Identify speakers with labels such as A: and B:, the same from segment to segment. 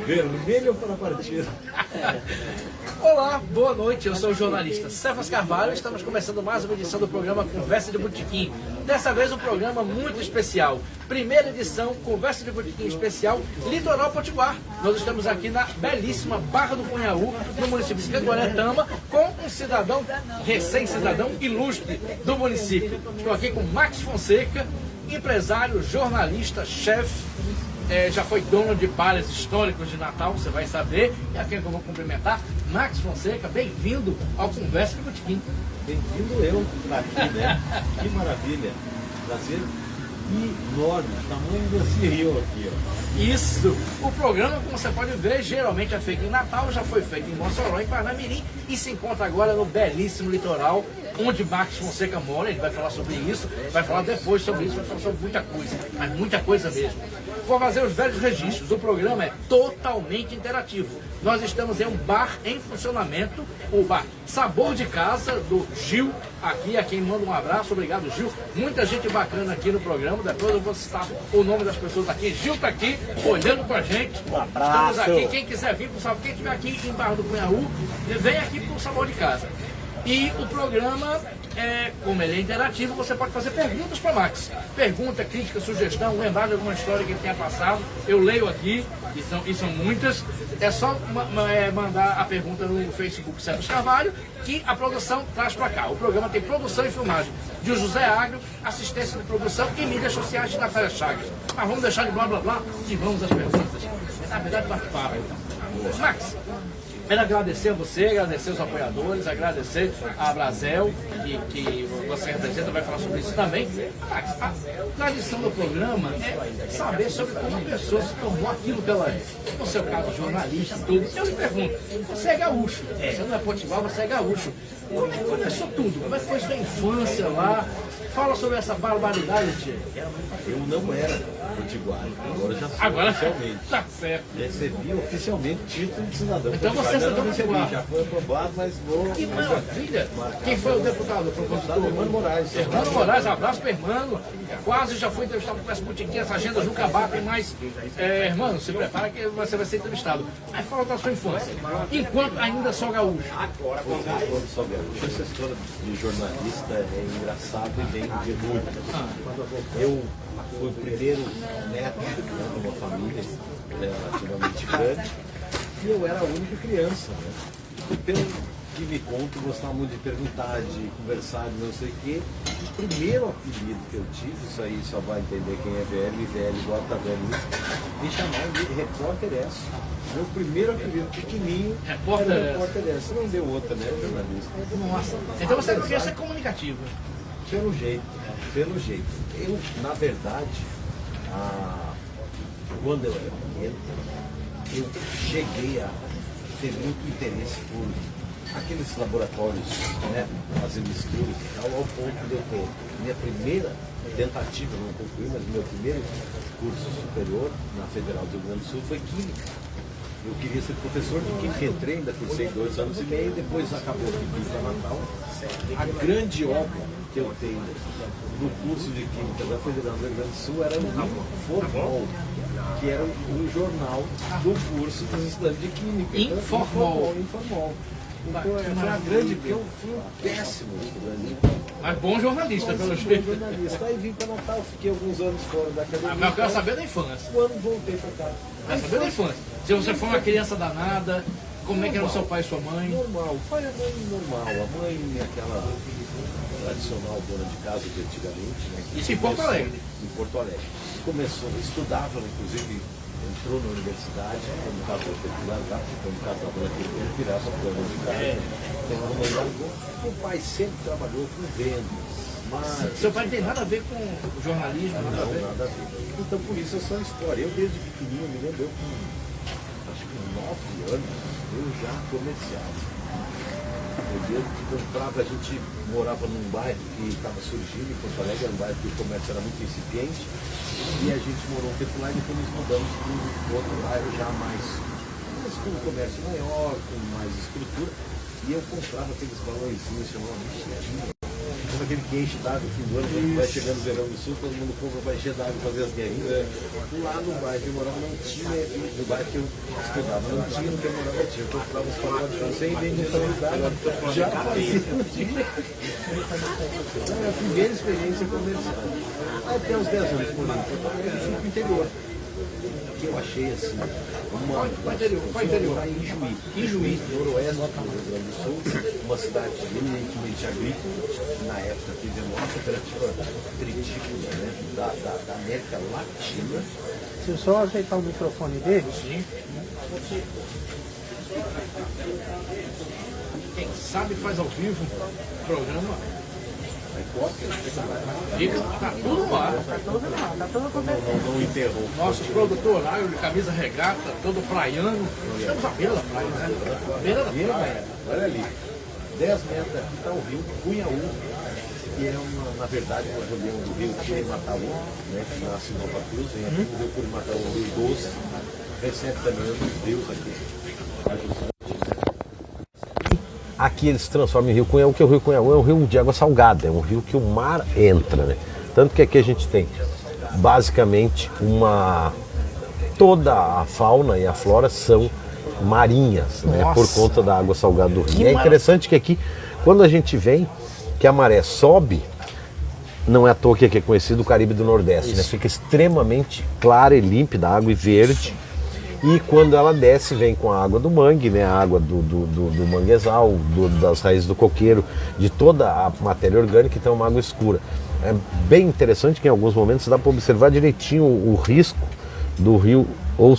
A: Vermelho para a partida.
B: Olá, boa noite, eu sou o jornalista Cefas Carvalho e estamos começando mais uma edição do programa Conversa de Botequim. Dessa vez um programa muito especial. Primeira edição, Conversa de Botequim especial, Litoral Potiguar. Nós estamos aqui na belíssima Barra do Cunhaú, no município de Canguaretama, com um cidadão, recém-cidadão ilustre do município. Estou aqui com Max Fonseca, empresário, jornalista, chefe. Já foi dono de bares históricos de Natal, você vai saber. E aqui que eu vou cumprimentar, Max Fonseca, bem-vindo ao Conversa de Botequim.
A: Bem-vindo eu para aqui, né? Que maravilha. Prazer enorme, tamanho desse rio aqui, ó.
B: Isso! O programa, como você pode ver, geralmente é feito em Natal, já foi feito em Mossoró, em Parnamirim, e se encontra agora no belíssimo litoral, onde Max Fonseca mora. Ele vai falar sobre isso, vai falar depois sobre isso, vai falar sobre muita coisa, mas muita coisa mesmo. Vou fazer os velhos registros. O programa é totalmente interativo. Nós estamos em um bar em funcionamento, o bar Sabor de Casa, do Gil, aqui, a quem manda um abraço. Obrigado, Gil. Muita gente bacana aqui no programa. Depois eu vou citar o nome das pessoas aqui. Gil está aqui, olhando pra gente.
A: Um abraço.
B: Estamos aqui. Quem quiser vir pro Sabor, quem estiver aqui em Barra do Cunhaú, vem aqui pro Sabor de Casa. E o programa, como ele é interativo, você pode fazer perguntas para Max. Pergunta, crítica, sugestão, lembrar de alguma história que ele tenha passado. Eu leio aqui, e são muitas. É só mandar a pergunta no Facebook Cefas Carvalho, que a produção traz para cá. O programa tem produção e filmagem de José Agro, assistência de produção e mídias sociais de Natália Chagas. Mas vamos deixar de blá blá blá e vamos às perguntas. Na verdade, bate-papo. Max, quero agradecer a você, agradecer os apoiadores, agradecer a Brasel, que você representa, vai falar sobre isso também. Max, a tradição do programa é saber sobre como a pessoa se tornou aquilo que ela é. No seu caso, jornalista, tudo. Eu lhe pergunto, você é gaúcho, você não é potiguar, você é gaúcho. Como é que começou tudo? Como é que foi sua infância lá? Fala sobre essa barbaridade, tia.
A: Eu não era potiguar, agora já sou
B: Agora
A: oficialmente.
B: tá certo.
A: Recebi oficialmente título de cidadão.
B: Então você é
A: Ainda
B: cidadão
A: não recebi,
B: potiguar.
A: já foi aprovado, mas vou...
B: Que maravilha! Quem foi o deputado? O propositor?
A: Hermano Moraes.
B: Hermano Moraes, abraço para Hermano. Quase já foi entrevistado com essa botiquinha, essa agenda nunca batem, mas, Hermano, se prepara que você vai ser entrevistado. Aí fala da sua infância, enquanto ainda sou gaúcho.
A: Quando sou gaúcho, essa história de jornalista é engraçada e vem de muito. Eu fui o primeiro neto de uma família relativamente grande e eu era a única criança, né? Pelo que me conto, gostava muito de perguntar, de conversar, de não sei o quê. O primeiro apelido que eu tive, isso aí só vai entender quem é velho e velho, bota velho, me chamaram de Repórter S. Meu primeiro apelido pequenininho era Repórter S. Não deu outra, né, jornalista?
B: Nossa, então você é uma criança comunicativa.
A: Pelo jeito, pelo jeito. Eu, na verdade, quando eu era pequeno, eu cheguei a ter muito interesse por aqueles laboratórios, né, fazer misturas e tal, ao ponto de eu ter minha primeira tentativa, não concluí, mas meu primeiro curso superior na Federal do Rio Grande do Sul foi Química. Eu queria ser professor de Química, entrei, ainda cursei 2 anos e meio, depois acabou que vim para Natal. A grande obra que eu tenho no curso de Química da Federal do Rio Grande do Sul era o Informol, que era o jornal do curso dos estudantes de Química.
B: Informol.
A: Informol. Então, foi a grande, porque eu fui um péssimo estudante.
B: Mas bom jornalista, pelo jeito.
A: Jornalista. Aí vim para Natal, fiquei alguns anos fora da academia.
B: Mas eu quero saber da infância.
A: Quando voltei para cá.
B: Quero saber da infância. Se você foi uma criança danada, como é que era o seu pai e sua mãe?
A: Normal, o pai e a mãe normal. A mãe, aquela tradicional dona de casa de antigamente, né?
B: Isso em Porto Alegre?
A: Em Porto Alegre. Começou, estudava, inclusive, entrou na universidade, no caso eu teve que largar, porque no caso da dona que virava dona de casa. Então ela não largou. O pai sempre trabalhou com vendas. Mas...
B: Seu pai não tem nada a ver com jornalismo?
A: Nada a ver. Então por isso essa história. Eu desde pequenininho, me lembro, eu com acho que 9 anos, eu já comerciava. Eu comprava, a gente morava num bairro que estava surgindo em Porto Alegre, era um bairro que o comércio era muito incipiente, e a gente morou um tempo lá e depois nos mudamos para um outro bairro já mais com um comércio maior, com mais estrutura, e eu comprava aqueles balõezinhos chamados mexidinha. aquele que enche d'água no fim do ano, vai chegando o verão do sul, todo mundo compra para encher d'água e fazer as guerrinhas. Lá no bairro que eu morava não tinha, no bairro que eu estudava, não tinha no que eu morava, tinha. Eu comprava os pacotes sem identidade, já fazia. Eu fui ver a experiência comercial. Até uns 10 anos por aí, eu fui pro interior. Que eu achei assim,
B: Qual interior?
A: Em Juí, noroeste do Rio Grande do Sul, uma cidade eminentemente agrícola, na época teve a maior cooperativa tritícola, né, da América Latina.
C: Se eu só ajeitar o microfone dele.
B: Sim. Quem sabe faz ao vivo o programa. Fica, tá tudo no ar.
C: Tá tudo acontecendo.
A: Não enterrou.
B: Nosso produtor lá, de camisa regata, todo praiano. Estamos à beira da praia, né? Beira da praia.
A: Olha ali, 10 metros aqui está o rio Cunhaú, que é na verdade, uma região do rio Curimataú, né, que nasce em Nova Cruz, vem aqui no rio Curimataú, o rio Doce, recebe também os rios aqui. Aqui eles se transformam em rio Cunhaú, que o rio Cunhaú é um rio de água salgada, é um rio que o mar entra, né? Tanto que aqui a gente tem basicamente toda a fauna e a flora são marinhas, né? Por conta da água salgada do rio. E é interessante que aqui, quando a gente vem, que a maré sobe, não é à toa que aqui é conhecido o Caribe do Nordeste, né? Fica extremamente clara e límpida, água e verde. E quando ela desce, vem com a água do mangue, né? A água do manguezal, das raízes do coqueiro, de toda a matéria orgânica, então é uma água escura. É bem interessante que em alguns momentos dá para observar direitinho o risco do rio ou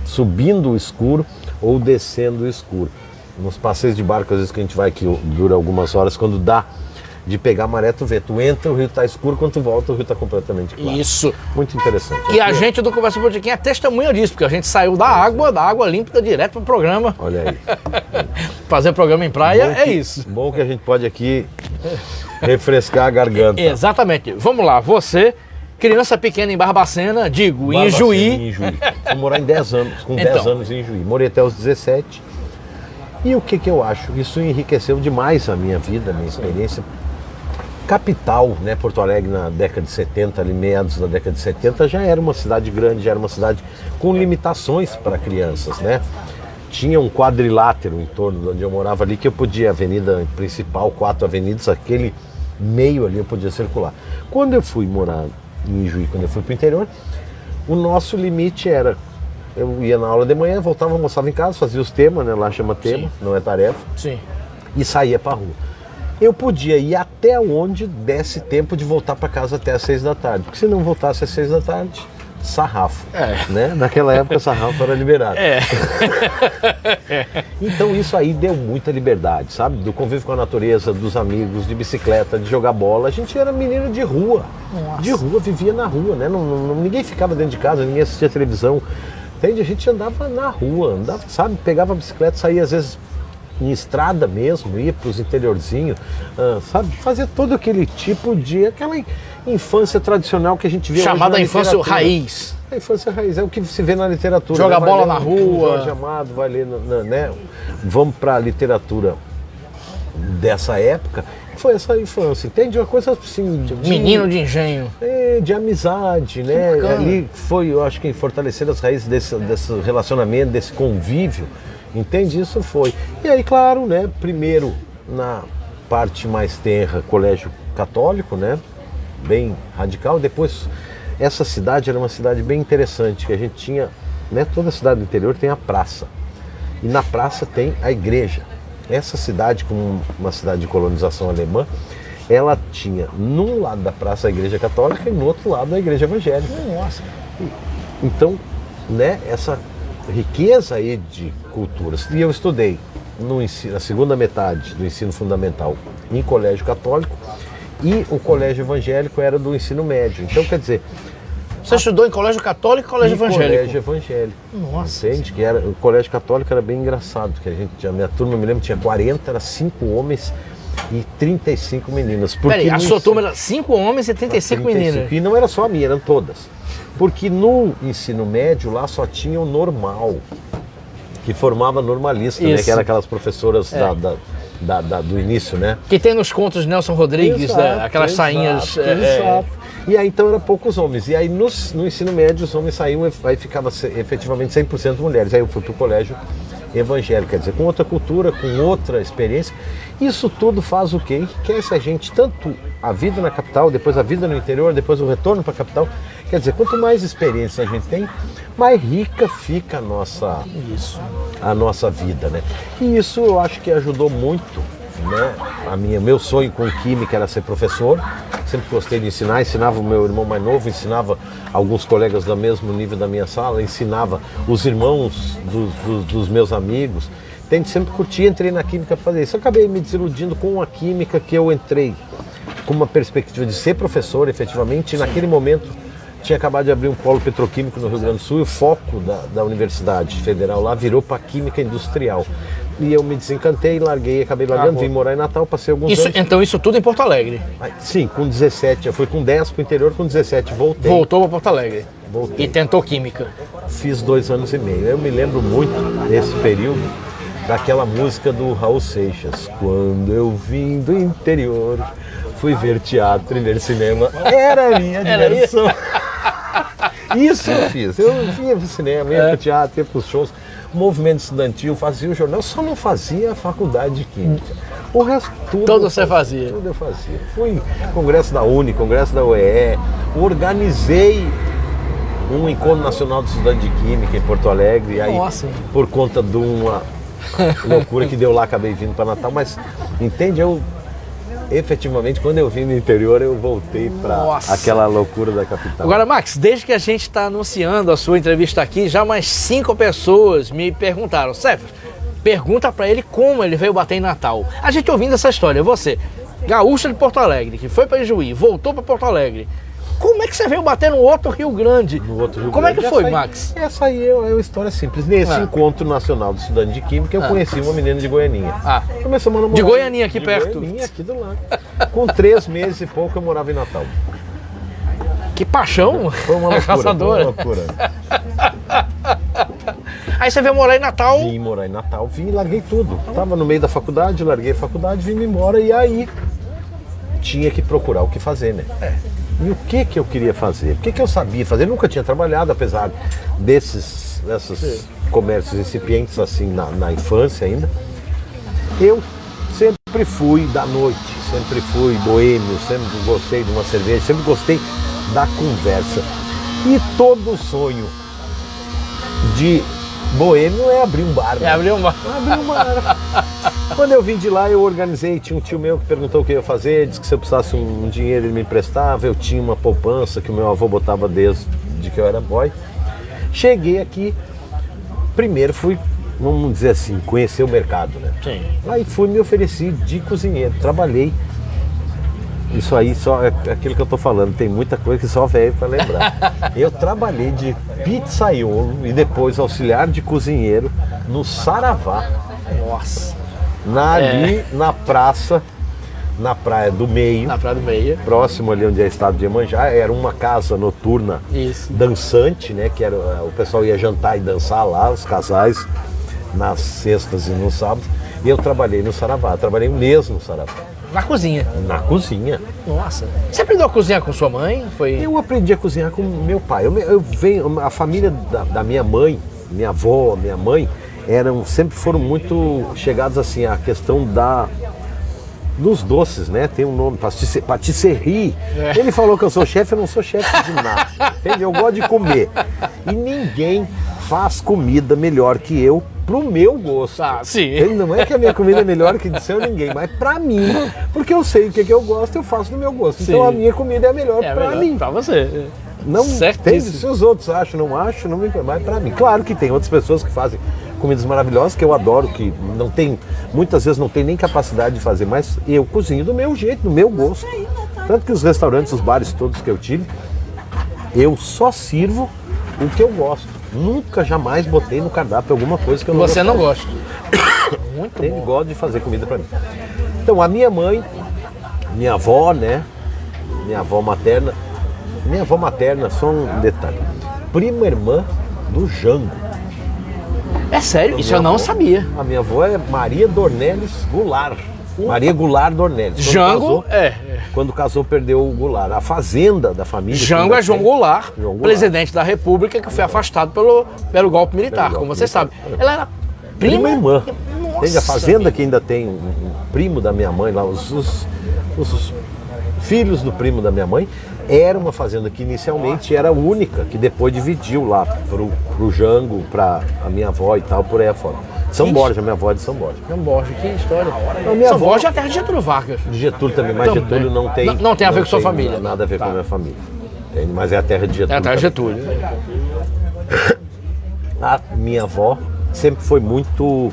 A: subindo o escuro ou descendo o escuro. Nos passeios de barco, às vezes que a gente vai que dura algumas horas, quando dá de pegar a maré, tu vê, tu entra, o rio está escuro, quando tu volta, o rio está completamente claro.
B: Isso.
A: Muito interessante.
B: E a gente do Conversa Botequim é testemunha disso, porque a gente saiu da água límpida direto para o programa.
A: Olha aí.
B: Fazer programa em praia isso.
A: Bom que a gente pode aqui refrescar a garganta.
B: Exatamente. Vamos lá, você, criança pequena em Barbacena, em Juí.
A: Fui morar em 10 anos, com 10 anos em Juí. Morei até os 17. E o que eu acho? Isso enriqueceu demais a minha vida, a minha experiência. Capital, né, Porto Alegre na década de 70, ali meados da década de 70, já era uma cidade grande, já era uma cidade com limitações para crianças, né? Tinha um quadrilátero em torno de onde eu morava ali, que eu podia, avenida principal, 4 avenidas, aquele meio ali eu podia circular. Quando eu fui morar em Juí, quando eu fui para o interior, o nosso limite era, eu ia na aula de manhã, voltava, almoçava em casa, fazia os temas, né, lá chama tema, sim, não é tarefa,
B: sim, e
A: saía para a rua. Eu podia ir até onde desse tempo de voltar para casa até às 6 da tarde, porque se não voltasse às 6 da tarde, sarrafo, né? Naquela época sarrafo era liberado. Então isso aí deu muita liberdade, sabe? Do convívio com a natureza, dos amigos, de bicicleta, de jogar bola. A gente era menino de rua. Nossa. De rua, vivia na rua, né? Ninguém ficava dentro de casa, ninguém assistia televisão. Entende? A gente andava na rua, andava, sabe? Pegava a bicicleta, saía às vezes em estrada mesmo, ia para os interiorzinhos, sabe? Fazia todo aquele tipo de... aquela infância tradicional que a gente vê
B: chamada
A: hoje
B: infância raiz.
A: A infância raiz é o que se vê na literatura.
B: Joga bola na rua.
A: Jorge Amado, vai ler, né? Vamos para a literatura dessa época. Foi essa infância, entende? Uma coisa assim...
B: menino de engenho.
A: De amizade, né? Ali foi, eu acho que fortalecer as raízes desse relacionamento, desse convívio. Entende? Isso foi. E aí, claro, né? Primeiro, na parte mais tenra, colégio católico, né? Bem radical. Depois, essa cidade era uma cidade bem interessante, que a gente tinha, né? Toda cidade do interior tem a praça. E na praça tem a igreja. Essa cidade, como uma cidade de colonização alemã, ela tinha num lado da praça a igreja católica e no outro lado a igreja evangélica.
B: Nossa.
A: Então, né? Essa riqueza aí de culturas. E eu estudei na segunda metade do ensino fundamental em colégio católico e o colégio evangélico era do ensino médio. Então, quer dizer...
B: Você estudou em colégio católico e colégio evangélico?
A: Colégio evangélico.
B: Nossa.
A: Entende? Que o colégio católico era bem engraçado, que a minha turma, eu me lembro, tinha 40, era 5 homens e 35 meninas.
B: Peraí, a sua turma era 5 homens e 35 meninas?
A: E não era só a minha, eram todas. Porque no ensino médio lá só tinha o normal, que formava normalista, né? Que eram aquelas professoras do início, né?
B: Que tem nos contos de Nelson Rodrigues,
A: Exato,
B: né? Aquelas sainhas...
A: Exato. E aí então eram poucos homens. E aí no ensino médio os homens saíam, aí ficava efetivamente 100% mulheres. Aí eu fui pro colégio evangélico, quer dizer, com outra cultura, com outra experiência. Isso tudo faz o quê? Enriquece a gente, tanto a vida na capital, depois a vida no interior, depois o retorno para a capital. Quer dizer, quanto mais experiência a gente tem, mais rica fica a nossa vida, né? E isso eu acho que ajudou muito, né? Meu sonho com química era ser professor. Sempre gostei de ensinar, ensinava o meu irmão mais novo, ensinava alguns colegas do mesmo nível da minha sala, ensinava os irmãos dos meus amigos. Sempre curti, entrei na química para fazer isso. Eu acabei me desiludindo com a química que eu entrei, com uma perspectiva de ser professor, efetivamente, e naquele momento tinha acabado de abrir um polo petroquímico no Rio Grande do Sul e o foco da Universidade Federal lá virou para química industrial. E eu me desencantei, larguei, acabei largando, vim morar em Natal, passei alguns anos.
B: Então isso tudo em Porto Alegre?
A: Sim, com 17, eu fui com 10 para o interior, com 17 voltei.
B: Voltou para Porto Alegre?
A: Voltei.
B: E tentou química?
A: Fiz 2 anos e meio. Eu me lembro muito, nesse período, daquela música do Raul Seixas. Quando eu vim do interior, fui ver teatro e ver cinema. Era a minha diversão. Isso eu fiz. Eu vinha pro cinema, ia pro teatro, ia pros shows. Movimento estudantil, fazia o jornal, só não fazia a faculdade de química. O resto tudo
B: você fazia?
A: Tudo eu fazia. Fui congresso da UNE, congresso da UEE, organizei um encontro nacional de estudantes de química em Porto Alegre. E aí, por conta de uma loucura que deu lá, acabei vindo para Natal. Mas, entende, efetivamente, quando eu vim no interior, eu voltei para aquela loucura da capital.
B: Agora, Max, desde que a gente está anunciando a sua entrevista aqui, já mais 5 pessoas me perguntaram: Cefas, pergunta para ele como ele veio bater em Natal. A gente ouvindo essa história, você, gaúcha de Porto Alegre, que foi para Ijuí, voltou para Porto Alegre, como é que você veio bater no outro Rio Grande? Como é que foi, Max?
A: Essa aí é uma história simples. Nesse encontro nacional de estudante de química, eu conheci uma menina de Goianinha. Começamos a namorar.
B: De Goianinha, aqui perto?
A: Goianinha, aqui do lado. Com 3 meses e pouco, eu morava em Natal.
B: Que paixão!
A: Foi uma loucura.
B: Caçadora.
A: Foi uma loucura.
B: Aí você veio morar em Natal?
A: Vim morar em Natal, vim e larguei tudo. Tava no meio da faculdade, larguei a faculdade, vim embora e aí tinha que procurar o que fazer, né? E o que eu queria fazer? O que eu sabia fazer? Eu nunca tinha trabalhado, apesar desses comércios incipientes assim na infância ainda. Eu sempre fui da noite, sempre fui boêmio, sempre gostei de uma cerveja, sempre gostei da conversa. E todo sonho de boêmio é abrir um bar.
B: É abrir um bar.
A: Abrir um bar. Quando eu vim de lá, eu organizei, tinha um tio meu que perguntou o que eu ia fazer, disse que se eu precisasse um dinheiro ele me emprestava, eu tinha uma poupança que o meu avô botava desde que eu era boy. Cheguei aqui, primeiro fui, vamos dizer assim, conhecer o mercado, né?
B: Sim.
A: Aí fui me ofereci de cozinheiro, trabalhei. Isso aí só é aquilo que eu tô falando, tem muita coisa que só velho para lembrar. Eu trabalhei de pizzaiolo e depois auxiliar de cozinheiro no Saravá.
B: Nossa.
A: Ali na praça, na Praia do Meio.
B: Na Praia do Meio.
A: Próximo ali onde é o estado de Iemanjá, era uma casa noturna.
B: Isso.
A: Dançante, né? Que era, o pessoal ia jantar e dançar lá, os casais, nas sextas e nos sábados. E eu trabalhei no Saravá, trabalhei um mês no Saravá.
B: Na cozinha?
A: Na cozinha.
B: Nossa. Você aprendeu a cozinhar com sua mãe?
A: Eu aprendi a cozinhar com meu pai. Eu venho, a família da minha mãe, minha avó, minha mãe, sempre foram muito chegados assim à questão dos doces, né? Tem um nome, patisserie. Ele falou que eu sou chefe, eu não sou chefe de nada. Entende? Eu gosto de comer. E ninguém faz comida melhor que eu pro meu gosto.
B: Sim.
A: Não é que a minha comida é melhor que de seu ninguém, mas pra mim, porque eu sei o que eu gosto, eu faço do meu gosto. Sim. Então a minha comida é a melhor pra mim.
B: Pra você.
A: Não tem, se os outros acham, não me mas pra mim. Claro que tem outras pessoas que fazem comidas maravilhosas, que eu adoro, que muitas vezes não tem nem capacidade de fazer, mas eu cozinho do meu jeito, do meu gosto. Tanto que os restaurantes, os bares todos que eu tive, eu só sirvo o que eu gosto. Nunca, jamais botei no cardápio alguma coisa que eu não gosto.
B: Você não gosta?
A: Muito bom. Gosto de fazer comida pra mim. Então, a minha mãe, minha avó, né? Minha avó materna, só um detalhe, prima irmã do Jango.
B: É sério? Isso eu não sabia.
D: A minha avó é Maria Dornelles Goulart. Maria Goulart Dornelles.
B: Jango,
D: Quando casou, perdeu o Goulart. A fazenda da família...
B: Jango é João Goulart,
D: João Goulart,
B: presidente da República, que foi afastado pelo golpe militar, como você sabe. Ela era prima
D: irmã.
B: Nossa.
D: Entende? A fazenda que ainda tem um primo da minha mãe lá, os filhos do primo da minha mãe, era uma fazenda que inicialmente era única, que depois dividiu lá pro Jango, pra a minha avó e tal, por aí afora. São Borja, minha avó é de São Borja.
B: São Borja, que história.
D: Minha
B: São
D: avó
B: Borja é a terra de Getúlio Vargas.
D: De Getúlio também, mas
B: Também.
D: Getúlio não tem...
B: Não tem a ver com sua família.
D: Nada a ver com a minha família. Entende? Mas é a terra de Getúlio.
B: É a terra de
D: também.
B: Getúlio.
D: A minha avó sempre foi muito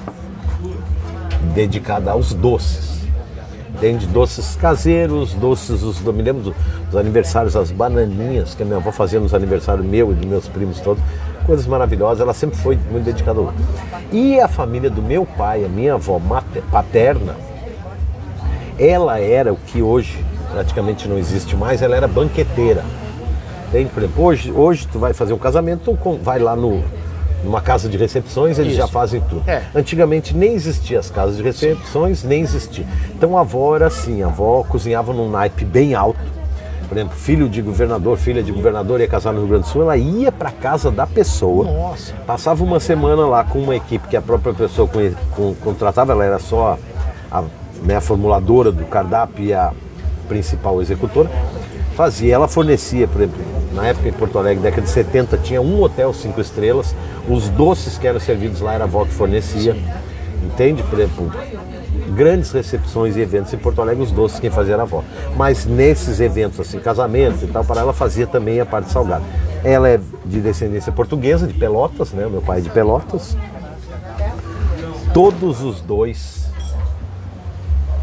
D: dedicada aos doces. Entende? Doces caseiros, eu me lembro dos aniversários, as bananinhas que a minha avó fazia nos aniversários meu e dos meus primos todos. Coisas maravilhosas, ela sempre foi muito dedicada ao doce. E a família do meu pai, a minha avó paterna, ela era o que hoje praticamente não existe mais, ela era banqueteira. Entende? Por exemplo, hoje tu vai fazer um casamento, tu vai lá numa casa de recepções, eles já fazem tudo. Antigamente nem existia as casas de recepções, nem existia. Então a avó era assim, a avó cozinhava num naipe bem alto. Por exemplo, filho de governador, filha de governador ia casar no Rio Grande do Sul, ela ia para casa da pessoa, passava uma semana lá com uma equipe que a própria pessoa contratava, ela era só a formuladora do cardápio e a principal executora, fazia, ela fornecia, por exemplo, na época em Porto Alegre, década de 70, tinha um hotel 5 estrelas, os doces que eram servidos lá era a avó que fornecia, entende? Por exemplo, grandes recepções e eventos em Porto Alegre, os doces quem fazia era a avó. Mas nesses eventos, assim, casamento e tal, para ela fazia também a parte salgada. Ela é de descendência portuguesa, de Pelotas, né? Meu pai é de Pelotas. Todos os dois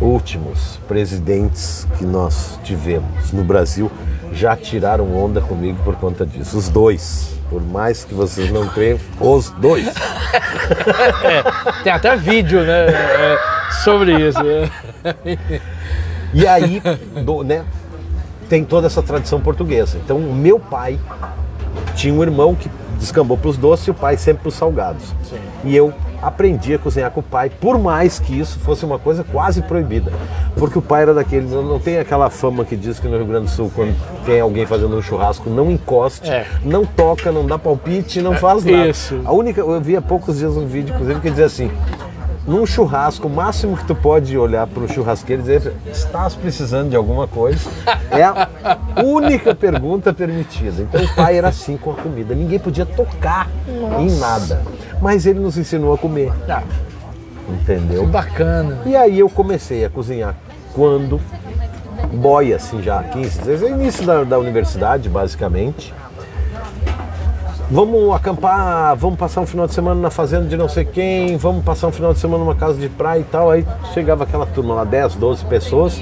D: últimos presidentes que nós tivemos no Brasil já tiraram onda comigo por conta disso. Os dois. Por mais que vocês não creiam, os dois.
B: Tem até vídeo, né? Sobre isso.
D: E aí, né, tem toda essa tradição portuguesa. Então, o meu pai tinha um irmão que descambou para os doces e o pai sempre para os salgados. Sim. E eu aprendi a cozinhar com o pai, por mais que isso fosse uma coisa quase proibida. Porque o pai era daqueles, não tem aquela fama que diz que no Rio Grande do Sul, quando tem alguém fazendo um churrasco, não encoste, não toca, não dá palpite, não faz nada. Isso. Eu vi há poucos dias um vídeo, inclusive, que dizia assim: num churrasco, o máximo que tu pode olhar para o churrasqueiro e dizer: estás precisando de alguma coisa? É a única pergunta permitida. Então o pai era assim com a comida, ninguém podia tocar em nada. Mas ele nos ensinou a comer. Entendeu?
B: Que bacana.
D: E aí eu comecei a cozinhar quando boia, assim, já 15, 16, início da universidade, basicamente. Vamos acampar, vamos passar um final de semana na fazenda de não sei quem, vamos passar um final de semana numa casa de praia e tal. Aí chegava aquela turma lá, 10, 12 pessoas.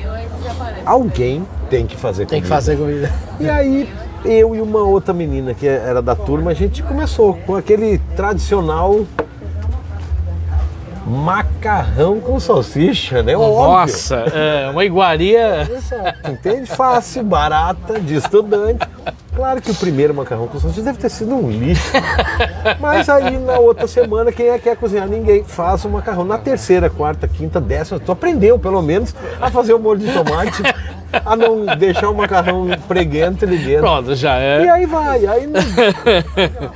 D: Alguém tem que fazer comida.
B: Tem que fazer comida.
D: E aí eu e uma outra menina que era da turma, a gente começou com aquele tradicional macarrão com salsicha, né?
B: Nossa, é uma iguaria.
D: Exato, entende? Fácil, barata, de estudante. Claro que o primeiro macarrão com salsicha deve ter sido um lixo. Mas aí na outra semana, quem é que quer cozinhar? Ninguém. Faz o macarrão. Na terceira, quarta, quinta, décima, tu aprendeu pelo menos a fazer o molho de tomate, a não deixar o macarrão preguento ali dentro.
B: Pronto, já é.
D: E aí vai. Aí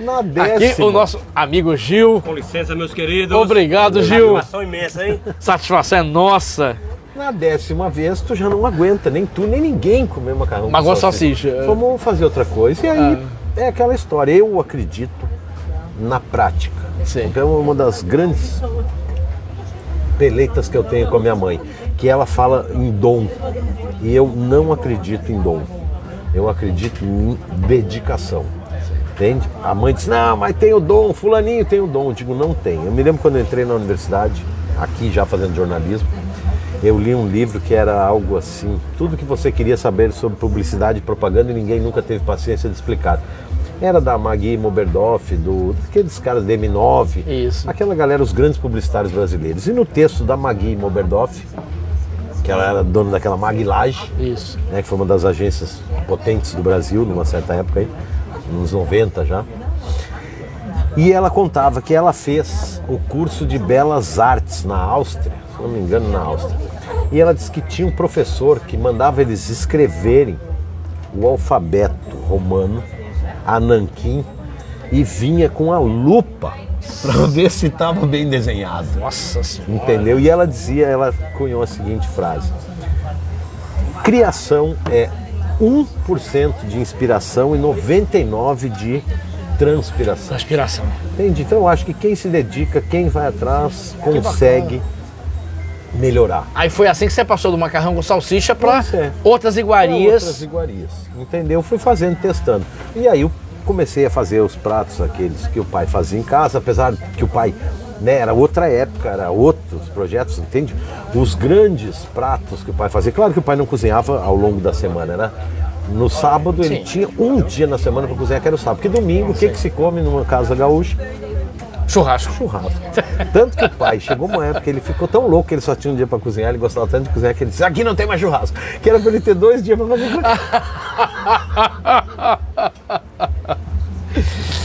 D: na décima.
B: Aqui o nosso amigo Gil.
E: Com licença, meus queridos.
B: Obrigado, Gil.
E: Satisfação imensa, hein?
B: Satisfação é nossa.
D: Na 10ª vez, tu já não aguenta, nem tu, nem ninguém comer macarrão
B: com salsicha.
D: Vamos fazer outra coisa. E aí é aquela história. Eu acredito na prática.
B: Sim.
D: Então é uma das grandes peleitas que eu tenho com a minha mãe, que ela fala em dom. E eu não acredito em dom. Eu acredito em dedicação. Entende? A mãe diz: não, mas tem o dom, fulaninho tem o dom. Eu digo: não tem. Eu me lembro quando eu entrei na universidade, aqui já fazendo jornalismo, eu li um livro que era algo assim: tudo que você queria saber sobre publicidade e propaganda e ninguém nunca teve paciência de explicar. Era da Magui Moberdorf, daqueles caras da M9,
B: isso.
D: Aquela galera, os grandes publicitários brasileiros. E no texto da Magui Moberdorf, que ela era dona daquela Maguilage,
B: isso,
D: né, que foi uma das agências potentes do Brasil numa certa época aí, nos 90 já. E ela contava que ela fez o curso de Belas Artes na Áustria, se não me engano, na Áustria. E ela disse que tinha um professor que mandava eles escreverem o alfabeto romano, a nanquim, e vinha com a lupa para ver se estava bem desenhado.
B: Nossa Senhora.
D: Entendeu? E ela dizia, ela cunhou a seguinte frase: criação é 1% de inspiração e 99% de transpiração.
B: Transpiração.
D: Entende? Então eu acho que quem se dedica, quem vai atrás, consegue melhorar.
B: Aí foi assim que você passou do macarrão com salsicha para
D: Pois é.
B: outras iguarias.
D: Outras iguarias. Entendeu? Fui fazendo, testando. E aí eu comecei a fazer os pratos aqueles que o pai fazia em casa, apesar que o pai, né, era outra época, era outros projetos, entende? Os grandes pratos que o pai fazia, claro que o pai não cozinhava ao longo da semana, né? No sábado ele tinha um dia na semana para cozinhar, que era o sábado. Porque domingo, o que se come numa casa gaúcha?
B: Churrasco.
D: Churrasco. Tanto que o pai chegou uma época que ele ficou tão louco que ele só tinha um dia para cozinhar, ele gostava tanto de cozinhar que ele disse: aqui não tem mais churrasco. Que era para ele ter 2 dias para fazer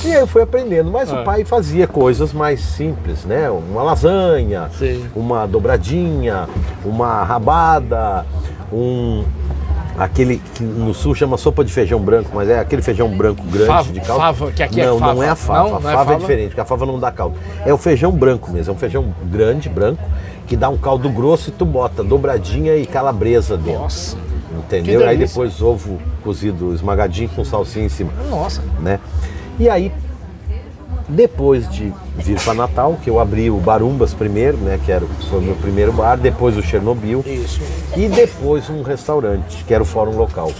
D: E aí eu fui aprendendo, mas o pai fazia coisas mais simples, né? Uma lasanha,
B: Sim.
D: uma dobradinha, uma rabada, aquele que no sul chama sopa de feijão branco, mas é aquele feijão branco grande de caldo.
B: Fava, que aqui
D: não,
B: é fava.
D: não é a fava.
B: Não,
D: a
B: não é
D: fava é
B: fava?
D: diferente, porque a fava não dá caldo. É o feijão branco mesmo, é um feijão grande, branco, que dá um caldo grosso e tu bota dobradinha e calabresa dentro.
B: Nossa.
D: Entendeu?
B: Que
D: Aí
B: delícia.
D: depois ovo cozido esmagadinho com salsinha em cima,
B: Nossa.
D: né? E aí, depois de vir para Natal, que eu abri o Barumbas primeiro, né, foi o meu primeiro bar, depois o Chernobyl.
B: Isso.
D: E depois um restaurante, que era o Fórum Local.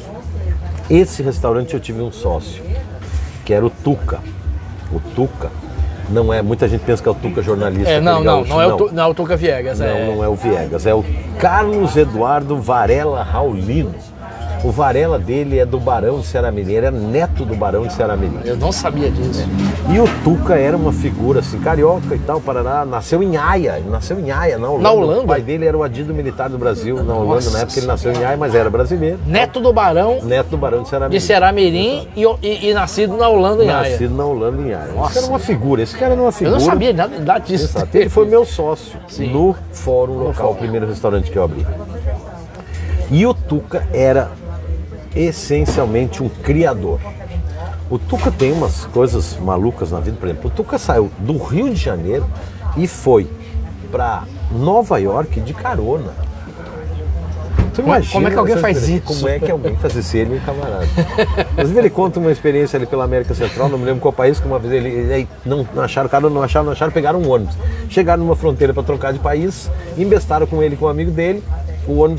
D: Esse restaurante eu tive um sócio, que era o Tuca. O Tuca não é, muita gente pensa que é o Tuca jornalista.
B: Não
D: gaúcho,
B: é o Tuca Viegas.
D: não é o Viegas, é o Carlos Eduardo Varela Raulino. O Varela dele é do Barão de Ceará-Mirim, ele é neto do Barão de Ceará-Mirim.
B: Eu não sabia disso.
D: E o Tuca era uma figura assim, carioca e tal, Paraná, nasceu em Haia, na Holanda.
B: Na Holanda?
D: O pai dele era o adido militar do Brasil na Holanda, na época ele nasceu em Haia, mas era brasileiro.
B: Neto do Barão
D: Neto do Barão de Ceará-Mirim.
B: de Ceará-Mirim e nascido na Holanda, em Haia.
D: Nascido na Holanda em Haia.
B: Nossa.
D: Esse cara era uma figura, esse cara era uma
B: Eu
D: figura.
B: não sabia nada disso.
D: Exato. Ele foi meu sócio no Fórum Local,
B: Fórum.
D: o primeiro restaurante que eu abri. E o Tuca era essencialmente um criador. O Tuca tem umas coisas malucas na vida, por exemplo, o Tuca saiu do Rio de Janeiro e foi para Nova York de carona. Tu imagina,
B: como é que alguém
D: essa
B: faz
D: experiência?
B: isso?
D: Como é que alguém faz isso? Ele e um camarada. Inclusive ele conta uma experiência ali pela América Central, não me lembro qual país, que uma vez ele não acharam, pegaram um ônibus. Chegaram numa fronteira para trocar de país, embestaram com ele, com um amigo dele,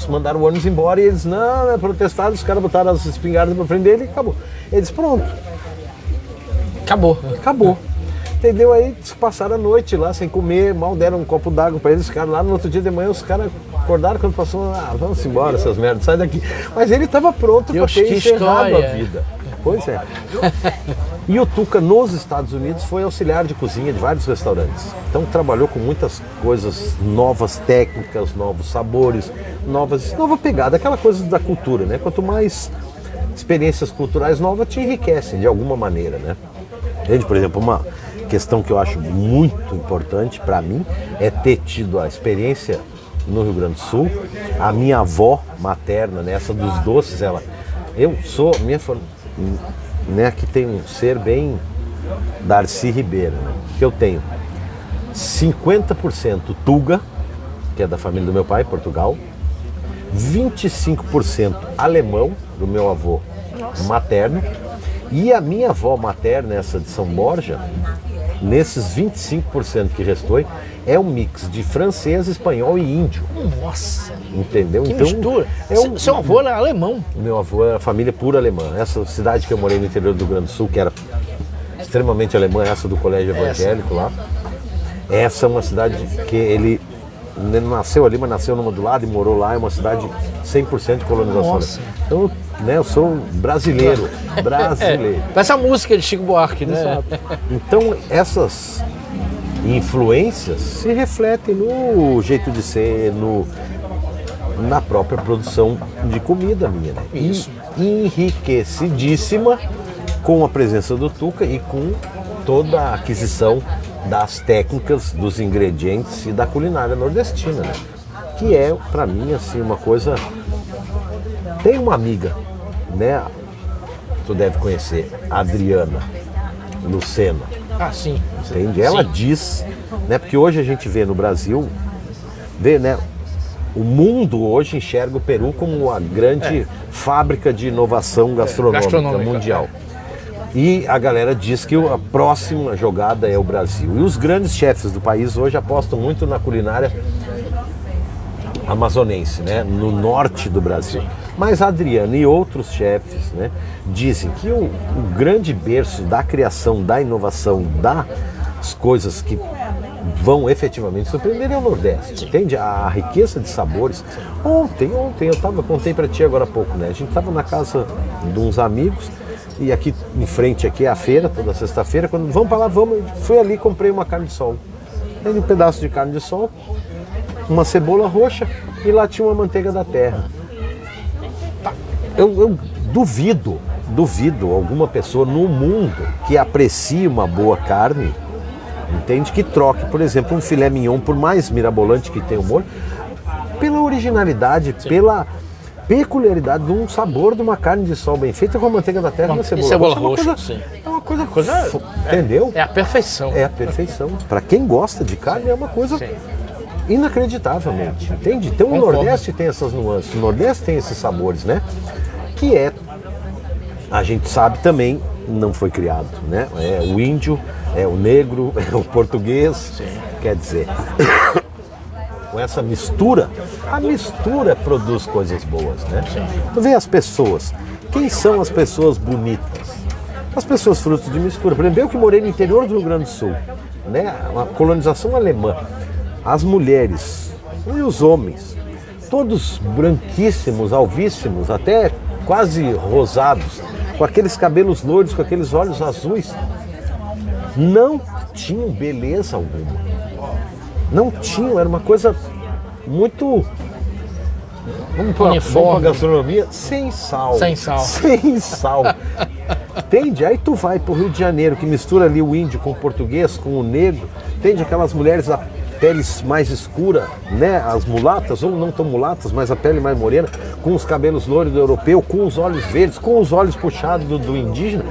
D: mandaram o ônibus embora e eles, não, protestaram, os caras botaram as espingardas pra frente dele e acabou. Eles, pronto, acabou. Entendeu? Aí passaram a noite lá sem comer, mal deram um copo d'água pra eles, ficaram lá no outro dia de manhã, os caras acordaram quando passou, vamos embora, essas merdas, sai daqui. Mas ele estava pronto para
B: Deus,
D: ter
B: que
D: encerrado
B: história.
D: a vida. Pois é. E o Tuca, nos Estados Unidos, foi auxiliar de cozinha de vários restaurantes. Então trabalhou com muitas coisas novas, técnicas, novos sabores, nova pegada, aquela coisa da cultura, né? Quanto mais experiências culturais novas te enriquecem de alguma maneira, né? Entende? Por exemplo, uma questão que eu acho muito importante para mim é ter tido a experiência no Rio Grande do Sul. A minha avó materna, né, essa dos doces, né, que tem um ser bem Darcy Ribeiro, né, que eu tenho 50% Tuga, que é da família do meu pai, Portugal, 25% alemão, do meu avô materno, e a minha avó materna, essa de São Borja, nesses 25% que restou, é um mix de francês, espanhol e índio.
B: Nossa,
D: Entendeu?
B: que
D: Então,
B: mistura.
D: é
B: Seu avô era alemão.
D: meu avô era família pura alemã. Essa cidade que eu morei no interior do Rio Grande do Sul, que era extremamente alemã, essa do colégio evangélico lá. Essa é uma cidade que ele nasceu ali, mas nasceu numa do lado e morou lá. É uma cidade 100% de colonização.
B: Nossa.
D: Então, né, eu sou brasileiro.
B: Parece a música de Chico Buarque, né?
D: Exato. Então, essas influências se refletem no jeito de ser, na própria produção de comida minha, né?
B: Isso.
D: E enriquecidíssima com a presença do Tuca e com toda a aquisição das técnicas, dos ingredientes e da culinária nordestina, né? Que é, para mim, assim, uma coisa... Tem uma amiga, né? Tu deve conhecer, a Adriana Lucena.
B: Ah, sim.
D: Entende? Ela diz, né? Porque hoje a gente vê no Brasil, né? O mundo hoje enxerga o Peru como a grande fábrica de inovação gastronômica mundial. E a galera diz que a próxima jogada é o Brasil. E os grandes chefes do país hoje apostam muito na culinária amazonense, né? No norte do Brasil. Mas a Adriana e outros chefes, né, dizem que o grande berço da criação, da inovação, das coisas que vão efetivamente surpreender é o Nordeste, entende? A riqueza de sabores. Ontem eu contei para ti agora há pouco, né? A gente estava na casa de uns amigos e aqui em frente aqui é a feira, toda sexta-feira, quando vamos para lá, fui ali e comprei uma carne de sol. Aí um pedaço de carne de sol, uma cebola roxa e lá tinha uma manteiga da terra. Eu duvido alguma pessoa no mundo que aprecie uma boa carne, entende? Que troque, por exemplo, um filé mignon, por mais mirabolante que tenha o molho, pela originalidade, pela peculiaridade de um sabor de uma carne de sol bem feita com a manteiga da terra e a cebola roxa. É uma coisa, entendeu?
B: É a perfeição.
D: É a perfeição. Para quem gosta de carne é uma coisa inacreditavelmente, entende? Então o Nordeste tem essas nuances, o Nordeste tem esses sabores, né? Que a gente sabe também, não foi criado, né? É o índio, é o negro, é o português, quer dizer, com essa mistura, a mistura produz coisas boas, né? Tu vê as pessoas, quem são as pessoas bonitas? As pessoas fruto de mistura. Por exemplo, eu que morei no interior do Rio Grande do Sul, né? Uma colonização alemã, as mulheres e os homens, todos branquíssimos, alvíssimos, até quase rosados, com aqueles cabelos loiros, com aqueles olhos azuis, não tinham beleza alguma. Não tinham, era uma coisa muito... Vamos para a gastronomia, sem sal.
B: Sem sal.
D: Sem sal. Entende? Aí tu vai para o Rio de Janeiro, que mistura ali o índio com o português, com o negro, entende? Aquelas mulheres da pele mais escura, né? As mulatas, ou não tão mulatas, mas a pele mais morena, com os cabelos loiros do europeu, com os olhos verdes, com os olhos puxados do indígena.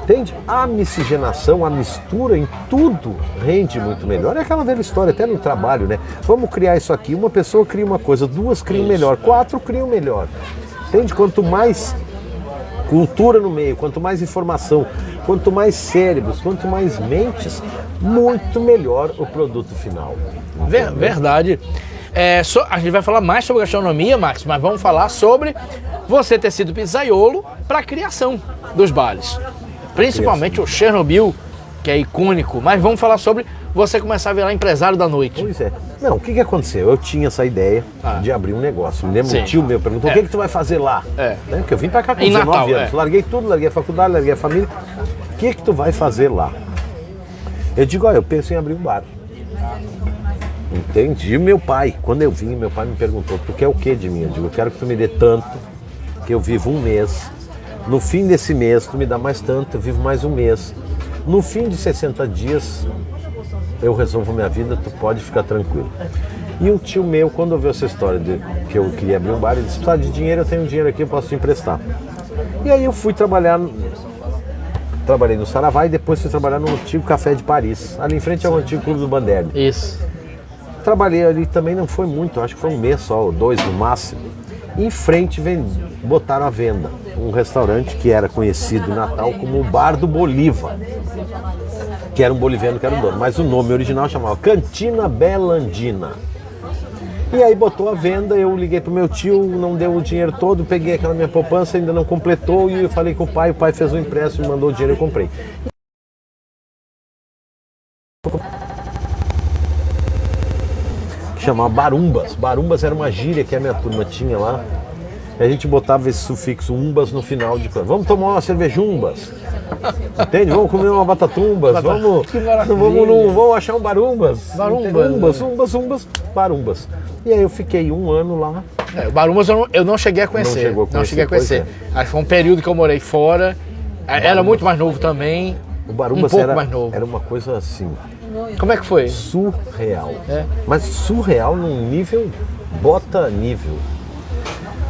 D: Entende? A miscigenação, a mistura em tudo rende muito melhor. É aquela velha história, até no trabalho, né? Vamos criar isso aqui, uma pessoa cria uma coisa, duas criam melhor, quatro criam melhor. Entende? Quanto mais cultura no meio, quanto mais informação, quanto mais cérebros, quanto mais mentes, muito melhor o produto final.
B: Verdade. A gente vai falar mais sobre gastronomia, Max, mas vamos falar sobre você ter sido pizzaiolo para a criação dos bares. Principalmente o Chernobyl, que é icônico, mas vamos falar sobre você começar a virar empresário da noite.
D: Pois é. Não, o que aconteceu? Eu tinha essa ideia de abrir um negócio. Me lembro, um tio meu perguntou, o que tu vai fazer lá? Né? Porque eu vim pra cá com 19 anos. Larguei tudo, larguei a faculdade, larguei a família. O que tu vai fazer lá? Eu digo, eu penso em abrir um bar. Entende? E meu pai, quando eu vim, meu pai me perguntou, tu quer o que de mim? Eu digo, eu quero que tu me dê tanto, que eu vivo um mês. No fim desse mês, tu me dá mais tanto, eu vivo mais um mês. No fim de 60 dias, eu resolvo minha vida, tu pode ficar tranquilo. E um tio meu, quando ouviu essa história de que eu queria abrir um bar, ele disse, precisa de dinheiro, eu tenho dinheiro aqui, eu posso te emprestar. E aí eu fui trabalhei no Saravá e depois fui trabalhar no antigo Café de Paris, ali em frente ao antigo Clube do Banderli.
B: Isso.
D: Trabalhei ali também, não foi muito, acho que foi um mês só, ou 2 no máximo. Em frente botaram à venda um restaurante que era conhecido em Natal como o Bar do Bolívar, que era um boliviano que era o dono, mas o nome original chamava Cantina Belandina. E aí botou à venda, eu liguei pro meu tio, não deu o dinheiro todo, peguei aquela minha poupança, ainda não completou, e eu falei com o pai fez um empréstimo e mandou o dinheiro e eu comprei. Que chamava Barumbas. Barumbas era uma gíria que a minha turma tinha lá. E a gente botava esse sufixo umbas no final de coisa. Vamos tomar uma cervejumbas. Entende? Vamos comer uma batatumbas. Vamos achar um barumbas. Umbas, barumbas. E aí eu fiquei um ano lá.
B: O Barumbas eu não cheguei a conhecer. Não cheguei a conhecer. Acho que foi um período que eu morei fora. Era muito mais novo também.
D: O Barumbas
B: pouco mais novo.
D: era uma coisa assim,
B: Como é que foi?
D: surreal.
B: É.
D: Mas surreal num nível, bota nível.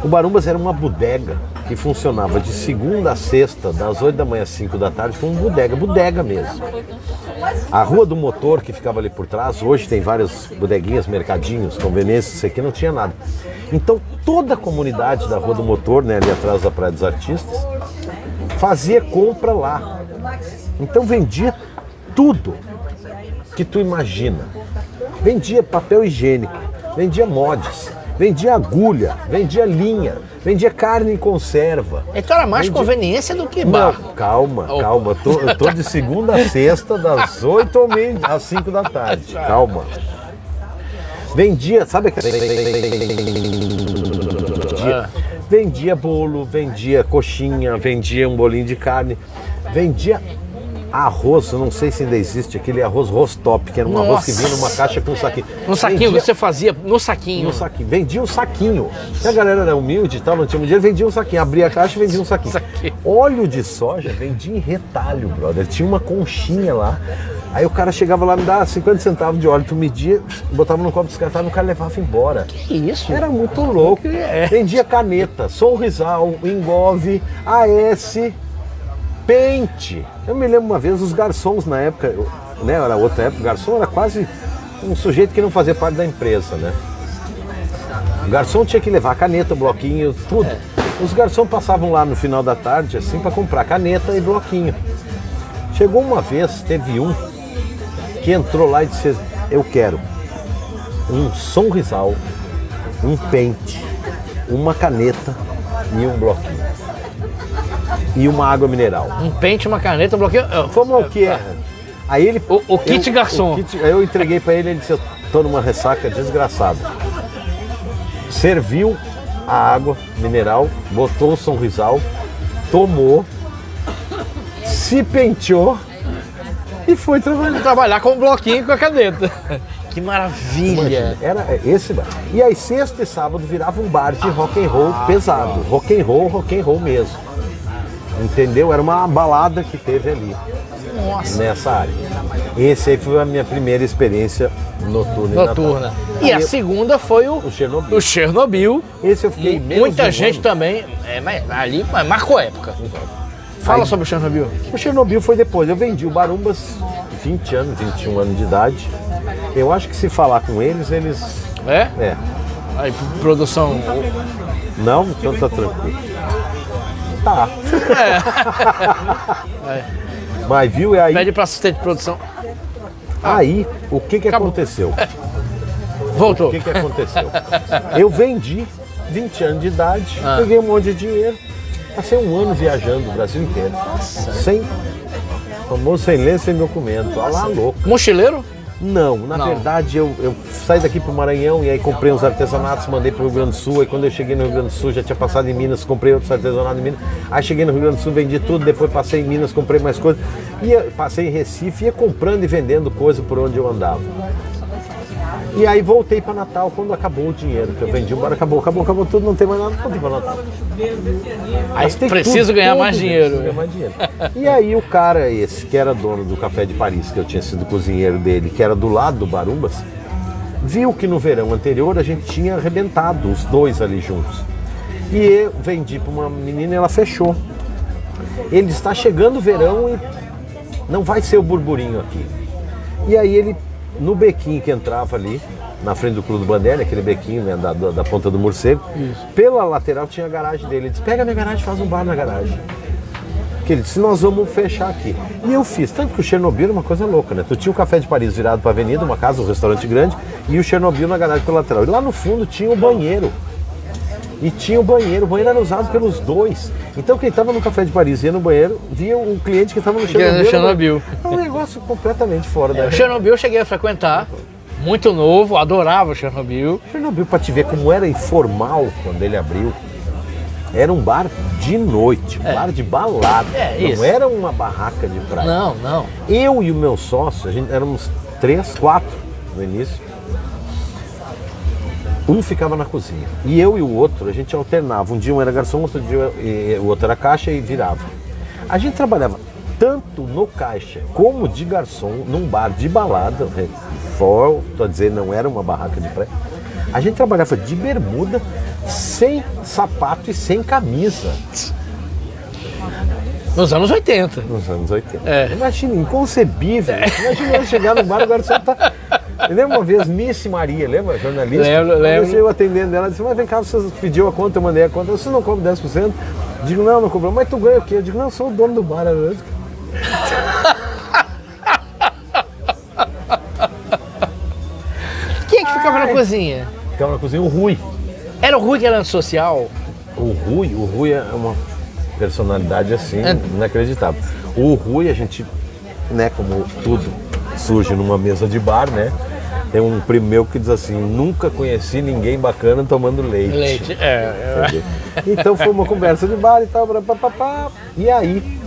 D: O Barumbas era uma bodega que funcionava de segunda a sexta, das 8 da manhã às 5 da tarde, como bodega mesmo. A Rua do Motor, que ficava ali por trás, hoje tem várias bodeguinhas, mercadinhos, conveniências, isso aqui não tinha nada. Então toda a comunidade da Rua do Motor, né, ali atrás da Praia dos Artistas, fazia compra lá. Então vendia tudo que tu imagina. Vendia papel higiênico, vendia mods, vendia agulha, vendia linha, vendia carne em conserva.
B: Então era mais conveniência do que bar.
D: Não, calma. Eu tô de segunda a sexta, das 8 às 5 da tarde. Calma. Vendia, sabe aquele... Vendia bolo, vendia coxinha, vendia um bolinho de carne, vendia arroz, eu não sei se ainda existe, aquele arroz Rostop, que era um arroz que vinha numa caixa com um saquinho.
B: No saquinho, você fazia no saquinho.
D: No saquinho. Vendia um saquinho. Se a galera era humilde e tal, não tinha muito dinheiro, vendia um saquinho. Abria a caixa e vendia um saquinho. Óleo de soja vendia em retalho, brother. Tinha uma conchinha lá. Aí o cara chegava lá, me dava 50 centavos de óleo, tu media, botava no copo descartável, o cara levava embora.
B: Que isso?
D: Era muito louco. Vendia caneta, Sorrisal, Engove, AS, Pente. Eu me lembro uma vez, os garçons na época, né, era outra época, o garçom era quase um sujeito que não fazia parte da empresa, né? O garçom tinha que levar caneta, bloquinho, tudo. Os garçons passavam lá no final da tarde, assim, para comprar caneta e bloquinho. Chegou uma vez, teve um que entrou lá e disse: eu quero um Sorrisal, um Pente, uma caneta e um bloquinho. E uma água mineral.
B: Um pente, uma caneta, um bloqueio.
D: Como é o que é? Aí ele...
B: O kit garçom.
D: Eu entreguei pra ele, ele disse: eu tô numa ressaca desgraçada. Serviu a água mineral, botou o Sorrisal, tomou, se penteou e foi trabalhar.
B: Trabalhar com um bloquinho e com a caneta. Que maravilha.
D: Imagina, era esse bar. E aí sexta e sábado virava um bar de rock and roll pesado. Rock and roll mesmo. Entendeu? Era uma balada que teve ali.
B: Nossa.
D: Nessa área. Esse aí foi a minha primeira experiência noturna.
B: E a segunda foi o
D: Chernobyl.
B: Chernobyl.
D: Esse eu fiquei menos
B: Muita
D: de um
B: gente
D: ano.
B: também, mas ali marcou época. Fala sobre o Chernobyl.
D: O Chernobyl foi depois. Eu vendi o Barumbas 20 anos, 21 anos de idade. Eu acho que se falar com eles, eles...
B: É? Aí, produção...
D: Não, então tá tranquilo. Tá. Mas viu, e aí...
B: Pede para assistente de produção.
D: Aí, o que aconteceu?
B: Voltou.
D: O que aconteceu? Eu vendi 20 anos de idade, peguei um monte de dinheiro, passei um ano viajando o Brasil inteiro. Famoso sem ler, sem documento. Olha lá, louco.
B: Mochileiro?
D: Não, na verdade eu saí daqui pro Maranhão e aí comprei uns artesanatos, mandei pro Rio Grande do Sul. Aí quando eu cheguei no Rio Grande do Sul, já tinha passado em Minas, comprei outros artesanatos em Minas. Aí cheguei no Rio Grande do Sul, vendi tudo, depois passei em Minas, comprei mais coisas. Passei em Recife, ia comprando e vendendo coisa por onde eu andava. E aí voltei para Natal quando acabou o dinheiro que eu vendi. Embora acabou tudo, não tem mais nada, voltei para Natal.
B: Aí preciso ganhar mais dinheiro.
D: E aí o cara esse, que era dono do Café de Paris, que eu tinha sido cozinheiro dele, que era do lado do Barumbas, viu que no verão anterior a gente tinha arrebentado os dois ali juntos. E eu vendi para uma menina e ela fechou. Ele está chegando o verão e não vai ser o burburinho aqui. E aí ele, no bequinho que entrava ali, na frente do Clube do Bandeira, aquele bequinho, né, da ponta do morcego, pela lateral tinha a garagem dele. Ele disse: pega a minha garagem, faz um bar na garagem. Que ele disse: nós vamos fechar aqui. E eu fiz, tanto que o Chernobyl era uma coisa louca, né? Tu tinha o Café de Paris virado para a avenida, uma casa, um restaurante grande, e o Chernobyl na garagem pela lateral. E lá no fundo tinha o banheiro. E tinha o banheiro era usado pelos dois. Então quem estava no Café de Paris ia no banheiro, via um cliente que estava no Chernobyl. É um negócio completamente fora da...
B: O Chernobyl eu cheguei a frequentar, muito novo, adorava o Chernobyl.
D: Chernobyl, para te ver como era informal quando ele abriu, era um bar de noite, bar de balada. Não era uma barraca de praia.
B: Não.
D: Eu e o meu sócio, a gente éramos 3, 4 no início. Um ficava na cozinha. E eu e o outro, a gente alternava. Um dia um era garçom, outro dia o outro era caixa e virava. A gente trabalhava tanto no caixa como de garçom, num bar de balada, tô dizendo, não era uma barraca de praia. A gente trabalhava de bermuda, sem sapato e sem camisa.
B: Nos anos 80.
D: Nos anos 80.
B: É.
D: Imagina, inconcebível. Imagina eu chegar no bar, o garçom tá... Eu lembro uma vez, Miss Maria, lembra? Jornalista.
B: Lembro.
D: Eu atendendo ela, disse, mas vem cá, você pediu a conta, eu mandei a conta. Você não cobra 10%? Digo, não cobrou. Mas tu ganha o quê? Eu digo, não, eu sou o dono do bar.
B: Quem é que ficava na cozinha?
D: Ficava na cozinha o Rui.
B: Era o Rui que era social?
D: O Rui é uma personalidade assim, inacreditável. O Rui, a gente, né, como tudo surge numa mesa de bar, né? Tem um primo meu que diz assim, nunca conheci ninguém bacana tomando leite. Entendeu? Então foi uma conversa de bar e tal, e aí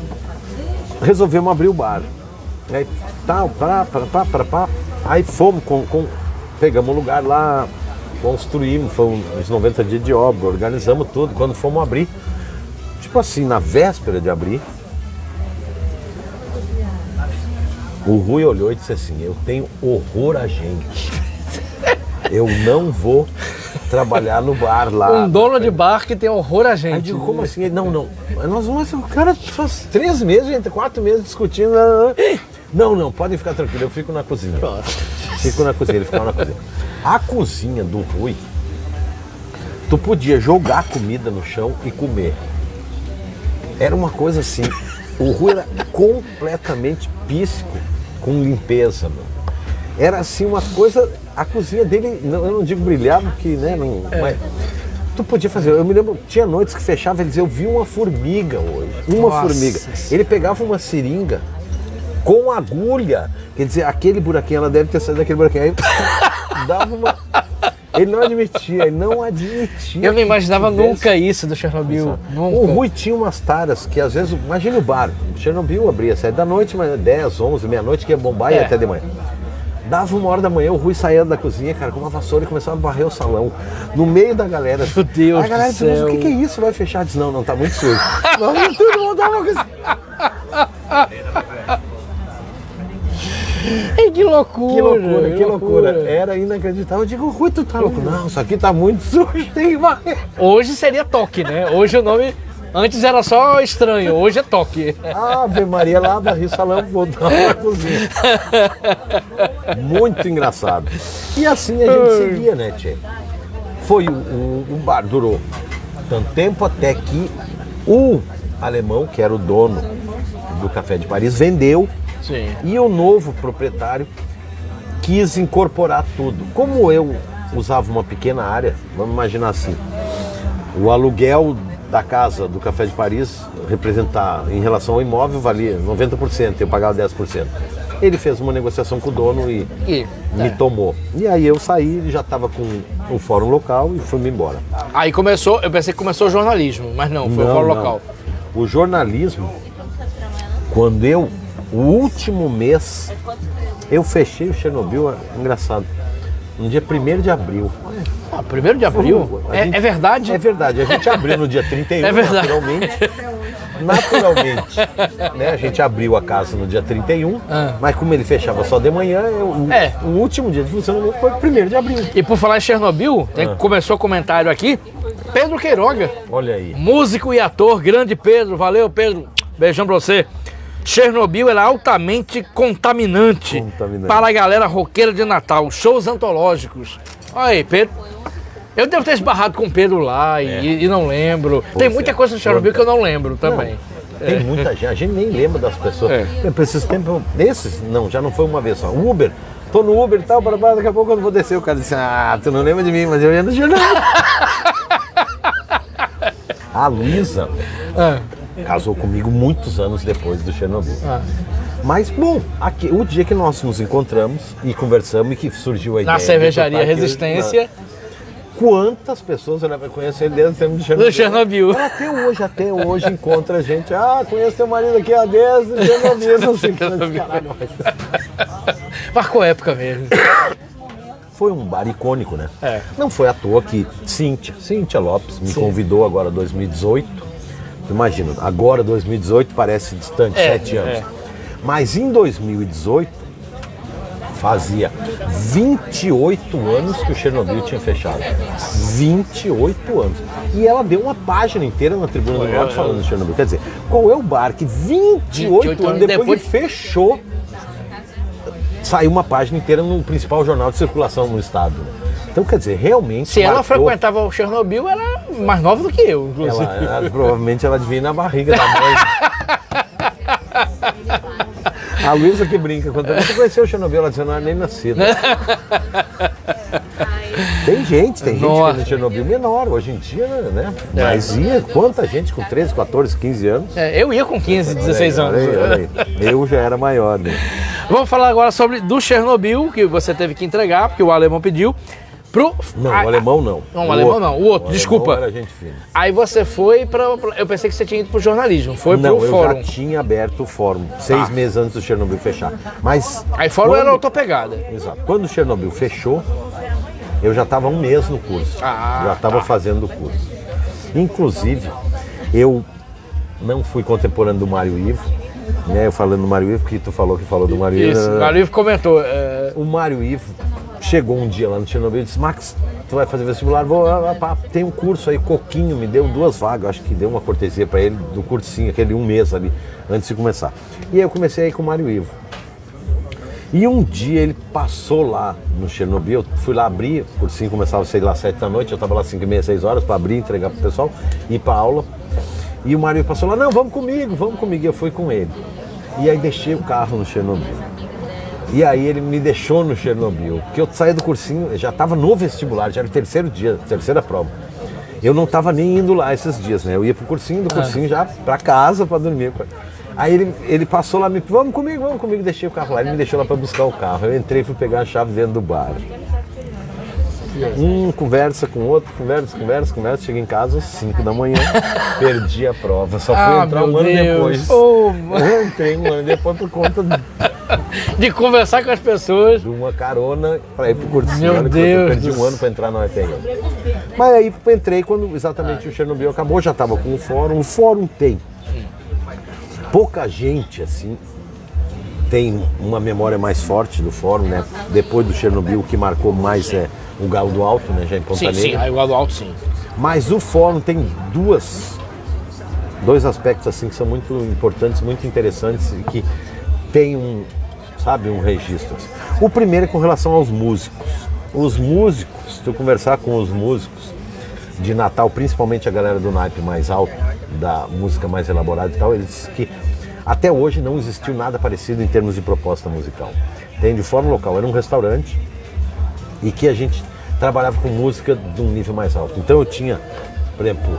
D: resolvemos abrir o bar. Aí tal, aí fomos, pegamos um lugar lá, construímos, foi uns 90 dias de obra, organizamos tudo. Quando fomos abrir, tipo assim, na véspera de abrir, o Rui olhou e disse assim, eu tenho horror a gente. Eu não vou trabalhar no bar lá.
B: Um dono de bar que tem horror a gente.
D: Aí eu digo, como assim? Ele, não. Nós vamos, o cara faz 3 meses, 4 meses discutindo. Não, podem ficar tranquilos, eu fico na cozinha. Fico na cozinha, ele ficava na cozinha. A cozinha do Rui, tu podia jogar comida no chão e comer. Era uma coisa assim, o Rui era completamente píssico com limpeza, mano. Era assim uma coisa, a cozinha dele, eu não digo brilhava, porque, né, não, mas tu podia fazer. Eu me lembro, tinha noites que fechava, ele dizia, eu vi uma formiga hoje, formiga. Ele pegava uma seringa com agulha, quer dizer, aquele buraquinho, ela deve ter saído daquele buraquinho, aí dava uma... Ele não admitia.
B: Eu não imaginava nunca isso do Chernobyl. Nunca.
D: O Rui tinha umas taras que às vezes, imagina o bar, Chernobyl abria 7 da noite, mas 10, 11, meia-noite, que ia bombar e até de manhã. Dava 1h da manhã, o Rui saía da cozinha, cara, com uma vassoura e começava a varrer o salão, no meio da galera.
B: Meu Deus,
D: a galera disse, mas o que é isso? Vai fechar? Diz, não, tá muito sujo. Não, todo mundo dava uma coisa.
B: Que loucura.
D: Que loucura. Era inacreditável. Eu digo, Rui, tu tá louco? Não, isso aqui tá muito sujo, tem que varrer.
B: Hoje seria toque, né? Hoje o nome... Antes era só estranho, hoje é toque.
D: Ave Maria, lá varri o salão, voltava pra cozinha. Muito engraçado. E assim a gente seguia, né, tchê? Foi o bar, durou tanto tempo até que o alemão, que era o dono do Café de Paris, vendeu.
B: Sim.
D: E o novo proprietário quis incorporar tudo. Como eu usava uma pequena área, vamos imaginar assim, o aluguel da casa do Café de Paris representar, em relação ao imóvel, valia 90%, eu pagava 10%. Ele fez uma negociação com o dono e me tomou. E aí eu saí, ele já estava com o fórum local e fui-me embora.
B: Aí começou, eu pensei que começou o jornalismo, mas não, foi o fórum local.
D: O jornalismo, quando o último mês, eu fechei o Chernobyl, engraçado, no dia 1º de abril.
B: 1º de abril? É verdade?
D: É verdade, a gente abriu no dia 31,
B: é verdade.
D: Naturalmente, né? A gente abriu a casa no dia 31, mas como ele fechava só de manhã, o último dia de funcionamento foi 1º de abril.
B: E por falar em Chernobyl, começou o comentário aqui, Pedro Queiroga.
D: Olha aí.
B: Músico e ator, grande Pedro, valeu Pedro, beijão pra você. Chernobyl era altamente contaminante para a galera roqueira de Natal, shows antológicos. Olha aí, Pedro. Eu devo ter esbarrado com o Pedro lá e não lembro. Tem muita coisa do Chernobyl que eu não lembro também.
D: Tem muita gente, a gente nem lembra das pessoas. Por esses tempos, já não foi uma vez só. Uber, tô no Uber e tal, daqui a pouco quando vou descer, o cara disse, tu não lembra de mim, mas eu ia no jornal. A Luísa casou comigo muitos anos depois do Chernobyl. Mas, bom, o dia que nós nos encontramos e conversamos e que surgiu a ideia...
B: Na cervejaria Resistência.
D: Quantas pessoas eu conheço ele desde o tempo do Chernobyl? Até hoje encontra a gente. Conheço teu marido aqui desde o Chernobyl. Não sei que caralho.
B: Marcou época mesmo.
D: Foi um bar icônico, né? Não foi à toa que Cíntia Lopes me convidou agora em 2018 Imagina, agora 2018 parece distante, 7 anos. Mas em 2018, fazia 28 anos que o Chernobyl tinha fechado. 28 anos. E ela deu uma página inteira na Tribuna do Norte falando de Chernobyl. Quer dizer, qual é o bar que 28 anos depois que fechou, saiu uma página inteira no principal jornal de circulação no estado. Então, quer dizer, realmente...
B: Se ela frequentava o Chernobyl, ela era mais nova do que eu, inclusive.
D: Provavelmente ela devia ir na barriga da mãe. A Luísa que brinca, quando você conheceu o Chernobyl, ela dizendo, não era nem nascida. Tem gente que no Chernobyl menor, hoje em dia, né? Mas ia, quanta gente com 13, 14, 15 anos.
B: Eu ia com 15, 16 anos.
D: Olha aí. Eu já era maior, né?
B: Vamos falar agora do Chernobyl, que você teve que entregar, porque o alemão pediu.
D: Não, o alemão não.
B: Não, o alemão não, o outro, desculpa.
D: Era gente fina.
B: Aí você foi eu pensei que você tinha ido pro jornalismo, pro fórum.
D: Eu já tinha aberto o fórum, 6 meses antes do Chernobyl fechar. Mas...
B: Aí fórum era outra pegada.
D: Exato. Quando o Chernobyl fechou, eu já estava 1 mês no curso. Já estava fazendo o curso. Inclusive, eu não fui contemporâneo do Mário Ivo, né? Eu falando do Mário Ivo, porque tu falou do Mário Ivo.
B: Isso, o Mário Ivo comentou.
D: O Mário Ivo chegou um dia lá no Chernobyl e disse, Max, tu vai fazer vestibular? Tem um curso aí, Coquinho, me deu 2 vagas, acho que deu uma cortesia para ele do cursinho, aquele 1 mês ali, antes de começar. E aí eu comecei a ir com o Mário Ivo. E um dia ele passou lá no Chernobyl, eu fui lá abrir, o cursinho começava, sei lá, 7 da noite, eu estava lá 5h30, 6 horas para abrir, entregar pro pessoal, ir para aula. E o Mário passou lá, não, vamos comigo, e eu fui com ele. E aí deixei o carro no Chernobyl. E aí ele me deixou no Chernobyl, porque eu saí do cursinho, já estava no vestibular, já era o 3º dia, 3ª prova. Eu não estava nem indo lá esses dias, né? Eu ia pro cursinho, do cursinho já para casa para dormir. Aí ele passou lá, vamos comigo, deixei o carro lá, ele me deixou lá para buscar o carro. Eu entrei e fui pegar a chave dentro do bar. Conversa com o outro, conversa, cheguei em casa às 5 da manhã, perdi a prova, só fui entrar um ano depois. Eu entrei um ano depois por conta
B: de conversar com as pessoas.
D: De uma carona para ir pro cursinho.
B: Meu Deus.
D: Eu perdi um ano para entrar na UFRN. Mas aí entrei quando exatamente o Chernobyl acabou, já estava com o fórum tem. Pouca gente assim tem uma memória mais forte do fórum, né? Depois do Chernobyl, o que marcou mais é o Galo do Alto, né? Já em Ponta Negra.
B: Sim, aí o Galo do Alto, sim.
D: Mas o fórum tem dois aspectos assim que são muito importantes, muito interessantes e que tem um registro. O primeiro é com relação aos músicos. Os músicos, se tu conversar com os músicos de Natal, principalmente a galera do naipe mais alto, da música mais elaborada e tal, eles dizem que até hoje não existiu nada parecido em termos de proposta musical. Tem de forma local, era um restaurante e que a gente trabalhava com música de um nível mais alto. Então eu tinha, por exemplo,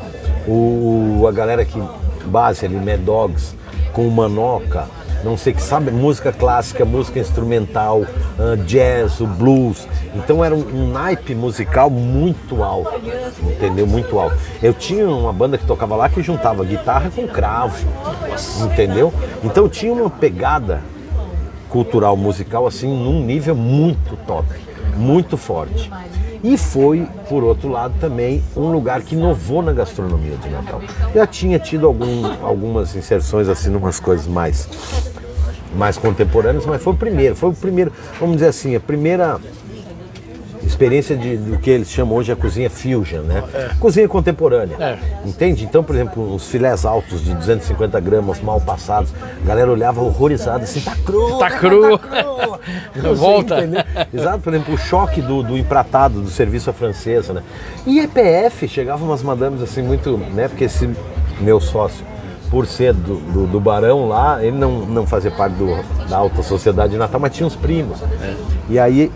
D: a galera que base ali, Mad Dogs, com o Manoca, não sei que sabe, música clássica, música instrumental, jazz, o blues. Então era um naipe musical muito alto, entendeu? Muito alto. Eu tinha uma banda que tocava lá que juntava guitarra com cravo, entendeu? Então tinha uma pegada cultural musical assim num nível muito top, muito forte. E foi, por outro lado, também um lugar que inovou na gastronomia de Natal. Já tinha tido algumas inserções assim, umas coisas mais contemporâneas, mas foi o primeiro, vamos dizer assim, a primeira experiência do que eles chamam hoje a cozinha fusion, né? Cozinha contemporânea, entende? Então, por exemplo, os filés altos de 250 gramas, mal passados, a galera olhava horrorizada assim, tá cru! Não
B: volta!
D: Sei, exato, por exemplo, o choque do empratado, do serviço à francesa, né? E EPF, chegavam umas madames assim muito, né? Porque esse meu sócio, por ser do Barão lá, ele não fazia parte da alta sociedade de Natal, mas tinha uns primos. E aí,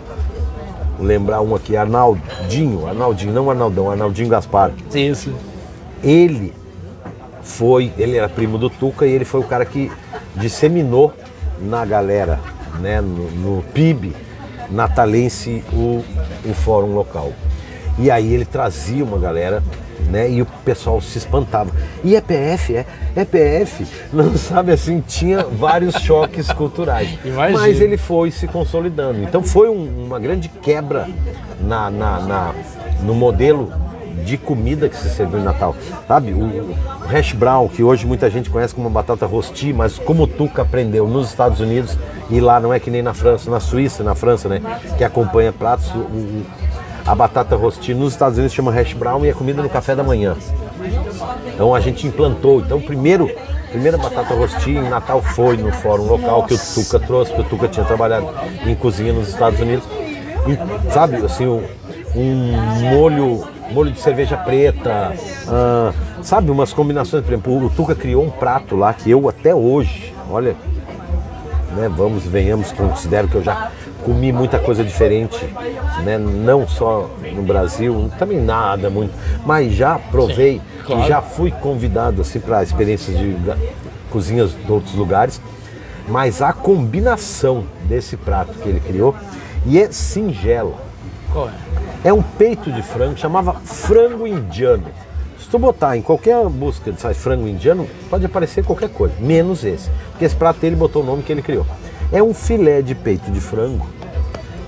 D: lembrar um aqui, Arnaldinho, não Arnaldão, Arnaldinho Gaspar.
B: Isso.
D: Ele era primo do Tuca e ele foi o cara que disseminou na galera, né, no PIB natalense o fórum local. E aí ele trazia uma galera, né, e o pessoal se espantava. E EPF, não sabe assim, tinha vários choques culturais.
B: Imagina.
D: Mas ele foi se consolidando. Então foi uma grande quebra no modelo de comida que se serviu em Natal. Sabe, o hash brown, que hoje muita gente conhece como batata rosti, mas como o Tuca aprendeu nos Estados Unidos, e lá não é que nem na França, na Suíça, na França, né, que acompanha pratos, a batata rosti nos Estados Unidos chama hash brown e é comida no café da manhã. Então a gente implantou. Então primeira batata rosti em Natal foi no fórum local que o Tuca trouxe, porque o Tuca tinha trabalhado em cozinha nos Estados Unidos. E, sabe, assim, um molho de cerveja preta, sabe, umas combinações. Por exemplo, o Tuca criou um prato lá que eu até hoje, olha, né, venhamos, considero que eu já comi muita coisa diferente, né, não só no Brasil, também nada muito, mas já provei. Sim, claro. E já fui convidado assim, para experiências de cozinhas de outros lugares, mas a combinação desse prato que ele criou, e é singela.
B: Qual
D: é? É um peito de frango, chamava frango indiano. Se tu botar em qualquer busca de frango indiano, pode aparecer qualquer coisa, menos esse. Porque esse prato ele botou o nome que ele criou. É um filé de peito de frango.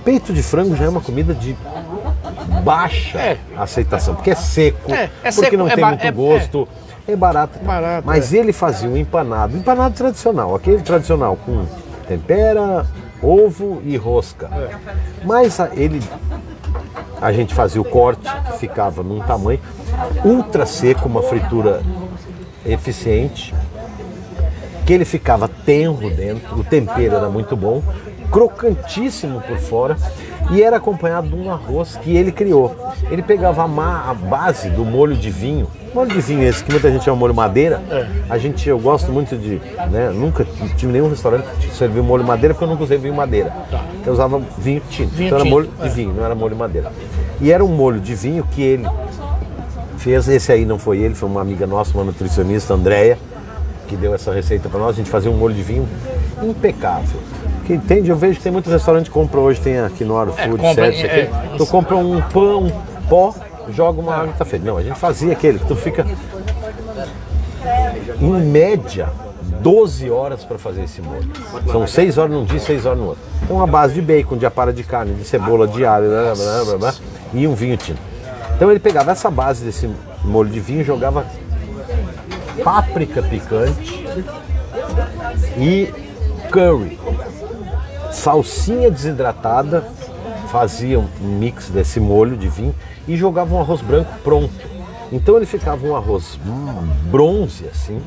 D: Peito de frango já é uma comida de baixa aceitação, porque é seco, porque
B: seco,
D: não tem muito gosto, é barato. Mas ele fazia um empanado tradicional, aquele tradicional com tempera, ovo e rosca. Mas a gente fazia o corte, que ficava num tamanho ultra seco, uma fritura eficiente, que ele ficava tenro dentro, o tempero era muito bom, crocantíssimo por fora, e era acompanhado de um arroz que ele criou. Ele pegava a base do molho de vinho esse que muita gente chama molho madeira. Eu gosto muito de, né, nunca tive nenhum restaurante que serviu molho madeira, porque eu nunca usei vinho madeira. Eu usava vinho tinto, então era molho de vinho, não era molho madeira. E era um molho de vinho que ele fez, esse aí não foi ele, foi uma amiga nossa, uma nutricionista, Andréia, que deu essa receita para nós. A gente fazia um molho de vinho impecável. Que entende? Eu vejo que tem muito restaurante que compra hoje, tem aqui no Aro Food, tu compra um pão, pó, joga uma água e tá feito. Não, a gente fazia aquele que tu fica em média 12 horas para fazer esse molho. São 6 horas num dia e 6 horas no outro. Então uma base de bacon, de apara de carne, de cebola, de alho, e um vinho tinto. Então ele pegava essa base desse molho de vinho, jogava páprica picante e curry, salsinha desidratada, fazia um mix desse molho de vinho e jogava um arroz branco pronto. Então ele ficava um arroz bronze assim,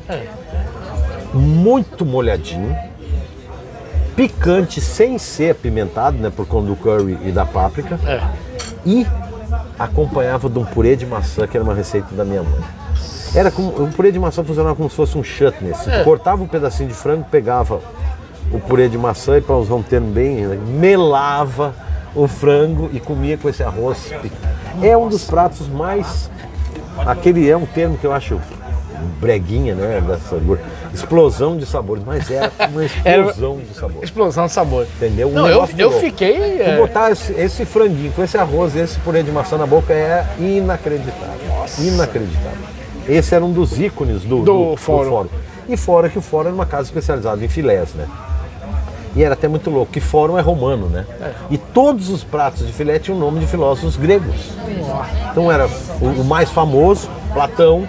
D: muito molhadinho, picante sem ser apimentado, né, por conta do curry e da páprica, e acompanhava de um purê de maçã, que era uma receita da minha mãe. Era como, o purê de maçã funcionava como se fosse um chutney. Você cortava um pedacinho de frango, pegava o purê de maçã e, para usar um termo bem, melava o frango e comia com esse arroz. É um dos pratos mais... Aquele é um termo que eu acho breguinha, né? Dessa explosão de sabores, mas era uma explosão de sabores.
B: Explosão de sabor.
D: Entendeu?
B: Não, eu fiquei...
D: Tu botar esse franguinho com esse arroz e esse purê de maçã na boca é inacreditável. Nossa. Inacreditável. Esse era um dos ícones do fórum. E fora que o fórum era uma casa especializada em filés, né? E era até muito louco, que fórum é romano, né? E todos os pratos de filé tinham o nome de filósofos gregos. Então era o mais famoso, Platão,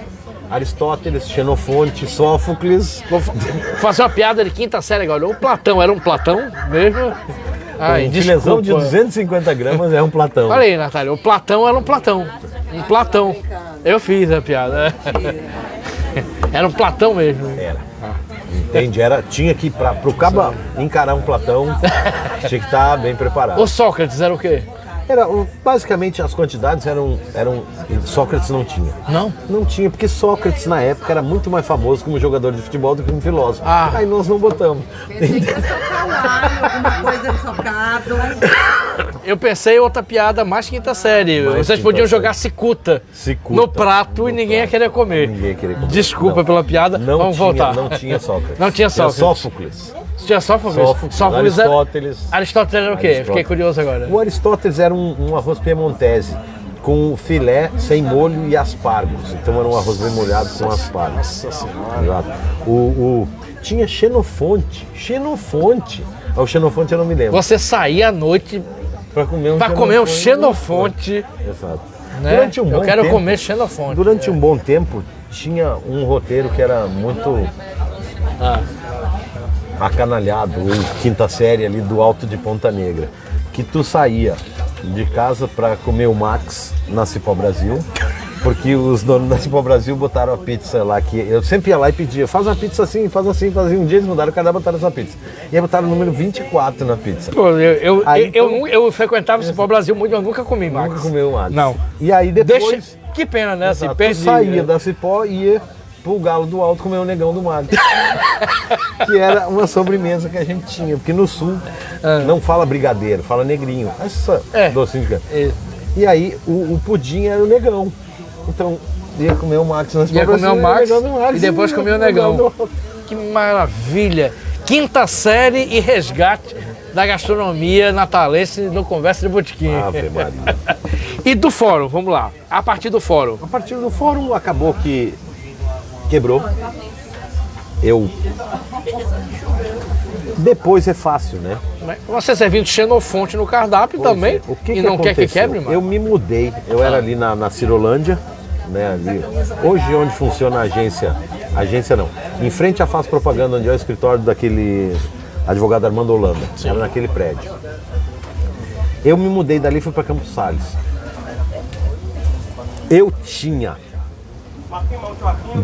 D: Aristóteles, Xenofonte, Sófocles.
B: Vou fazer uma piada de quinta série agora. O Platão era um Platão mesmo?
D: Ai, um filézão de 250 gramas é um Platão.
B: Olha aí, Natália, o Platão era um Platão. Um Platão. Eu fiz a piada. Era um Platão mesmo.
D: Era. Entende? Tinha que, pro cabo encarar um Platão, tinha que estar bem preparado.
B: O Sócrates era o quê?
D: Basicamente as quantidades eram Sócrates não tinha.
B: Não?
D: Não tinha, porque Sócrates na época era muito mais famoso como jogador de futebol do que como filósofo. Aí nós não botamos.
F: Alguma coisa socado.
B: Eu pensei em outra piada mais quinta série. Vocês podiam jogar cicuta no prato e ninguém ia querer comer.
D: Ninguém ia querer comer.
B: Desculpa pela piada, vamos voltar.
D: Não tinha Sócrates.
B: Não tinha Sócrates.
D: Tinha Sófocles.
B: Tinha Sófocles?
D: Aristóteles.
B: Aristóteles era o quê? Fiquei curioso agora.
D: O Aristóteles era um arroz piemontese com filé sem molho e aspargos. Então era um arroz bem molhado com aspargos.
B: Nossa Senhora.
D: Tinha Xenofonte. O Xenofonte eu não me lembro.
B: Você saía à noite
D: para comer um
B: Xenofonte.
D: Exato.
B: Né?
D: Durante um
B: Eu
D: bom
B: quero
D: tempo,
B: comer xenofonte.
D: Durante um bom tempo, tinha um roteiro que era muito acanalhado, o quinta série ali do Alto de Ponta Negra. Que tu saía de casa para comer o Max na Cipó Brasil, porque os donos da Cipó Brasil botaram a pizza lá, que eu sempre ia lá e pedia, faz uma pizza assim, faz assim, faz assim. Um dia eles mudaram o cardápio e botaram essa pizza. E aí botaram o número 24 na pizza.
B: Pô,
D: Aí,
B: eu frequentava o Cipó Brasil muito, mas eu nunca comi Max.
D: Nunca comeu o Max.
B: Não.
D: E aí depois...
B: Deixa... Que pena, né? Assim,
D: Exato,
B: perdi,
D: tu saía
B: né?
D: da Cipó e ia pro Galo do Alto comer o negão do Max. Que era uma sobremesa que a gente tinha, porque no sul não fala brigadeiro, fala negrinho. Essa docinho de cana. E aí o pudim era o negão. Então ia comer o Max na Cipó
B: Ia comer
D: Brasil,
B: o Max
D: Max
B: e depois comer o negão. Que maravilha! Quinta série e resgate da gastronomia natalense no Conversa de Botequim.
D: Ave Maria.
B: E do fórum, vamos lá. A partir do fórum.
D: A partir do fórum acabou que quebrou. Depois é fácil, né?
B: Você servindo xenofonte no cardápio também
D: O que
B: e
D: que
B: não quer que
D: aconteceu?
B: quebre, mano?
D: Eu me mudei. Eu era ali na Cirolândia, né? Ali. Hoje onde funciona a agência não. Em frente à Faz Propaganda, onde é o escritório daquele advogado Armando Holanda. Era naquele prédio. Eu me mudei dali e fui para Campos Sales. Eu tinha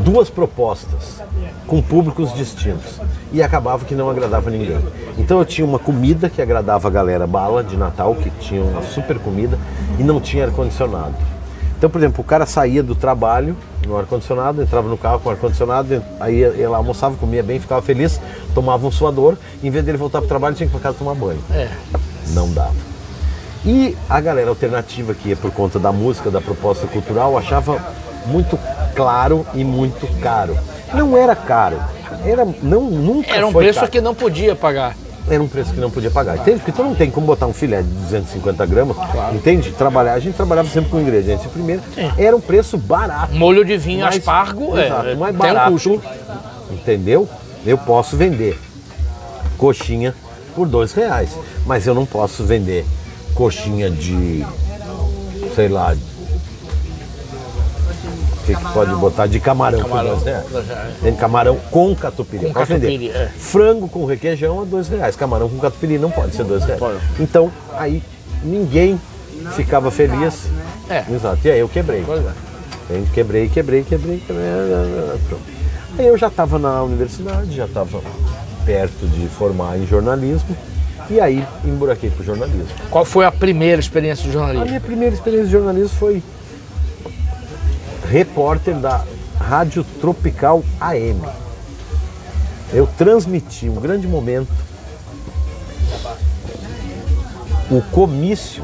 D: 2 propostas com públicos distintos e acabava que não agradava ninguém. Então eu tinha uma comida que agradava a galera bala de Natal, que tinha uma super comida e não tinha ar-condicionado. Então, por exemplo, o cara saía do trabalho no ar-condicionado, entrava no carro com ar-condicionado, aí ia lá, almoçava, comia bem, ficava feliz, tomava um suador, em vez dele voltar para o trabalho, tinha que ir para casa tomar banho. Não dava. E a galera alternativa que ia por conta da música, da proposta cultural, achava muito claro e muito caro. Não era caro, nunca
B: Era um
D: foi
B: preço
D: caro.
B: que não podia pagar.
D: Era um preço que não podia pagar, entende? Porque tu não tem como botar um filé de 250 gramas, entende? A gente trabalhava sempre com ingredientes de primeira, era um preço barato.
B: Molho de vinho,
D: Mais-
B: aspargo,
D: exato, mais
B: tem
D: barato,
B: um custo.
D: entendeu? Eu posso vender coxinha por R$2, mas eu não posso vender coxinha de, sei lá, o que pode botar de camarão por R$2. Tem camarão com catupiry,
B: Com
D: pode
B: catupiry,
D: vender. Frango com requeijão a R$2, camarão com catupiry não pode ser R$2. Então, aí ninguém ficava feliz. Exato, e aí eu quebrei. Quebrei. Pronto. Aí eu já estava na universidade, já estava perto de formar em jornalismo, e aí emburaquei pro jornalismo.
B: Qual foi a primeira experiência de
D: A
B: jornalismo?
D: minha primeira experiência de jornalismo foi repórter da Rádio Tropical AM. Eu transmiti um grande momento, o comício,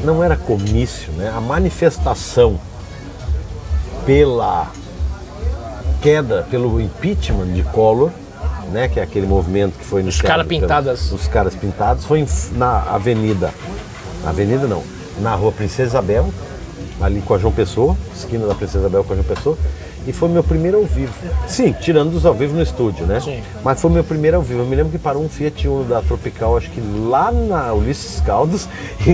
D: não era comício, né? A manifestação pela queda, pelo impeachment de Collor, né? Que é aquele movimento que foi no
B: caras pintadas.
D: Os caras pintados, foi na na Rua Princesa Isabel, ali com a João Pessoa, esquina da Princesa Isabel com a João Pessoa, e foi meu primeiro ao vivo. Sim, tirando os ao vivo no estúdio, né?
B: Sim.
D: Mas foi meu primeiro ao vivo. Eu me lembro que parou um Fiat Uno da Tropical, acho que lá na Ulisses Caldas,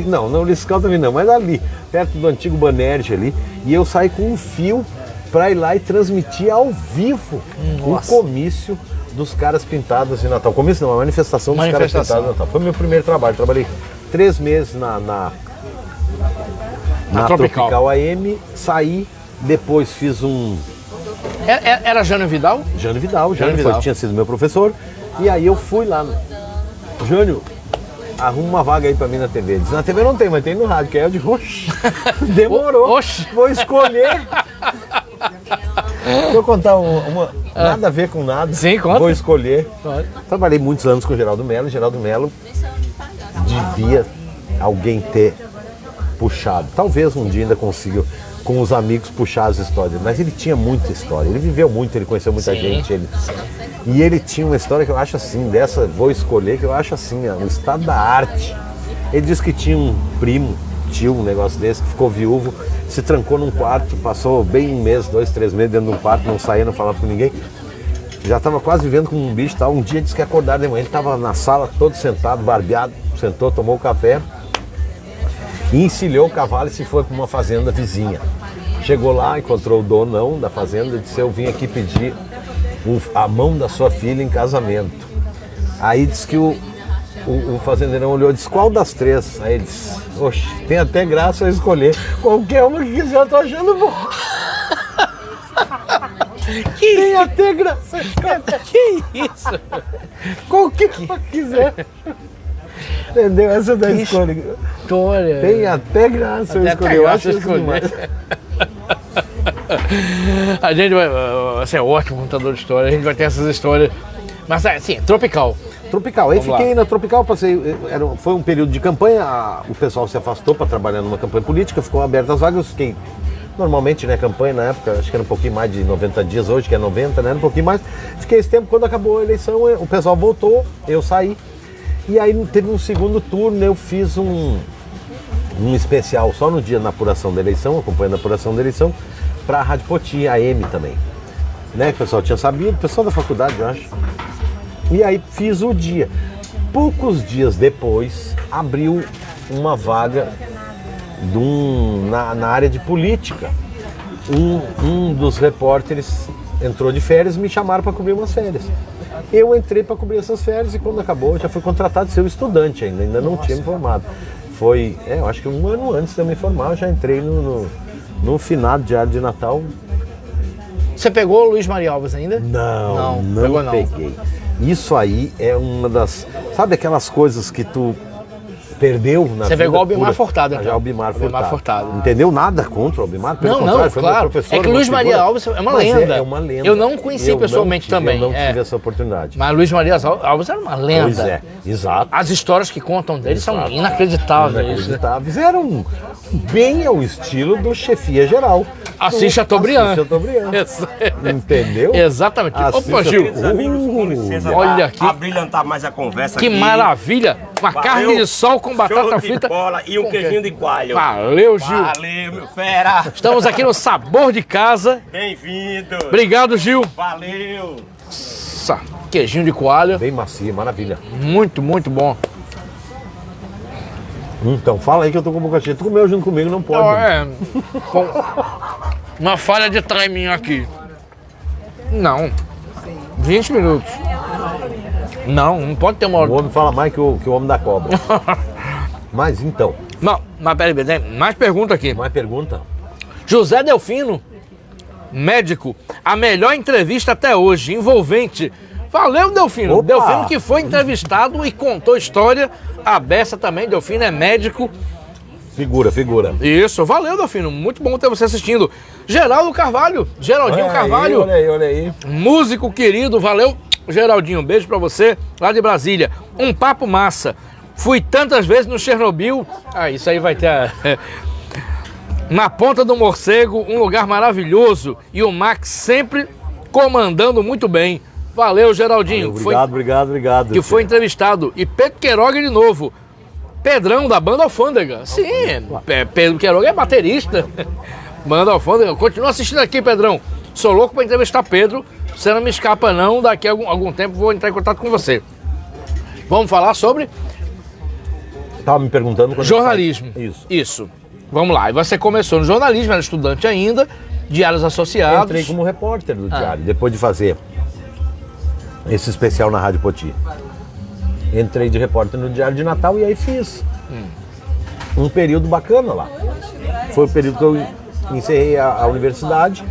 D: não, na Ulisses Caldas também não, mas ali, perto do antigo Banerje ali, e eu saí com um fio para ir lá e transmitir ao vivo o comício dos caras pintados de Natal. Comício não, a manifestação dos caras pintados de Natal. Foi meu primeiro trabalho. Trabalhei 3 meses na Tropical AM, saí, depois fiz um...
B: Era Jânio Vidal?
D: Jânio Vidal
B: Vidal.
D: Tinha sido meu professor, e aí eu fui lá, Jânio, arruma uma vaga aí pra mim na TV. Ele disse, na TV não tem, mas tem no rádio, que aí eu digo, oxi, demorou,
B: Oxi.
D: Vou escolher. Vou contar uma nada a ver com nada.
B: Sim, conta.
D: Vou escolher.
B: Pode.
D: Trabalhei muitos anos com o Geraldo Mello. Geraldo Mello devia alguém ter puxado. Talvez um dia ainda consiga com os amigos puxar as histórias, mas ele tinha muita história. Ele viveu muito, ele conheceu muita gente. E ele tinha uma história que eu acho assim, dessa vou escolher, que eu acho assim, o estado da arte. Ele disse que tinha um primo, tio, um negócio desse, que ficou viúvo, se trancou num quarto, passou bem 1 mês, 2, 3 meses dentro de um quarto, não saía, não falava com ninguém. Já estava quase vivendo como um bicho e tal. Um dia disse que acordaram de manhã, ele estava na sala todo sentado, barbeado, sentou, tomou o café e encilhou o cavalo e se foi para uma fazenda vizinha. Chegou lá, encontrou o donão da fazenda e disse: eu vim aqui pedir a mão da sua filha em casamento. Aí disse que o fazendeirão olhou e disse: qual das três? Aí ele disse: oxe, tem até graça eu escolher. Qualquer uma que quiser, eu tô achando bom. Tem até graça.
B: Que isso?
D: Qualquer uma que quiser. Entendeu? Essa da escolha.
B: História.
D: Tem até graça eu escolher. Eu acho isso demais.
B: A gente vai. Você é ótimo contador de história, a gente vai ter essas histórias. Mas assim, tropical.
D: Tropical. Aí
B: Vamos
D: fiquei
B: lá.
D: na Tropical, passei. Foi um período de campanha, o pessoal se afastou para trabalhar numa campanha política, ficou abertas as vagas, eu fiquei. Normalmente, né, campanha na época, acho que era um pouquinho mais de 90 dias, hoje que é 90, né, um pouquinho mais. Fiquei esse tempo, quando acabou a eleição, o pessoal voltou, eu saí. E aí teve um segundo turno, eu fiz um especial só no dia na apuração da eleição, acompanhando a apuração da eleição, para a Rádio Poti, a AM também. Né, o pessoal tinha sabido, o pessoal da faculdade, eu acho. E aí fiz o dia. Poucos dias depois, abriu uma vaga na área de política. Um dos repórteres entrou de férias e me chamaram para cobrir umas férias. Eu entrei para cobrir essas férias e quando acabou eu já fui contratado de ser estudante ainda não tinha me formado. Foi, eu acho que um ano antes de eu me formar, eu já entrei no finado Diário de Natal.
B: Você pegou o Luiz Maria Alves ainda?
D: Não
B: pegou não.
D: peguei. Isso aí é uma das... Sabe aquelas coisas que tu perdeu na vida?
B: Você pegou o Albimar Furtado, então.
D: Já o Albimar Furtado.
B: Não.
D: Entendeu? Nada contra o Albimar, pelo
B: Não,
D: contrário, foi
B: claro.
D: meu professor.
B: É que o Luiz Maria Alves é uma lenda.
D: É uma lenda.
B: Eu não conheci pessoalmente também.
D: Eu não tive essa oportunidade.
B: Mas Luiz Maria Alves era uma lenda.
D: Pois é, exato.
B: As histórias que contam dele são inacreditáveis.
D: Inacreditáveis. Eram bem ao estilo do Chefia Geral.
B: Assis Chateaubriand.
D: Entendeu?
B: Exatamente. Opa, Gil.
E: Queridos amigos, com licença,
B: Olha aqui.
E: abrilhantar mais a conversa
B: Que
E: aqui.
B: maravilha. Uma
E: Valeu.
B: carne de sol com batata
E: Show de
B: frita.
E: bola e um
B: Com
E: queijinho de coalho.
B: Valeu, Gil.
E: Valeu, meu fera.
B: Estamos aqui no Sabor de Casa.
E: Bem-vindo.
B: Obrigado, Gil.
E: Valeu.
B: Nossa, queijinho de coalho.
D: Bem macia, maravilha.
B: Muito, muito bom.
D: Então, fala aí que eu tô com a boca cheia. Tu comeu junto comigo, não pode.
B: Uma falha de timing aqui. Não. 20 minutos. Não pode ter uma hora.
D: O homem fala mais que o homem da cobra. Mas então,
B: Não, mas peraí, tem mais pergunta aqui.
D: mais pergunta?
B: José Delfino, médico, a melhor entrevista até hoje, envolvente. Valeu, Delfino.
D: Opa!
B: Delfino que foi entrevistado e contou história. A beça também, Delfino é médico.
D: Figura.
B: Isso, valeu, Delfino. Muito bom ter você assistindo. Geraldinho Carvalho.
D: Olha aí.
B: Músico querido, valeu, Geraldinho. Beijo pra você, lá de Brasília. Um papo massa. Fui tantas vezes no Chernobyl. Isso aí vai ter na Ponta do Morcego, um lugar maravilhoso. E o Max sempre comandando muito bem. Valeu, Geraldinho.
D: Obrigado.
B: Que foi entrevistado. E Pedro Queiroga de novo. Pedrão, da Banda Alfândega. Sim, Pedro Queiroga é baterista. Banda Alfândega. Continua assistindo aqui, Pedrão. Sou louco pra entrevistar Pedro. Você não me escapa não. Daqui a algum tempo vou entrar em contato com você. Vamos falar sobre
D: Tava me perguntando quando
B: jornalismo.
D: Isso.
B: Vamos lá. E você começou no jornalismo, era estudante ainda. Diários Associados.
D: Entrei como repórter do Diário, depois de fazer esse especial na Rádio Poti. Entrei de repórter no Diário de Natal e aí fiz um período bacana lá. Foi o período que eu encerrei a universidade,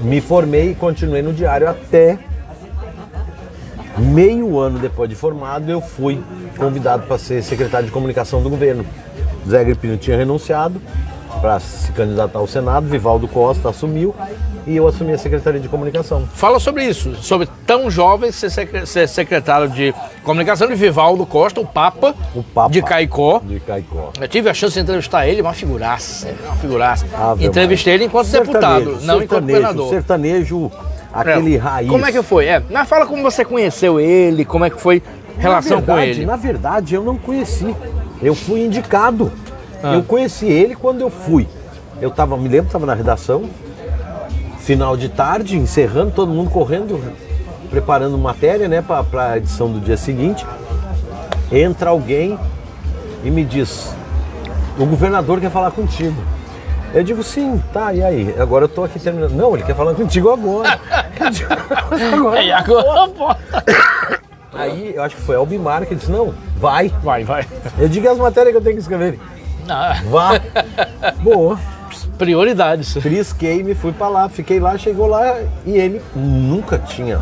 D: me formei e continuei no Diário até meio ano depois de formado. Eu fui convidado para ser secretário de comunicação do governo. Zé Agripino tinha renunciado para se candidatar ao Senado, Vivaldo Costa assumiu e eu assumi a Secretaria de Comunicação.
B: Fala sobre isso, sobre tão jovem ser secretário de comunicação de Vivaldo Costa, o Papa de Caicó. Eu tive a chance de entrevistar ele, uma figuraça. Entrevistei ele enquanto deputado, não enquanto governador.
D: Sertanejo, aquele raiz.
B: Como é que foi? Mas fala como você conheceu ele, como é que foi a relação com ele.
D: Na verdade, eu não conheci. Eu fui indicado. Eu conheci ele quando eu fui. Me lembro, estava na redação, final de tarde, encerrando, todo mundo correndo, preparando matéria, né, para a edição do dia seguinte. Entra alguém e me diz: o governador quer falar contigo. Eu digo, sim, tá, e aí? Agora eu tô aqui terminando. Não, ele quer falar contigo agora. Eu digo, agora.
B: E agora, pô?
D: Aí, eu acho que foi Albimar que disse, não, vai.
B: Vai.
D: Eu digo as matérias que eu tenho que escrever.
B: Ah,
D: Vá. Boa.
B: prioridades.
D: Trisquei-me, fui pra lá, fiquei lá, chegou lá e ele nunca tinha.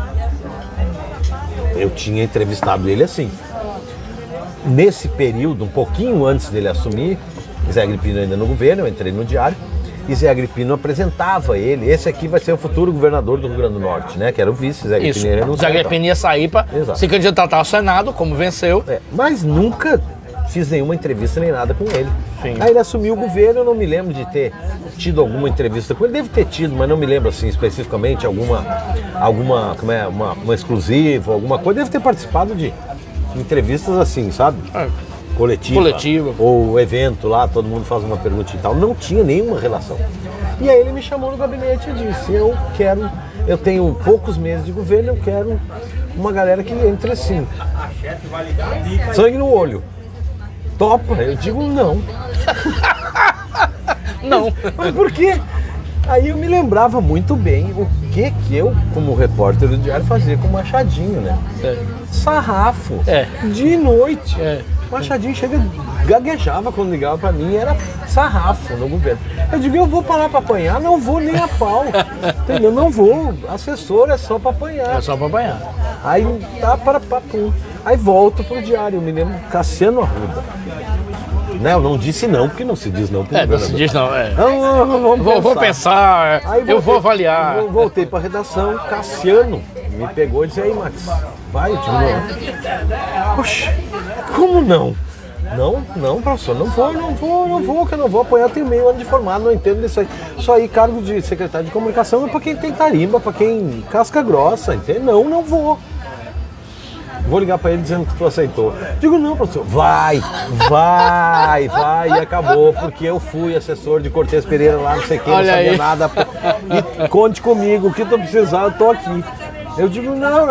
D: Eu tinha entrevistado ele assim. Nesse período, um pouquinho antes dele assumir, Zé Agripino ainda no governo, eu entrei no Diário, e Zé Agripino apresentava ele. Esse aqui vai ser o futuro governador do Rio Grande do Norte, né? Que era o vice, Zé Agripino.
B: Isso, Zé Agripino ia sair para se candidatar ao Senado, como venceu.
D: Mas nunca fiz nenhuma entrevista nem nada com ele.
B: Sim.
D: Aí ele assumiu o governo, eu não me lembro de ter tido alguma entrevista com ele. Deve ter tido, mas não me lembro assim especificamente, alguma uma exclusiva, alguma coisa. Deve ter participado de entrevistas assim, sabe? Coletiva. Ou evento lá, todo mundo faz uma pergunta e tal. Não tinha nenhuma relação. E aí ele me chamou no gabinete e disse, eu tenho poucos meses de governo, eu quero uma galera que entre assim. Sangue no olho. Topa? Eu digo não.
B: Não.
D: Mas por quê? Aí eu me lembrava muito bem o que eu, como repórter do Diário, fazia com o Machadinho, né? Sarrafo. De noite. Machadinho gaguejava quando ligava pra mim, era sarrafo no governo. Eu digo, eu vou parar pra apanhar? Não vou nem a pau. Entendeu? Não vou. Assessor é só pra apanhar.
B: É só pra apanhar.
D: Aí tá para papum. Aí volto pro Diário, eu me lembro Cassiano Arruda. Né, eu não disse não, porque não se diz não pro
B: não se diz não,
D: Vou
B: pensar, eu vou avaliar.
D: Eu voltei pra redação, Cassiano me pegou e disse, aí Max, vai, eu digo não. Poxa, como não? Não, professor, não vou, que eu não vou apoiar, tenho meio ano de formado, não entendo disso aí. Só aí cargo de secretário de comunicação é pra quem tem tarimba, pra quem casca grossa, entende? Não vou. Vou ligar pra ele dizendo que tu aceitou. Digo, não, professor. Vai, e acabou, porque eu fui assessor de Cortez Pereira lá, não sei quem, não sabia nada. E conte comigo, o que tu precisar, eu tô aqui. Eu digo, não,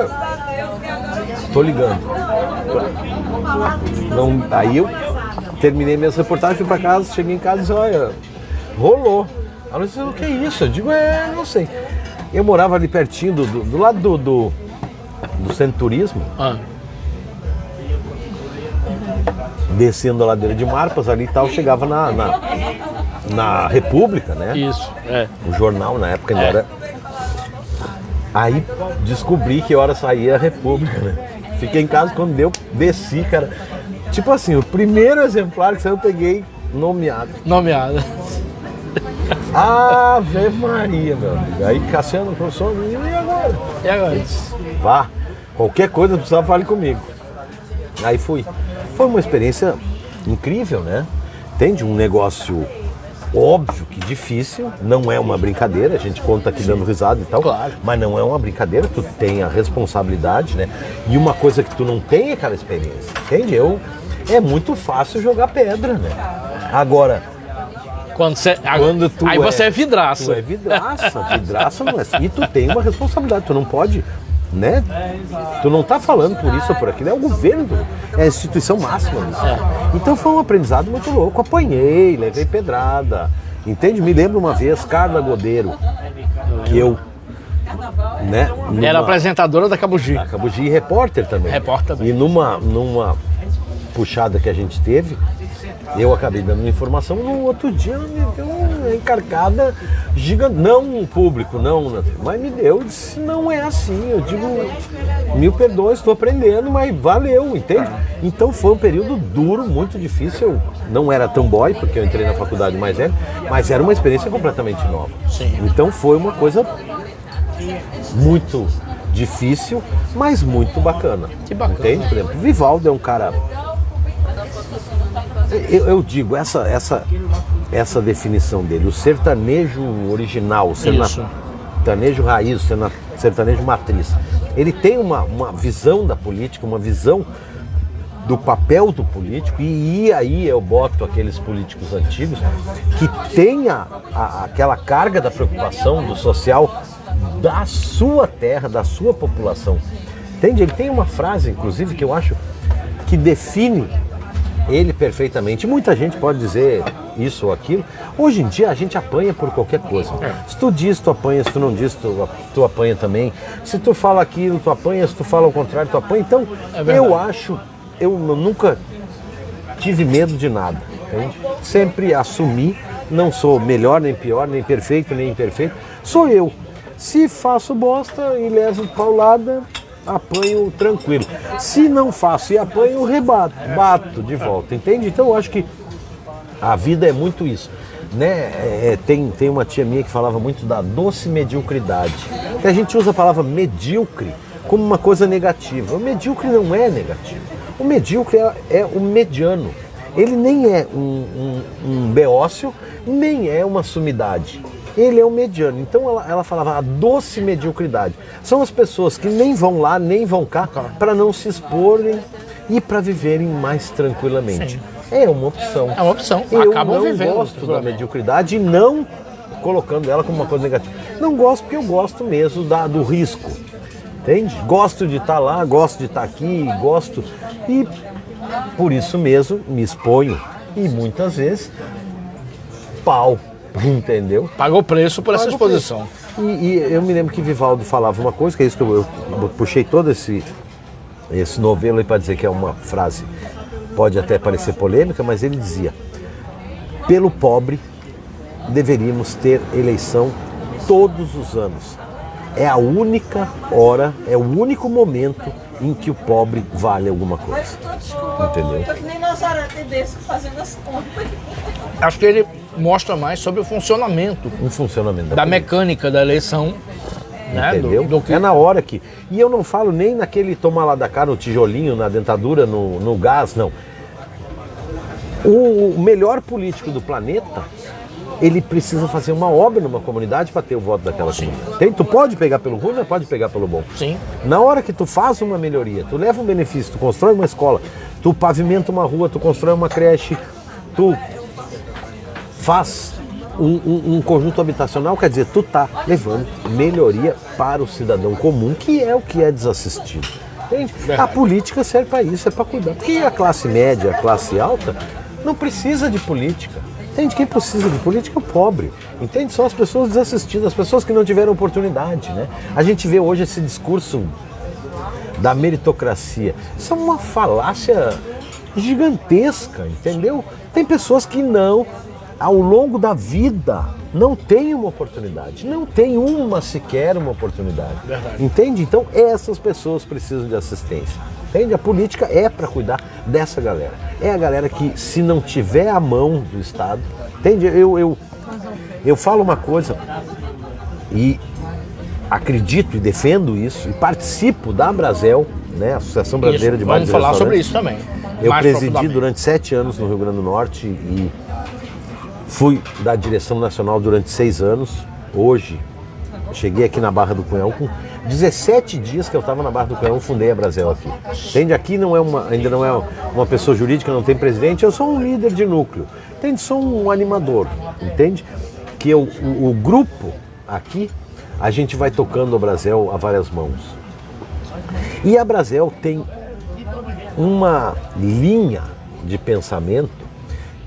D: tô ligando. Não, aí eu terminei minhas reportagens, fui pra casa, cheguei em casa e disse, olha, rolou. Ela disse, o que é isso? Eu digo, não sei. Eu morava ali pertinho, do lado do Centro Turismo, descendo a ladeira de Marpas ali e tal, chegava na República, né?
B: Isso,
D: O jornal na época ainda era. Aí descobri que hora saía a República, né? Fiquei em casa, quando desci, cara. Tipo assim, o primeiro exemplar que saiu eu peguei nomeado. Ave Maria, meu amigo. Aí Cassiano, professor, e agora? Vá, qualquer coisa precisava falar comigo. Aí fui. Foi uma experiência incrível, né? Entende? Um negócio óbvio que difícil, não é uma brincadeira, a gente conta aqui dando risada e tal,
B: claro.
D: Mas não é uma brincadeira, tu tem a responsabilidade, né? E uma coisa que tu não tem é aquela experiência, entende? É muito fácil jogar pedra, né? Agora, quando tu
B: aí você é vidraça.
D: Tu é vidraça não é. E tu tem uma responsabilidade, tu não pode, né? Tu não tá falando por isso ou por aquilo, é o governo, é a instituição máxima disso. Então foi um aprendizado muito louco, apanhei, levei pedrada, entende? Me lembro uma vez, Carla Godeiro, que eu, né?
B: Era apresentadora da Cabugi.
D: A Cabugi e repórter também. E numa puxada que a gente teve, eu acabei dando uma informação, no outro dia me deu uma encarcada gigante, não o público, não, mas me deu, eu disse, não é assim, eu digo, mil perdões, estou aprendendo, mas valeu, entende? Então foi um período duro, muito difícil, eu não era tão boy, porque eu entrei na faculdade mais velho, mas era uma experiência completamente nova.
B: Sim.
D: Então foi uma coisa muito difícil, mas muito bacana.
B: Que bacana.
D: Entende? Por exemplo, Vivaldo é um cara... Eu digo, essa definição dele, o sertanejo original, o sertanejo raiz, o sertanejo matriz, ele tem uma visão da política, uma visão do papel do político, e aí eu boto aqueles políticos antigos que têm aquela carga da preocupação do social da sua terra, da sua população. Entende? Ele tem uma frase, inclusive, que eu acho que define ele perfeitamente. Muita gente pode dizer isso ou aquilo. Hoje em dia a gente apanha por qualquer coisa. Se tu diz, tu apanha. Se tu não diz, tu apanha também. Se tu fala aquilo, tu apanha. Se tu fala ao contrário, tu apanha. Então, eu nunca tive medo de nada. Entende? Sempre assumi. Não sou melhor, nem pior, nem perfeito, nem imperfeito. Sou eu. Se faço bosta e levo paulada, apanho tranquilo. Se não faço e apanho, bato de volta, entende? Então eu acho que a vida é muito isso, né? Tem uma tia minha que falava muito da doce mediocridade. E a gente usa a palavra medíocre como uma coisa negativa. O medíocre não é negativo. O medíocre é o mediano. Ele nem é um beócio, nem é uma sumidade. Ele é o mediano. Então ela falava a doce mediocridade. São as pessoas que nem vão lá, nem vão cá, para não se exporem e para viverem mais tranquilamente. Sim. É uma opção.
B: É uma opção.
D: Eu
B: Acabam
D: não
B: vivendo,
D: gosto da mediocridade e não colocando ela como uma coisa negativa. Não gosto porque eu gosto mesmo do risco. Entende? Gosto de estar lá, gosto de estar aqui, gosto. E por isso mesmo me exponho. E muitas vezes, pau. Entendeu?
B: Pagou o preço por essa exposição.
D: E eu me lembro que Vivaldo falava uma coisa, que é isso que eu puxei todo esse novelo aí para dizer que é uma frase, pode até parecer polêmica, mas ele dizia: pelo pobre deveríamos ter eleição todos os anos. É a única hora, é o único momento em que o pobre vale alguma coisa. Entendeu?
F: Tô que nem Nazaré Tedesco fazendo as contas.
B: Acho que ele mostra mais sobre o funcionamento. Da mecânica da eleição. Né?
D: Entendeu? É na hora que... E eu não falo nem naquele tomar lá da cá, no tijolinho, na dentadura, no gás, não. O melhor político do planeta, ele precisa fazer uma obra numa comunidade para ter o voto daquela comunidade. Tu pode pegar pelo ruim, mas pode pegar pelo bom.
B: Sim.
D: Na hora que tu faz uma melhoria, tu leva um benefício, tu constrói uma escola, tu pavimenta uma rua, tu constrói uma creche, tu faz um conjunto habitacional, quer dizer, tu tá levando melhoria para o cidadão comum, que é o que é desassistido. Entende? A política serve para isso, é para cuidar. Porque a classe média, a classe alta, não precisa de política. Entende? Quem precisa de política é o pobre. Entende? São as pessoas desassistidas, as pessoas que não tiveram oportunidade, né? A gente vê hoje esse discurso da meritocracia. Isso é uma falácia gigantesca, entendeu? Tem pessoas que não, ao longo da vida, não têm uma oportunidade. Não tem sequer uma oportunidade.
B: Verdade.
D: Entende? Então, essas pessoas precisam de assistência. Entende? A política é para cuidar dessa galera. É a galera que, se não tiver a mão do Estado... Entende? Eu falo uma coisa e acredito e defendo isso e participo da Brasel, né, Associação Brasileira de Bares e
B: Vamos falar sobre
D: Restaurantes.
B: isso também.
D: Eu presidi durante 7 anos no Rio Grande do Norte e fui da direção nacional durante 6 anos. Hoje, cheguei aqui na Barra do Cunhal com 17 dias que eu estava na Barra do Cunhal, fundei a Brasel aqui. Entende? Aqui ainda não é uma pessoa jurídica, não tem presidente, eu sou um líder de núcleo. Entende? Sou um animador, entende? Que o grupo aqui, a gente vai tocando a Brasel a várias mãos. E a Brasel tem uma linha de pensamento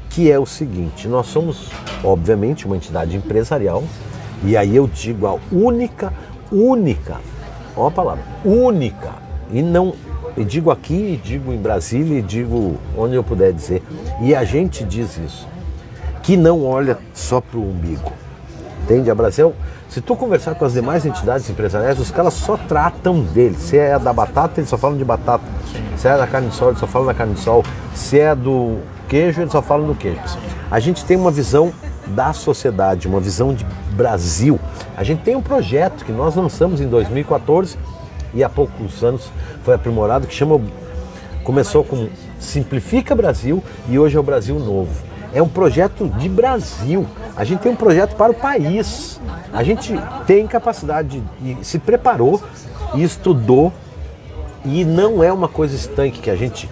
D: que é o seguinte: nós somos, obviamente, uma entidade empresarial, e aí eu digo a única, ó a palavra, única, e não, e digo aqui, e digo em Brasília, e digo onde eu puder dizer, e a gente diz isso, que não olha só para o umbigo, entende? A Brasel, se tu conversar com as demais entidades empresariais, os caras só tratam dele. Se é da batata, eles só falam de batata. Se é da carne de sol, eles só falam da carne de sol. Se é do queijo, eles só falam do queijo. A gente tem uma visão da sociedade, uma visão de Brasil. A gente tem um projeto que nós lançamos em 2014 e há poucos anos foi aprimorado, que começou com Simplifica Brasil e hoje é o Brasil Novo. É um projeto de Brasil. A gente tem um projeto para o país. A gente tem capacidade e se preparou e estudou. E não é uma coisa estanque que a gente...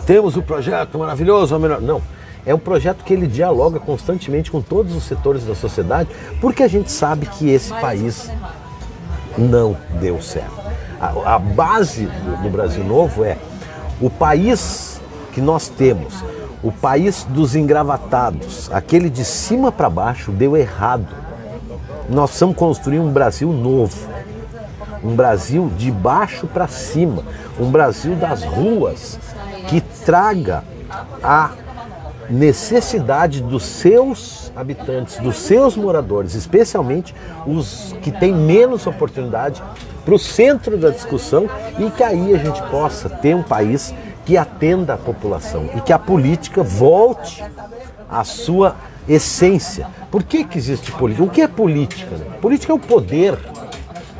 D: temos um projeto maravilhoso, melhor. Não. É um projeto que ele dialoga constantemente com todos os setores da sociedade, porque a gente sabe que esse país não deu certo. A base do Brasil Novo é o país que nós temos, O país dos engravatados, aquele de cima para baixo, deu errado. Nós precisamos construir um Brasil novo, um Brasil de baixo para cima, um Brasil das ruas, que traga a necessidade dos seus habitantes, dos seus moradores, especialmente os que têm menos oportunidade, para o centro da discussão, e que aí a gente possa ter um país que atenda a população e que a política volte à sua essência. Por que existe política? O que é política? Né? Política é o poder.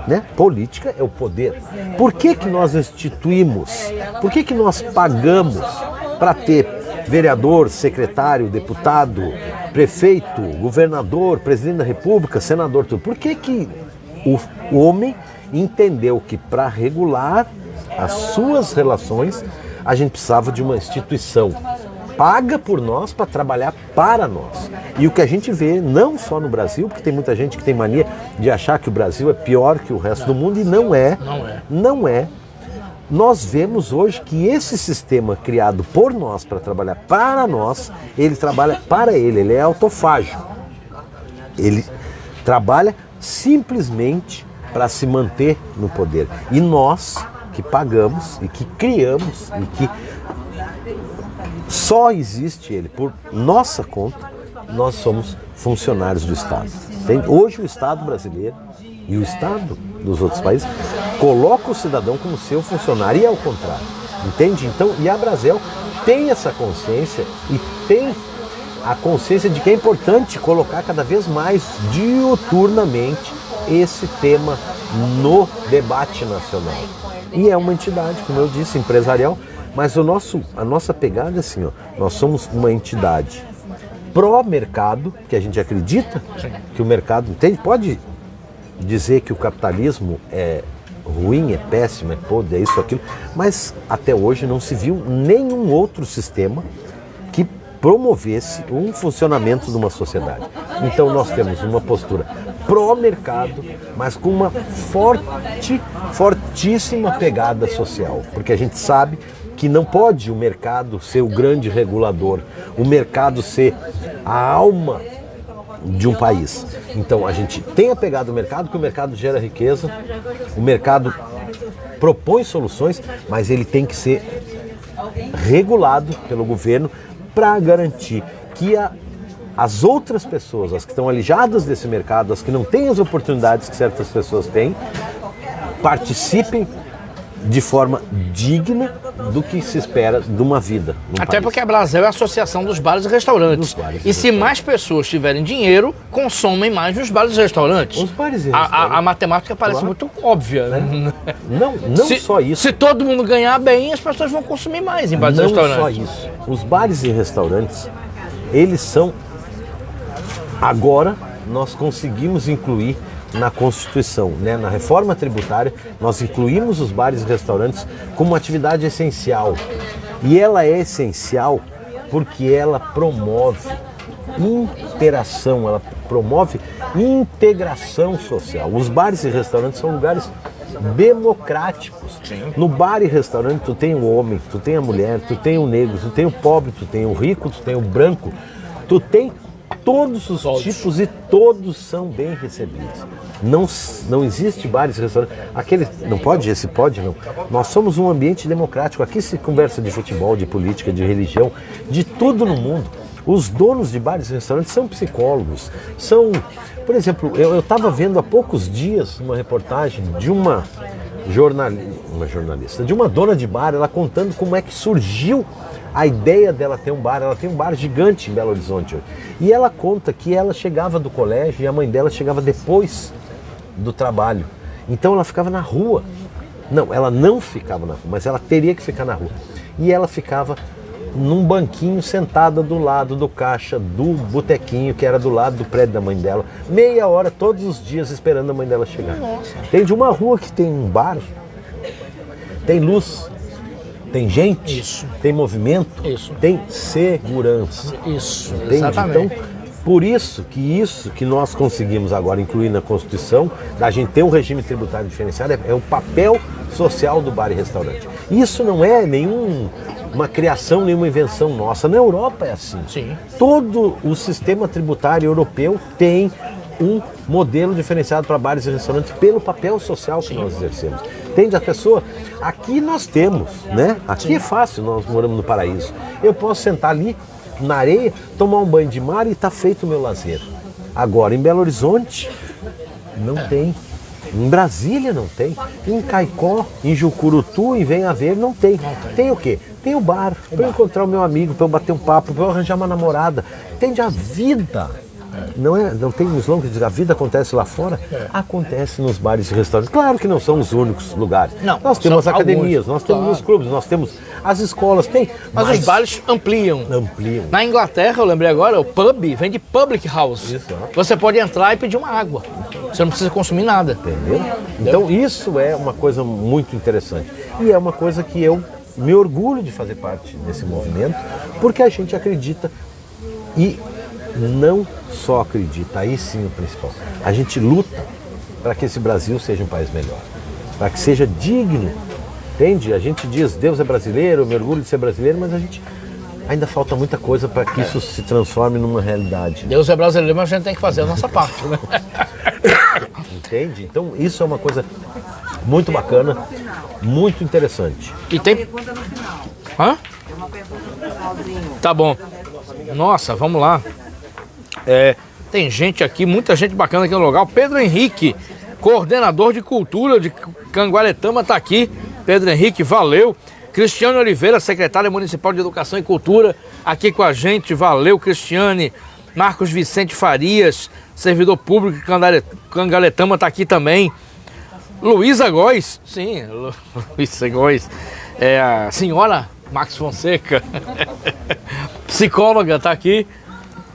D: Né? Política é o poder. Por que nós instituímos? Por que nós pagamos para ter vereador, secretário, deputado, prefeito, governador, presidente da República, senador, tudo? Por que o homem entendeu que para regular as suas relações a gente precisava de uma instituição paga por nós para trabalhar para nós? E o que a gente vê, não só no Brasil, porque tem muita gente que tem mania de achar que o Brasil é pior que o resto do mundo, e não é. Não é. Nós vemos hoje que esse sistema criado por nós para trabalhar para nós, ele trabalha para ele é autofágico. Ele trabalha simplesmente para se manter no poder. E nós que pagamos e que criamos e que só existe ele por nossa conta, nós somos funcionários do Estado. Hoje o Estado brasileiro e o Estado dos outros países coloca o cidadão como seu funcionário, e é o contrário, entende? Então, e a Brasel tem essa consciência e tem a consciência de que é importante colocar cada vez mais diuturnamente esse tema no debate nacional. E é uma entidade, como eu disse, empresarial, mas a nossa pegada é assim, ó, nós somos uma entidade pró-mercado, que a gente acredita que o mercado tem, pode dizer que o capitalismo é ruim, é péssimo, é podre, é isso, aquilo, mas até hoje não se viu nenhum outro sistema que promovesse um funcionamento de uma sociedade. Então nós temos uma postura pró-mercado, mas com uma fortíssima pegada social, porque a gente sabe que não pode o mercado ser o grande regulador, o mercado ser a alma de um país. Então a gente tem a pegada do mercado, que o mercado gera riqueza, o mercado propõe soluções, mas ele tem que ser regulado pelo governo para garantir que as outras pessoas, as que estão alijadas desse mercado, as que não têm as oportunidades que certas pessoas têm, participem de forma digna do que se espera de uma vida.
B: Até porque a Brasel é a associação dos bares e restaurantes. E se mais pessoas tiverem dinheiro, consomem mais nos bares e restaurantes.
D: Os bares e restaurantes.
B: A matemática parece muito óbvia, né?
D: Não só isso.
B: Se todo mundo ganhar bem, as pessoas vão consumir mais em bares e restaurantes.
D: Não só isso. Os bares e restaurantes, eles são... Agora nós conseguimos incluir na Constituição, né? Na reforma tributária, nós incluímos os bares e restaurantes como uma atividade essencial. E ela é essencial porque ela promove interação, ela promove integração social. Os bares e restaurantes são lugares democráticos. No bar e restaurante tu tem o homem, tu tem a mulher, tu tem o negro, tu tem o pobre, tu tem o rico, tu tem o branco, tu tem todos os tipos e todos são bem recebidos. Não existe bares e restaurantes. Aquele não pode, esse pode não. Nós somos um ambiente democrático. Aqui se conversa de futebol, de política, de religião, de tudo no mundo. Os donos de bares e restaurantes são psicólogos. Por exemplo, eu estava vendo há poucos dias uma reportagem de uma jornalista, de uma dona de bar, ela contando como é que surgiu a ideia dela ter um bar. Ela tem um bar gigante em Belo Horizonte. E ela conta que ela chegava do colégio e a mãe dela chegava depois do trabalho. Então ela ficava na rua. Não, ela não ficava na rua, mas ela teria que ficar na rua. E ela ficava num banquinho sentada do lado do caixa do botequinho, que era do lado do prédio da mãe dela, meia hora todos os dias esperando a mãe dela chegar. Tem de uma rua que tem um bar, tem luz, tem gente, tem movimento, tem segurança.
B: Isso,
D: entende?
B: exatamente.
D: Então, por isso que nós conseguimos agora incluir na Constituição, da gente ter um regime tributário diferenciado, é o papel social do bar e restaurante. Isso não é nenhuma criação, nenhuma invenção nossa. Na Europa é assim.
B: Sim.
D: Todo o sistema tributário europeu tem um modelo diferenciado para bares e restaurantes pelo papel social que nós exercemos. Entende? A pessoa, aqui nós temos, né? Aqui é fácil, nós moramos no paraíso. Eu posso sentar ali na areia, tomar um banho de mar e está feito o meu lazer. Agora, em Belo Horizonte, não tem. Em Brasília não tem. Em Caicó, em Jucurutu, em Venha Ver, não tem. Tem o quê? Tem o bar, para eu encontrar o meu amigo, para eu bater um papo, para eu arranjar uma namorada. Entende? A vida. Não tem um slogan que diz a vida acontece lá fora? Acontece nos bares e restaurantes. Claro que não são os únicos lugares.
B: Não,
D: nós temos as
B: são
D: academias,
B: alguns,
D: nós temos os clubes, nós temos as escolas, tem.
B: Mas os bares ampliam. Na Inglaterra, eu lembrei agora, o pub vem de public house.
D: Isso.
B: Você pode entrar e pedir uma água. Você não precisa consumir nada.
D: Entendeu? Então isso é uma coisa muito interessante. E é uma coisa que eu me orgulho de fazer parte desse movimento, porque a gente acredita e não só acredita, aí sim o principal. A gente luta para que esse Brasil seja um país melhor, para que seja digno, entende? A gente diz, Deus é brasileiro, eu me orgulho de ser brasileiro, mas a gente ainda falta muita coisa para que isso se transforme numa realidade.
B: Deus é brasileiro, mas a gente tem que fazer a nossa parte, né?
D: Entende? Então isso é uma coisa muito bacana, muito interessante.
B: E tem...
F: Pergunta no final.
B: Hã?
F: Tem uma pergunta no finalzinho.
B: Tá bom. Nossa, vamos lá. Tem gente aqui, muita gente bacana aqui no lugar. O Pedro Henrique, coordenador de cultura de Canguaretama, tá aqui. Pedro Henrique, valeu. Cristiane Oliveira, secretária municipal de Educação e Cultura, aqui com a gente. Valeu, Cristiane. Marcos Vicente Farias, servidor público de Canguaretama, tá aqui também. Luísa Góes, sim, Luísa Góes. A senhora Max Fonseca, psicóloga, tá aqui.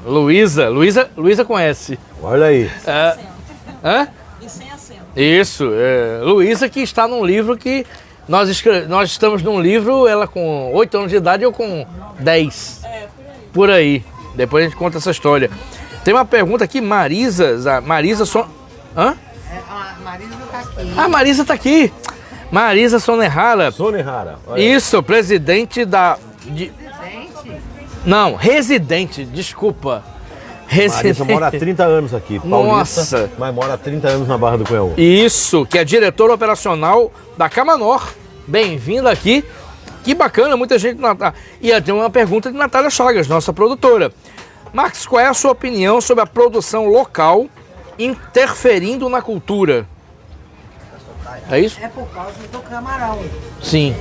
B: Luísa conhece.
D: Olha aí.
B: Hã?
F: E sem acento.
B: Isso, Luísa, que está num livro que nós estamos num livro, ela com 8 anos de idade, eu com 10. Por aí. Depois a gente conta essa história. Tem uma pergunta aqui, Marisa Hã?
F: A Marisa tá aqui.
B: Ah, Marisa tá aqui. Marisa Sonerrara.
D: Sonerrara.
B: Isso, presidente da... Não, residente, desculpa.
D: Marisa mora há 30 anos aqui, paulista,
B: Nossa.
D: mas mora há 30 anos na Barra do Cunhaú.
B: Isso, que é diretora operacional da Camanor. Bem-vinda aqui. Que bacana, muita gente... E tem uma pergunta de Natália Chagas, nossa produtora. Max, qual é a sua opinião sobre a produção local interferindo na cultura? É isso?
F: É por causa do camarão.
B: Sim.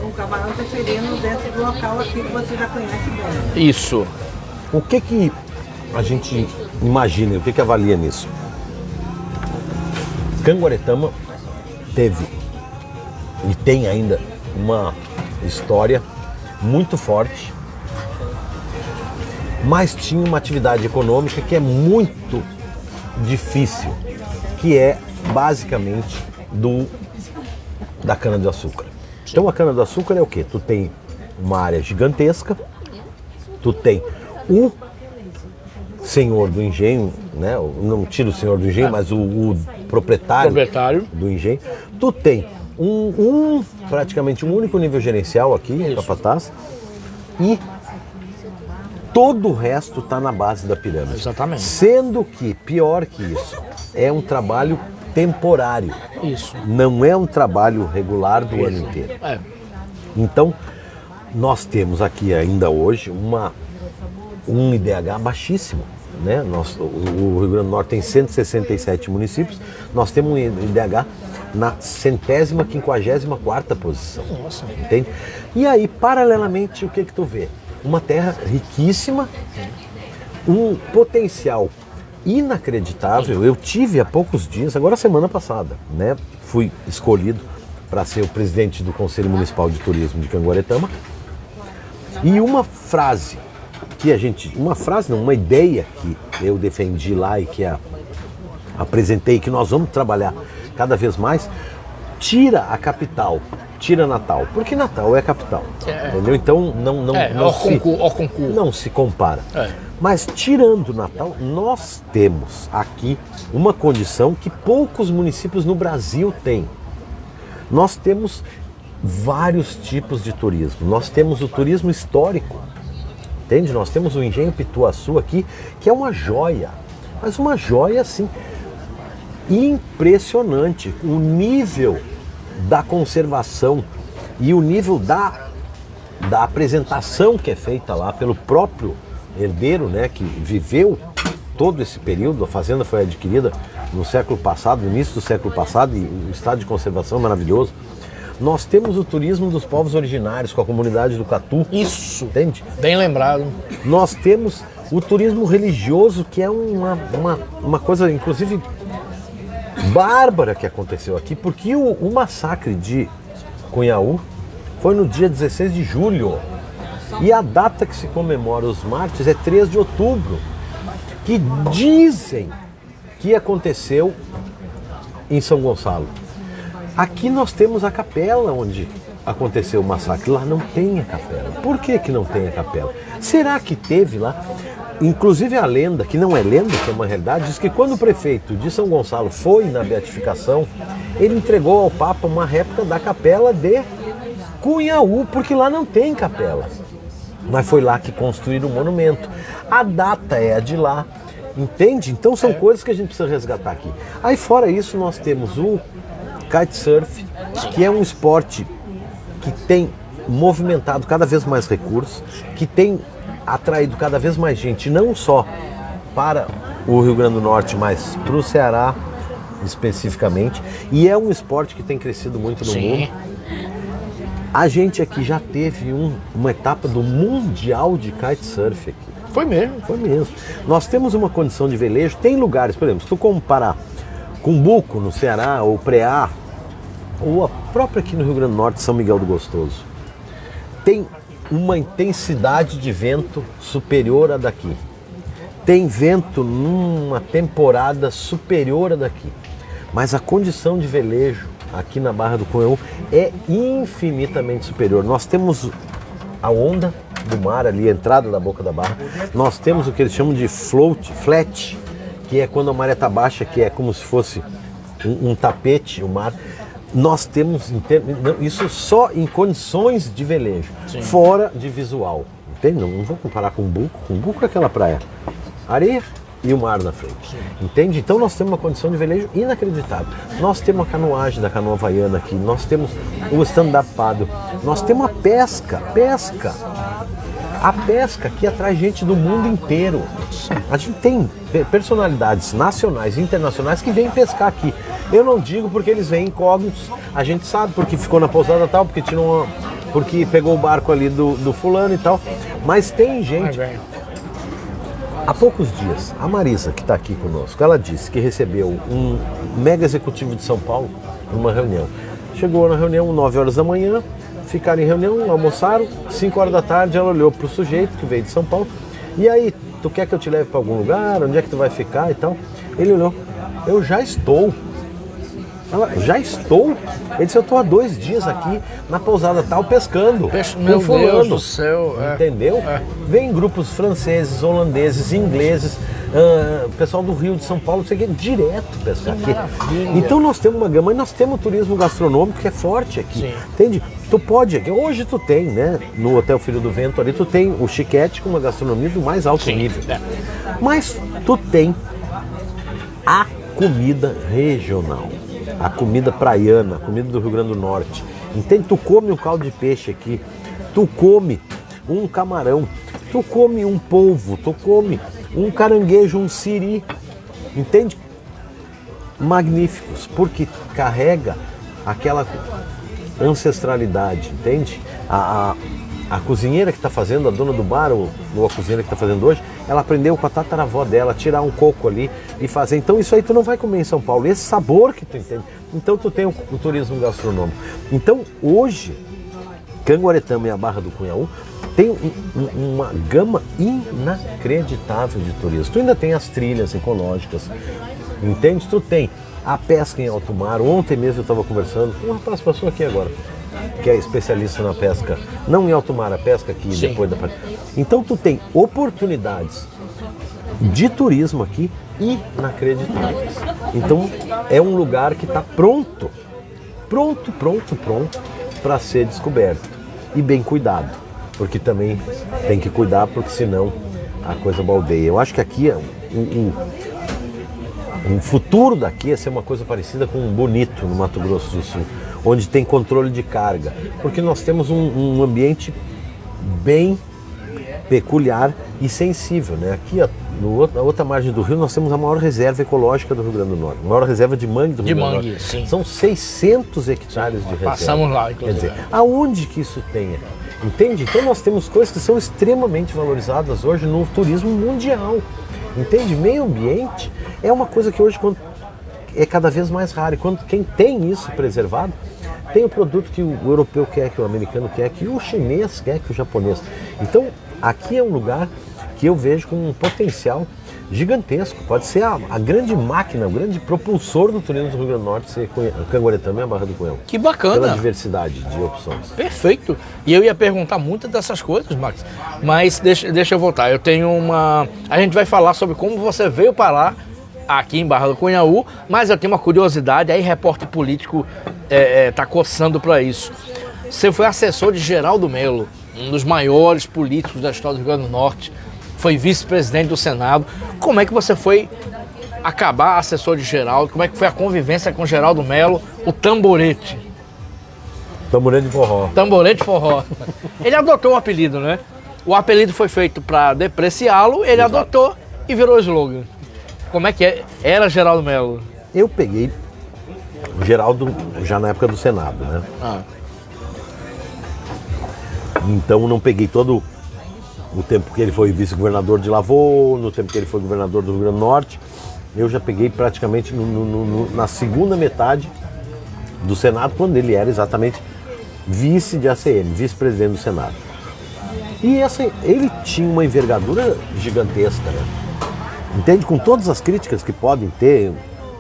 F: O camarão interferindo dentro do local aqui que você já conhece bem.
B: Isso.
D: O que a gente imagina, o que avalia nisso? Canguaretama teve e tem ainda uma história muito forte, mas tinha uma atividade econômica que é muito difícil, que é basicamente da cana-de-açúcar. Então a cana-de-açúcar é o quê? Tu tem uma área gigantesca, tu tem o senhor do engenho, né? Não tira o senhor do engenho, mas o proprietário do engenho. Tu tem praticamente um único nível gerencial aqui, em Capataz, e todo o resto está na base da pirâmide.
B: Exatamente.
D: Sendo que, pior que isso, é um trabalho temporário.
B: Isso.
D: Não é um trabalho regular do ano inteiro. Então, nós temos aqui ainda hoje um IDH baixíssimo. Né? O Rio Grande do Norte tem 167 municípios, nós temos um IDH na 154ª posição.
B: Nossa.
D: Entende? E aí, paralelamente, o que tu vê? Uma terra riquíssima, um potencial inacreditável. Eu tive há poucos dias, agora semana passada, né? Fui escolhido para ser o presidente do Conselho Municipal de Turismo de Canguaretama. E uma frase uma ideia que eu defendi lá e que apresentei, que nós vamos trabalhar cada vez mais, tira a capital, tira Natal, porque Natal é a capital, entendeu? Então não se compara. Mas tirando Natal, nós temos aqui uma condição que poucos municípios no Brasil têm. Nós temos vários tipos de turismo. Nós temos o turismo histórico, entende? Nós temos o Engenho Pituaçu aqui, que é uma joia, mas uma joia assim, impressionante. O nível da conservação e o nível da apresentação que é feita lá pelo próprio herdeiro, né, que viveu todo esse período. A fazenda foi adquirida no século passado, no início do século passado, e o estado de conservação é maravilhoso. Nós temos o turismo dos povos originários com a comunidade do Catu.
B: Isso,
D: entende?
B: bem lembrado.
D: Nós temos o turismo religioso, que é uma coisa, inclusive, bárbara que aconteceu aqui, porque o massacre de Cunhaú foi no dia 16 de julho. E a data que se comemora os mártires é 3 de outubro, que dizem que aconteceu em São Gonçalo. Aqui nós temos a capela onde aconteceu o massacre. Lá não tem a capela. Por que que não tem a capela? Será que teve lá? Inclusive a lenda, que não é lenda, que é uma realidade, diz que quando o prefeito de São Gonçalo foi na beatificação, ele entregou ao Papa uma réplica da capela de Cunhaú, porque lá não tem capela. Mas foi lá que construíram o monumento. A data é a de lá, entende? Então são coisas que a gente precisa resgatar aqui. Aí fora isso nós temos o kitesurf, que é um esporte que tem movimentado cada vez mais recursos, que tem atraído cada vez mais gente, não só para o Rio Grande do Norte, mas para o Ceará especificamente, e é um esporte que tem crescido muito no mundo. A gente aqui já teve uma etapa do Mundial de Kitesurf aqui.
B: Foi mesmo?
D: Foi mesmo. Nós temos uma condição de velejo, tem lugares, por exemplo, se tu comparar Cumbuco, no Ceará, ou Preá, ou a própria aqui no Rio Grande do Norte, São Miguel do Gostoso, tem uma intensidade de vento superior à daqui. Tem vento numa temporada superior à daqui. Mas a condição de velejo aqui na Barra do Cunhaú é infinitamente superior. Nós temos a onda do mar ali, a entrada da boca da barra. Nós temos o que eles chamam de flat, que é quando a maré está baixa, que é como se fosse um tapete, o mar. Nós temos isso só em condições de velejo, fora de visual. Entende? Não vou comparar com Buco. Com Buco é aquela praia, areia e o mar na frente. Entende? Então nós temos uma condição de velejo inacreditável. Nós temos a canoagem da canoa havaiana aqui, nós temos o stand-up paddle, nós temos a pesca. A pesca que atrai gente do mundo inteiro. A gente tem personalidades nacionais e internacionais que vêm pescar aqui. Eu não digo porque eles vêm incógnitos, a gente sabe porque ficou na pousada tal, porque pegou o barco ali do fulano e tal, mas tem gente. Há poucos dias, a Marisa, que está aqui conosco, ela disse que recebeu um mega executivo de São Paulo numa reunião. Chegou na reunião 9 horas da manhã, ficaram em reunião, almoçaram, 5 horas da tarde, ela olhou para o sujeito que veio de São Paulo, e aí, tu quer que eu te leve para algum lugar? Onde é que tu vai ficar e tal? Ele olhou, eu já estou. Ela, já estou? Ele disse, eu estou há 2 dias aqui na pousada tal pescando.
B: Meu Deus do céu.
D: Entendeu? Vem grupos franceses, holandeses, ingleses, pessoal do Rio de São Paulo, sei que direto pescar aqui.
B: Maravilha.
D: Então nós temos uma gama, e nós temos o turismo gastronômico que é forte aqui.
B: Sim.
D: Entende? Tu pode, hoje tu tem, né? No Hotel Filho do Vento ali, tu tem o Chiquete com uma gastronomia do mais alto nível. Mas tu tem a comida regional. A comida praiana, a comida do Rio Grande do Norte. Entende? Tu come um caldo de peixe aqui, tu come um camarão, tu come um polvo, tu come um caranguejo, um siri. Entende? Magníficos, porque carrega aquela ancestralidade, entende? A cozinheira que está fazendo, a dona do bar, ou a cozinheira que está fazendo hoje, ela aprendeu com a tataravó dela a tirar um coco ali e fazer. Então isso aí tu não vai comer em São Paulo, esse sabor que tu entende. Então tu tem o turismo gastronômico. Então hoje, Canguaretama e a Barra do Cunhaú tem uma gama inacreditável de turismo. Tu ainda tem as trilhas ecológicas, entende? Tu tem a pesca em alto mar. Ontem mesmo eu estava conversando com um rapaz que passou aqui agora, que é especialista na pesca, não em alto mar, a pesca aqui. Sim. Depois da... Então tu tem oportunidades de turismo aqui inacreditáveis. Então é um lugar que está pronto para ser descoberto e bem cuidado, porque também tem que cuidar, porque senão a coisa baldeia. Eu acho que aqui um futuro daqui é ser uma coisa parecida com Bonito, no Mato Grosso do Sul, onde tem controle de carga, porque nós temos um ambiente bem peculiar e sensível, né? Aqui, na outra margem do rio, nós temos a maior reserva ecológica do Rio Grande do Norte, a maior reserva de mangue do Rio Grande do Norte.
B: Sim.
D: São 600 hectares de reserva.
B: Passamos lá, inclusive.
D: Quer dizer, aonde que isso tenha? Entende? Então nós temos coisas que são extremamente valorizadas hoje no turismo mundial. Entende? Meio ambiente é uma coisa que hoje é cada vez mais rara. E quando quem tem isso preservado, tem o produto que o europeu quer, que o americano quer, que o chinês quer, que o japonês. Então, aqui é um lugar que eu vejo com um potencial gigantesco. Pode ser a grande máquina, o grande propulsor do turismo do Rio Grande do Norte, ser Canguaretama e a Barra do Cunhão.
B: Que bacana.
D: Pela diversidade de opções.
B: Perfeito. E eu ia perguntar muitas dessas coisas, Max, mas deixa eu voltar. Eu tenho uma... A gente vai falar sobre como você veio parar aqui em Barra do Cunhaú, mas eu tenho uma curiosidade, aí repórter político tá coçando para isso. Você foi assessor de Geraldo Melo, um dos maiores políticos da história do Rio Grande do Norte, foi vice-presidente do Senado. Como é que você foi acabar assessor de Geraldo? Como é que foi a convivência com Geraldo Melo, o Tamborete?
D: Tamborete de forró.
B: Tamborete forró. Ele adotou o apelido, né? O apelido foi feito para depreciá-lo, ele
D: Exato.
B: adotou e virou slogan. Como é que era Geraldo Melo?
D: Eu peguei o Geraldo já na época do Senado, né? Então não peguei todo o tempo que ele foi vice-governador de Lavô, no tempo que ele foi governador do Rio Grande do Norte. Eu já peguei praticamente na segunda metade do Senado, quando ele era exatamente vice de ACM, vice-presidente do Senado. E assim, ele tinha uma envergadura gigantesca, né? Entende? Com todas as críticas que podem ter,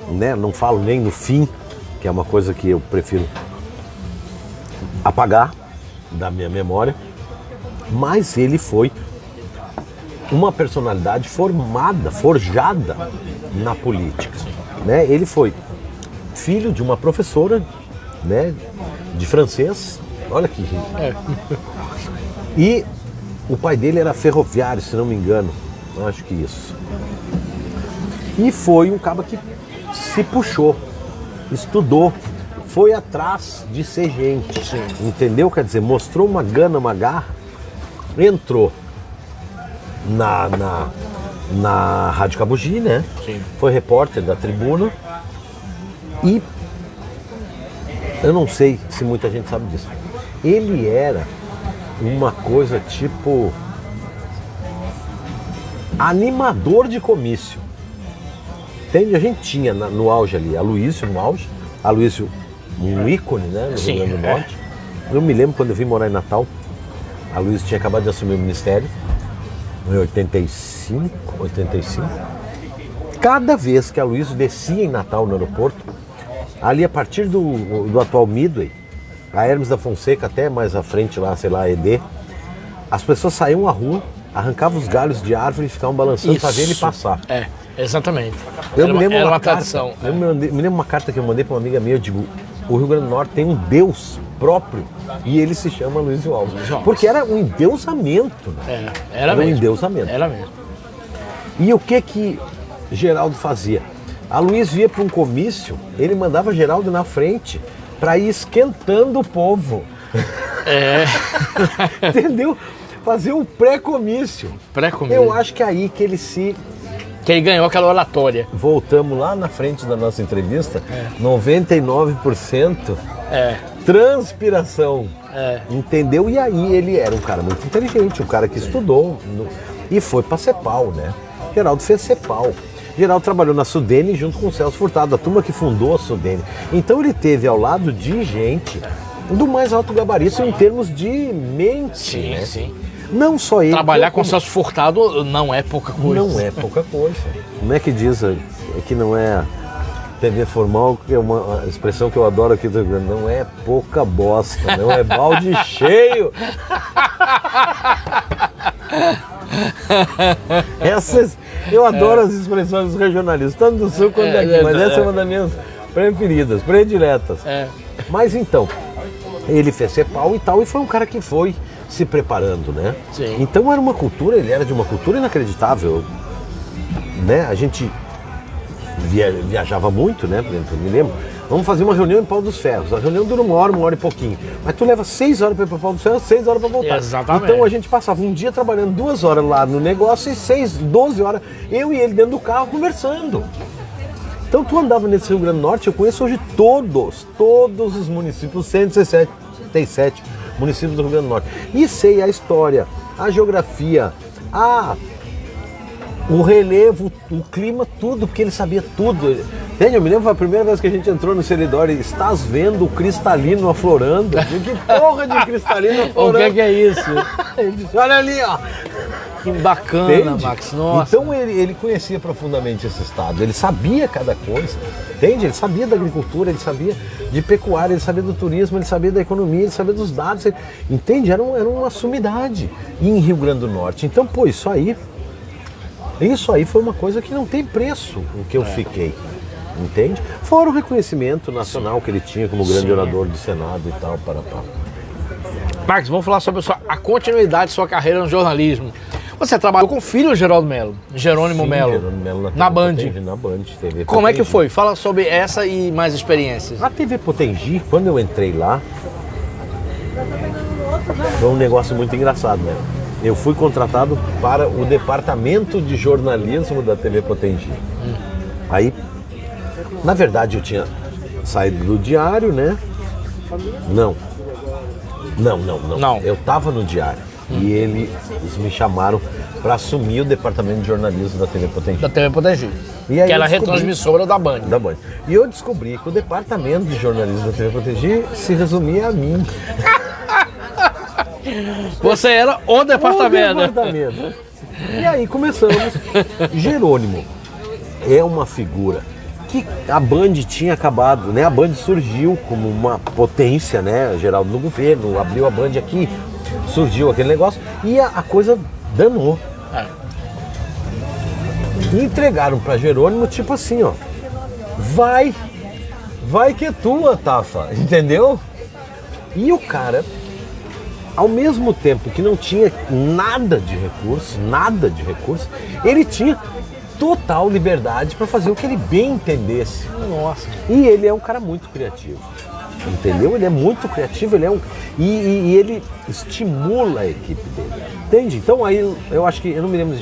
D: né? Não falo nem no fim, que é uma coisa que eu prefiro apagar da minha memória, mas ele foi uma personalidade formada, forjada na política, né? Ele foi filho de uma professora, né, de francês, olha que e o pai dele era ferroviário, se não me engano, acho que isso. E foi um cara que se puxou, estudou, foi atrás de ser gente, entendeu? Quer dizer, mostrou uma gana, uma garra, entrou na Rádio Cabugi, né?
B: Sim.
D: Foi repórter da Tribuna e eu não sei se muita gente sabe disso. Ele era uma coisa tipo animador de comício. Entende? A gente tinha no auge ali, Aloysio no auge, Aloysio um ícone, né, no Rio Grande do Norte. Eu me lembro quando eu vim morar em Natal, Aloysio tinha acabado de assumir o ministério, em 85. Cada vez que Aloysio descia em Natal no aeroporto, ali a partir do atual Midway, a Hermes da Fonseca até mais à frente lá, sei lá, ED, as pessoas saíam à rua, arrancavam os galhos de árvore e ficavam balançando para ver ele passar.
B: É, exatamente.
D: Eu me lembro
B: era uma
D: carta,
B: tradição.
D: eu me lembro uma carta que eu mandei para uma amiga minha, eu digo, o Rio Grande do Norte tem um deus próprio e ele se chama Aloysio Alves. Porque era um endeusamento. Né?
B: Era
D: um
B: mesmo.
D: endeusamento.
B: Era mesmo.
D: E o que Geraldo fazia? Aloysio ia para um comício, ele mandava Geraldo na frente para ir esquentando o povo. Entendeu? Fazer um pré-comício.
B: Pré-comício.
D: Eu acho que é aí que ele se...
B: Que ele ganhou aquela oratória.
D: Voltamos lá na frente da nossa entrevista, 99% transpiração. Entendeu? E aí ele era um cara muito inteligente, um cara que estudou e foi para CEPAL, né? Geraldo fez CEPAL. Geraldo trabalhou na Sudene junto com o Celso Furtado, a turma que fundou a Sudene. Então ele teve ao lado de gente do mais alto gabarito em termos de mente.
B: Sim,
D: né?
B: sim.
D: Não só ele.
B: Trabalhar com Celso Furtado não é pouca coisa.
D: Não é pouca coisa. Como é que diz que não é TV formal, que é uma expressão que eu adoro aqui, não é pouca bosta, não é balde cheio. Eu adoro as expressões dos regionalistas, tanto do sul quanto daqui, mas essa é uma das minhas preferidas, prediletas. Mas então, Ele fez CEPAL e tal, e foi um cara que foi se preparando, né?
B: Sim.
D: Então era uma cultura, ele era de uma cultura inacreditável, né? A gente viajava muito, né? Por exemplo, eu me lembro, vamos fazer uma reunião em Pau dos Ferros. A reunião dura uma hora e pouquinho. Mas tu leva 6 horas para ir para Pau dos Ferros, 6 horas para voltar.
B: Exatamente.
D: Então a gente passava um dia trabalhando 2 horas lá no negócio e 12 horas, eu e ele dentro do carro conversando. Então tu andava nesse Rio Grande do Norte, eu conheço hoje todos os municípios, 167 municípios do Rio Grande do Norte. E sei a história, a geografia, o relevo, o clima, tudo, porque ele sabia tudo. Entende? Eu me lembro a primeira vez que a gente entrou no Seridório, estás vendo o cristalino aflorando? Que porra de cristalino aflorando?
B: O que é isso?
D: Ele disse, olha ali, ó.
B: Que bacana,
D: Entende?
B: Max, nossa.
D: Então ele conhecia profundamente esse estado, ele sabia cada coisa, entende? Ele sabia da agricultura, ele sabia de pecuária, ele sabia do turismo, ele sabia da economia, ele sabia dos dados, entende? Era uma sumidade em Rio Grande do Norte. Então, pô, isso aí foi uma coisa que não tem preço, o que eu fiquei, entende? Fora o reconhecimento nacional que ele tinha como grande orador do Senado e tal,
B: Max, vamos falar sobre a continuidade de sua carreira no jornalismo. Você trabalhou com o filho do Geraldo Melo, Jerônimo Melo, na Band.
D: Na Band, TV
B: Como é que
D: Potengi.
B: foi? Fala sobre essa e mais experiências.
D: A TV Potengi, quando eu entrei lá, foi um negócio muito engraçado, né? Eu fui contratado para o departamento de jornalismo da TV Potengi. Aí, na verdade, eu tinha saído do diário, né? Não. Eu estava no diário e eles me chamaram para assumir o departamento de jornalismo da TV Potengi.
B: Da TV Potengi,
D: E aí
B: que era
D: eu descobri-
B: retransmissora da Band.
D: Da Band. E eu descobri que o departamento de jornalismo da TV Potengi se resumia a mim.
B: Você era o departamento.
D: O departamento. E aí começamos. Jerônimo é uma figura que a Band tinha acabado, né? A Band surgiu como uma potência, né? Geraldo no governo, abriu a Band aqui, surgiu aquele negócio e a coisa danou. E entregaram para Jerônimo tipo assim, ó, vai que é tua, Tafa, entendeu? E o cara, ao mesmo tempo que não tinha nada de recurso, ele tinha total liberdade para fazer o que ele bem entendesse.
B: Nossa.
D: E ele é um cara muito criativo, entendeu? Ele é muito criativo, e ele estimula a equipe dele, entende? Então aí eu acho que, eu não me lembro,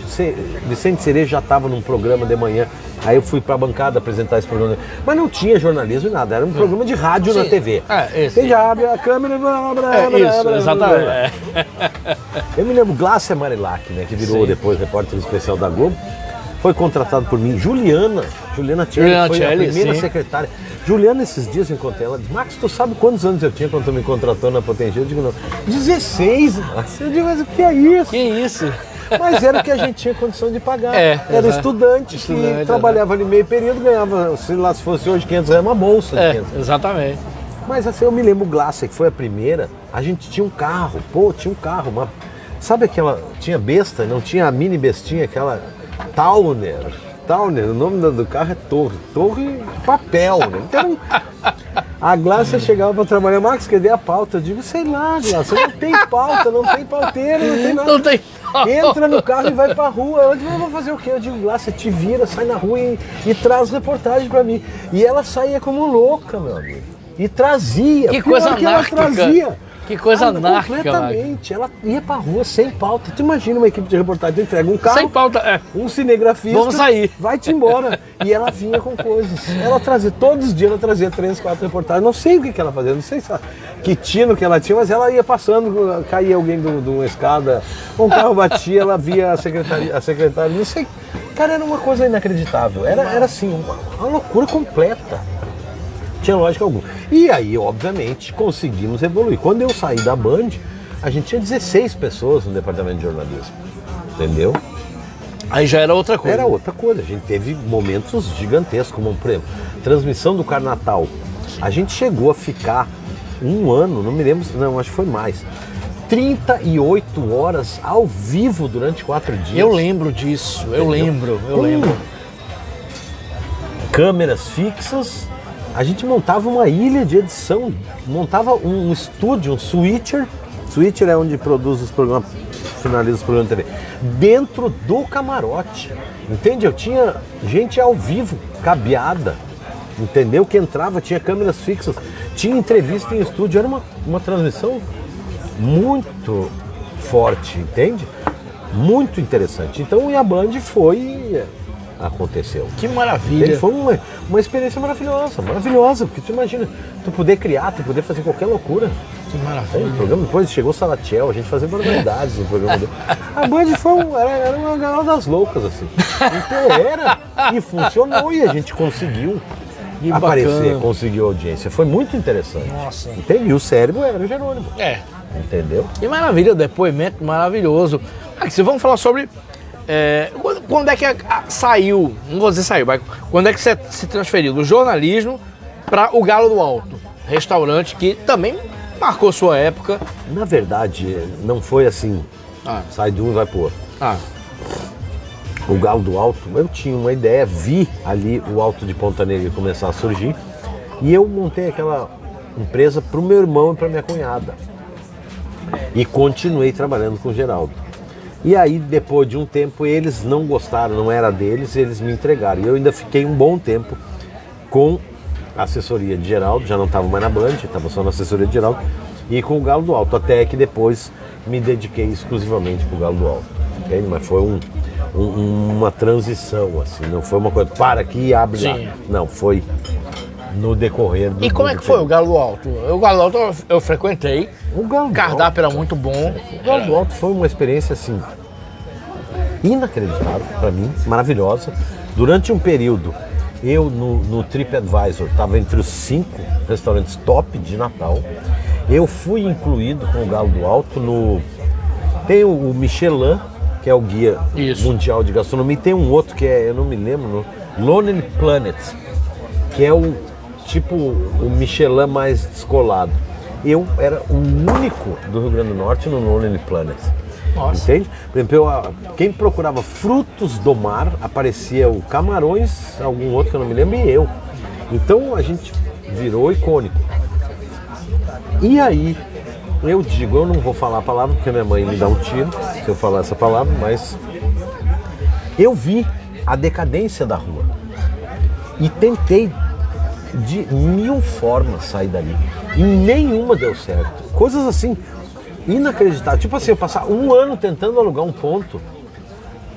D: Vicente Cereja já estava num programa de manhã, aí eu fui para a bancada apresentar esse programa, mas não tinha jornalismo e nada, era um programa de rádio na TV. Você já abre a câmera,
B: Isso, exatamente.
D: Eu me lembro, Glácia Marilac, né, que virou depois repórter especial da Globo, foi contratado por mim. Juliana Tchelle foi a primeira secretária. Juliana, esses dias eu encontrei ela, disse, Max, tu sabe quantos anos eu tinha quando tu me contratou na Potengi? Eu digo, não, 16. Eu digo, mas o que é isso?
B: Que isso?
D: Mas era o que a gente tinha condição de pagar. Era estudante que trabalhava ali meio período, ganhava, se fosse hoje 500 reais, uma bolsa de 500.
B: Exatamente.
D: Mas assim, eu me lembro, Glácia, que foi a primeira, a gente tinha um carro, sabe aquela, tinha besta, não tinha a mini bestinha, aquela Towner, o nome do carro é Torre de papel, né? Então, a Glácia chegava para trabalhar, Max, cadê a pauta? Eu digo, sei lá, Glácia, não tem pauta, não tem pauteiro, não tem nada.
B: Não tem.
D: Entra no carro e vai pra rua. Eu digo, vou fazer o quê? Eu digo, Glácia, te vira, sai na rua e traz reportagem pra mim. E ela saía como louca, meu amigo. E trazia.
B: Que coisa anárquica.
D: Ela trazia.
B: Que coisa anárquica.
D: Completamente. Ela ia pra rua sem pauta. Tu imagina uma equipe de reportagem, tu entrega um carro.
B: Sem pauta,
D: um cinegrafista.
B: Vamos sair.
D: Vai-te embora. E ela vinha com coisas. Ela trazia, todos os dias ela trazia 3, 4 reportagens. Não sei o que ela fazia, não sei que tino que ela tinha, mas ela ia passando, caía alguém de uma escada, um carro batia, ela via a secretária, não sei. Cara, era uma coisa inacreditável. Era assim, uma loucura completa. Tinha lógica alguma. E aí, obviamente, conseguimos evoluir. Quando eu saí da Band, a gente tinha 16 pessoas no departamento de jornalismo. Entendeu?
B: Aí já era outra coisa.
D: Era outra coisa. A gente teve momentos gigantescos, como, por exemplo, transmissão do Carnatal. A gente chegou a ficar um ano, não me lembro, não, acho que foi mais. 38 horas ao vivo durante 4 dias.
B: Eu lembro disso, eu lembro.
D: Câmeras fixas a gente montava uma ilha de edição, montava um estúdio, um switcher. Switcher é onde produz os programas, finaliza os programas de TV. Dentro do camarote, entende? Eu tinha gente ao vivo, cabeada, entendeu? Que entrava, tinha câmeras fixas, tinha entrevista em estúdio, era uma transmissão muito forte, entende? Muito interessante. Então, e a Band aconteceu.
B: Que maravilha.
D: Foi uma experiência maravilhosa, porque tu imagina, tu poder criar, tu poder fazer qualquer loucura.
B: Que maravilha.
D: O programa depois chegou o Salatiel, a gente fazia barbaridades no programa dele. A Band era uma galera das loucas, assim. Então e funcionou, e a gente conseguiu aparecer, conseguiu audiência. Foi muito interessante.
B: Nossa.
D: Entende? E o cérebro era o Jerônimo. Entendeu?
B: Que maravilha, o depoimento maravilhoso. Aqui, vamos falar sobre... quando é que saiu, não vou dizer saiu, mas quando é que você se transferiu do jornalismo para o Galo do Alto, restaurante que também marcou sua época?
D: Na verdade, não foi assim, sai de um e vai pro outro. O Galo do Alto, eu tinha uma ideia, vi ali o Alto de Ponta Negra começar a surgir e eu montei aquela empresa para o meu irmão e para minha cunhada e continuei trabalhando com o Geraldo. E aí, depois de um tempo, eles não gostaram, não era deles, eles me entregaram. E eu ainda fiquei um bom tempo com a assessoria de Geraldo, já não estava mais na Band, estava só na assessoria de Geraldo, e com o Galo do Alto, até que depois me dediquei exclusivamente para o Galo do Alto. Entende? Mas foi uma transição, assim, não foi uma coisa, para aqui e abre lá. Não, foi no decorrer do...
B: E como é que foi o Galo do Alto? O Galo do Alto eu frequentei, o cardápio era muito bom.
D: O Galo do Alto foi uma experiência, assim, inacreditável para mim, maravilhosa. Durante um período, eu no TripAdvisor estava entre os 5 restaurantes top de Natal. Eu fui incluído com o Galo do Alto tem o Michelin, que é o guia mundial de gastronomia, e tem um outro que eu não me lembro, Lonely Planet, que é o Michelin mais descolado. Eu era o único do Rio Grande do Norte no Lonely Planet. Nossa. Entende? Por exemplo, quem procurava frutos do mar, aparecia o Camarões, algum outro que eu não me lembro, e eu. Então a gente virou icônico. E aí, eu digo, eu não vou falar a palavra porque minha mãe me dá um tiro se eu falar essa palavra, mas eu vi a decadência da rua e tentei de 1000 formas sair dali e nenhuma deu certo. Coisas assim inacreditáveis, tipo assim, eu passar um ano tentando alugar um ponto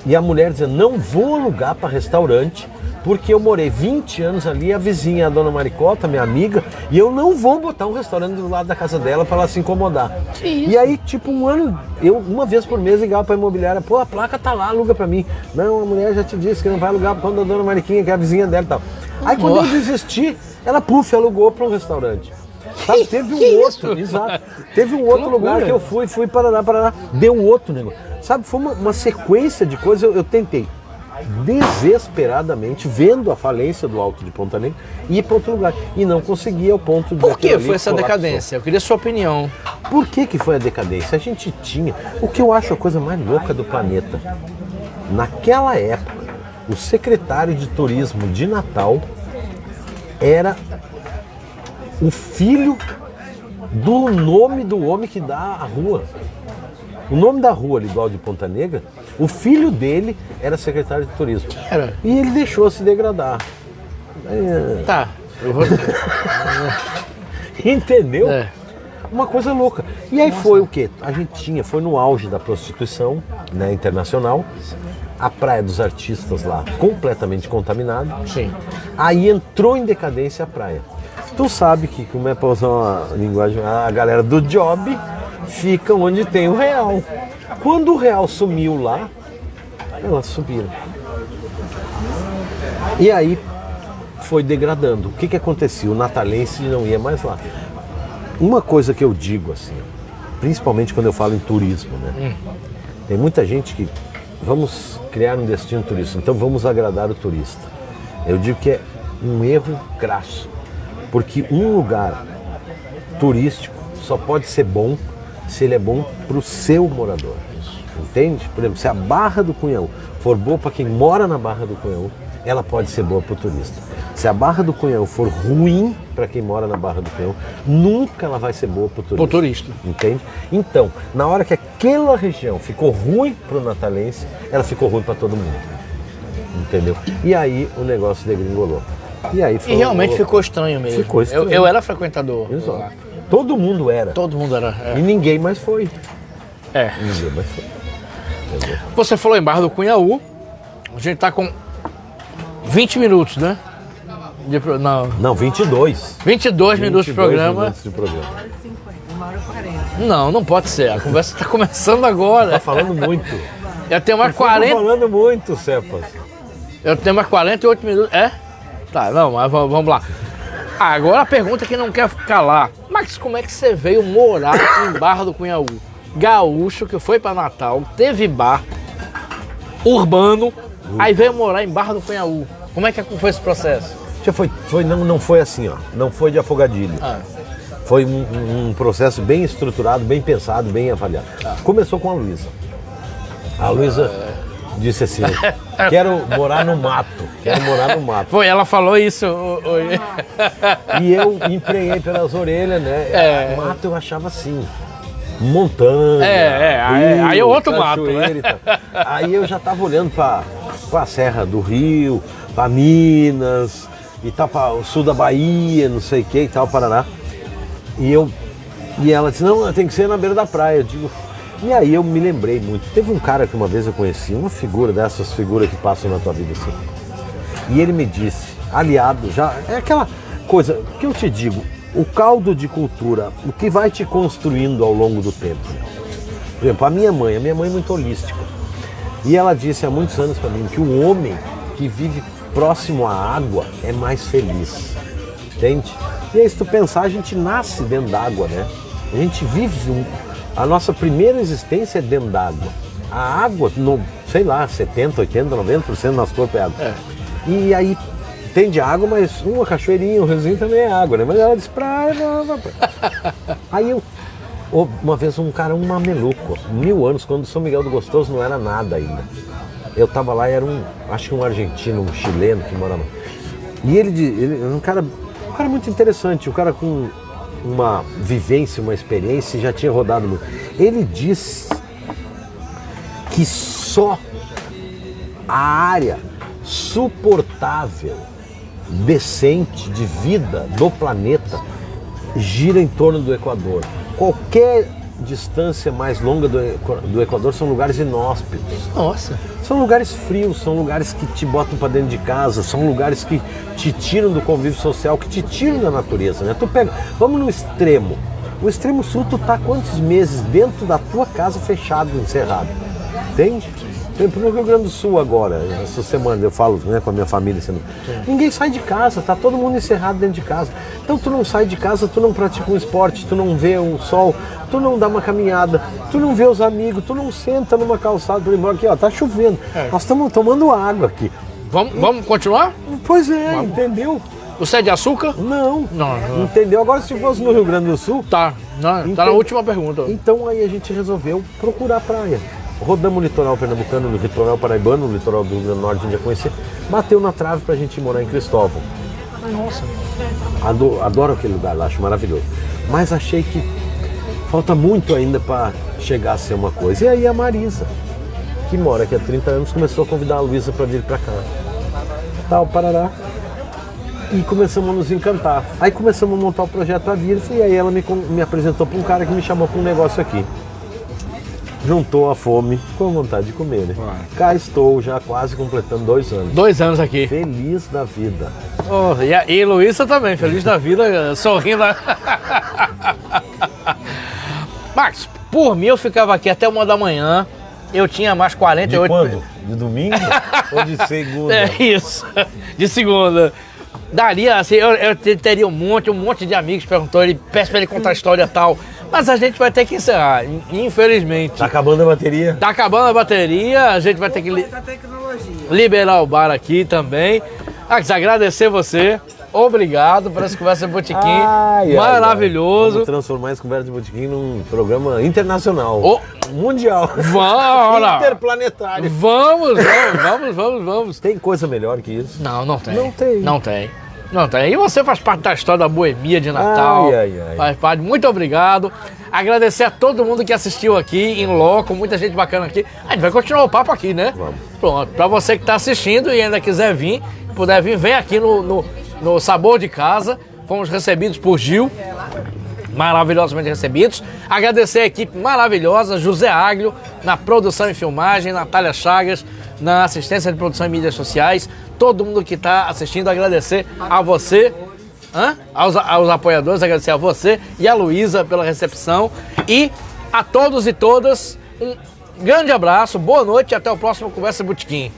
D: e a mulher dizendo, não vou alugar para restaurante porque eu morei 20 anos ali, a vizinha, a dona Maricota, minha amiga, e eu não vou botar um restaurante do lado da casa dela para ela se incomodar. E aí, tipo, um ano, eu uma vez por mês ligava para a imobiliária, pô, a placa tá lá, aluga para mim. Não, a mulher já te disse que não vai alugar por conta da dona Mariquinha, que é a vizinha dela e tal. Aí quando eu desisti, ela, alugou para um restaurante. Sabe, teve um outro, exato. Teve um outro lugar que eu fui Paraná, deu outro negócio. Sabe, foi uma sequência de coisas, eu tentei desesperadamente, vendo a falência do Alto de Ponta Negra, ir para outro lugar. E não conseguia ao ponto de...
B: Por que foi essa decadência? Eu queria a sua opinião.
D: Por que foi a decadência? A gente tinha... O que eu acho a coisa mais louca do planeta. Naquela época, o secretário de turismo de Natal era o filho do nome do homem que dá a rua. O nome da rua ali do Alto de Ponta Negra, o filho dele era secretário de turismo. E ele deixou se degradar.
B: Tá. Eu vou...
D: Entendeu? Uma coisa louca. E aí foi o quê? A gente foi no auge da prostituição, né, internacional. A Praia dos Artistas lá, completamente contaminada.
B: Sim.
D: Aí entrou em decadência a praia. Tu sabe que, como é para usar uma linguagem, a galera do job fica onde tem o real. Quando o real sumiu lá, elas subiram. E aí foi degradando. O que acontecia? O natalense não ia mais lá. Uma coisa que eu digo assim, principalmente quando eu falo em turismo, né? Tem muita gente que vamos criar um destino turístico, então vamos agradar o turista. Eu digo que é um erro crasso, porque um lugar turístico só pode ser bom se ele é bom para o seu morador. Entende? Por exemplo, se a Barra do Cunhão for boa para quem mora na Barra do Cunhão, ela pode ser boa para o turista. Se a Barra do Cunhaú for ruim para quem mora na Barra do Cunhaú, nunca ela vai ser boa para o turista.
B: Pro turista.
D: Entende? Então, na hora que aquela região ficou ruim para o natalense, ela ficou ruim para todo mundo. Entendeu? E aí o negócio degringolou. E aí
B: E realmente ficou estranho mesmo.
D: Ficou estranho.
B: Eu era frequentador.
D: Exato. Todo mundo era.
B: Todo mundo era.
D: E ninguém mais foi.
B: É.
D: Ninguém mais foi. Entendeu?
B: Você falou em Barra do Cunhaú. A gente tá com 20 minutos, né?
D: Não, 22.
B: 22 minutos de programa.
D: Minutos de programa.
F: 1h40.
B: Não pode ser. A conversa tá começando agora.
D: Tá falando muito.
B: Eu tenho mais
D: Tá
B: 40.
D: falando muito, Cepas.
B: Eu tenho mais 48 minutos. É? Tá, não, mas vamos lá. Agora a pergunta que não quer calar. Max, como é que você veio morar em Barra do Cunhaú? Gaúcho, que foi para Natal, teve bar, urbano, aí veio morar em Barra do Cunhaú. Como é que foi esse processo?
D: Não foi assim, ó. Não foi de afogadilho. Foi um processo bem estruturado, bem pensado, bem avaliado. Começou com a Luísa. A Luísa disse assim, quero morar no mato. Quero morar no mato.
B: Foi, ela falou isso hoje.
D: E eu empreguei pelas orelhas, né? Mato eu achava assim. Montanha.
B: Aí é outro mato, né?
D: E tal. Aí eu já tava olhando para a Serra do Rio, para Minas, e tal, para o sul da Bahia, não sei o que e tal, Paraná. E ela disse, não, tem que ser na beira da praia. Eu digo, e aí eu me lembrei muito. Teve um cara que uma vez eu conheci, uma figura dessas figuras que passam na tua vida assim. E ele me disse, aliado, já é aquela coisa que eu te digo, o caldo de cultura, o que vai te construindo ao longo do tempo. Por exemplo, a minha mãe é muito holística. E ela disse há muitos anos para mim que o homem que vive próximo à água é mais feliz. Entende? E aí, se tu pensar, a gente nasce dentro d'água, né? A gente vive, a nossa primeira existência é dentro d'água. A água, sei lá, 70, 80, 90% do nosso corpo é água. E aí, tem de água, mas uma cachoeirinha, um riozinho também é água, né? Mas ela disse praia, não. Aí uma vez um cara, um mameluco, 1000 anos, quando São Miguel do Gostoso não era nada ainda. Eu tava lá e era acho que um argentino, um chileno que morava. E ele um cara muito interessante, um cara com uma vivência, uma experiência, já tinha rodado muito. Ele disse que só a área suportável, decente de vida do planeta gira em torno do Equador. Qualquer distância mais longa do Equador são lugares inóspitos.
B: Nossa.
D: São lugares frios, são lugares que te botam para dentro de casa, são lugares que te tiram do convívio social, que te tiram da natureza, né? Vamos no extremo. O extremo sul, tu tá quantos meses dentro da tua casa fechado, encerrado? Entende? Por exemplo, no Rio Grande do Sul agora, essa semana eu falo, né, com a minha família, ninguém sai de casa, tá todo mundo encerrado dentro de casa. Então tu não sai de casa, tu não pratica um esporte, tu não vê o sol, tu não dá uma caminhada, tu não vê os amigos, tu não senta numa calçada, por exemplo, aqui ó, tá chovendo, nós estamos tomando água aqui.
B: Vamos continuar?
D: Pois é, entendeu?
B: Você é de açúcar?
D: Não.
B: Não.
D: Entendeu? Agora se fosse no Rio Grande do Sul...
B: Tá na última pergunta.
D: Então aí a gente resolveu procurar praia. Rodamos o litoral pernambucano, o litoral paraibano, o litoral do Rio Grande do Norte, a gente ia conhecer. Bateu na trave pra gente ir morar em Cristóvão.
B: Nossa.
D: Adoro aquele lugar lá, acho maravilhoso. Mas achei que falta muito ainda para chegar a ser uma coisa. E aí a Marisa, que mora aqui há 30 anos, começou a convidar a Luísa para vir para cá. Tal, parará. E começamos a nos encantar. Aí começamos a montar o projeto A Virsa e aí ela me apresentou para um cara que me chamou para um negócio aqui. Juntou a fome com a vontade de comer, né? Cá estou já quase completando 2 anos.
B: 2 anos aqui.
D: Feliz da vida.
B: Oh, e Luísa também, feliz da vida, sorrindo. Max, por mim eu ficava aqui até 1 da manhã. Eu tinha mais 48...
D: De quando? De domingo ou de segunda?
B: É isso, de segunda. Daria, assim, eu teria um monte de amigos perguntou, peço pra ele contar a história e tal. Mas a gente vai ter que encerrar, infelizmente.
D: Tá acabando a bateria?
B: Tá acabando a bateria, a gente vai ter que liberar o bar aqui também. Max, agradecer você. obrigado por essa conversa de botequim.
D: Ai,
B: Maravilhoso.
D: Vamos transformar esse Conversa de Botequim num programa internacional.
B: Oh.
D: Mundial.
B: Vamos!
D: Interplanetário.
B: Vamos.
D: Tem coisa melhor que isso?
B: Não tem.
D: Não tem.
B: Não tem. E você faz parte da história da boemia de Natal.
D: Ai.
B: Faz parte. Muito obrigado. Agradecer a todo mundo que assistiu aqui em loco, muita gente bacana aqui. A gente vai continuar o papo aqui, né?
D: Vamos.
B: Pronto. Pra você que está assistindo e ainda quiser vir, puder vir, vem aqui no Sabor de Casa. Fomos recebidos por Gil. Maravilhosamente recebidos. Agradecer a equipe maravilhosa, José Aglio na produção e filmagem, Natália Chagas na assistência de produção e mídias sociais, todo mundo que está assistindo, agradecer a você, aos apoiadores, agradecer a você e a Luísa pela recepção e a todos e todas um grande abraço, boa noite e até o próximo Conversa Botequim.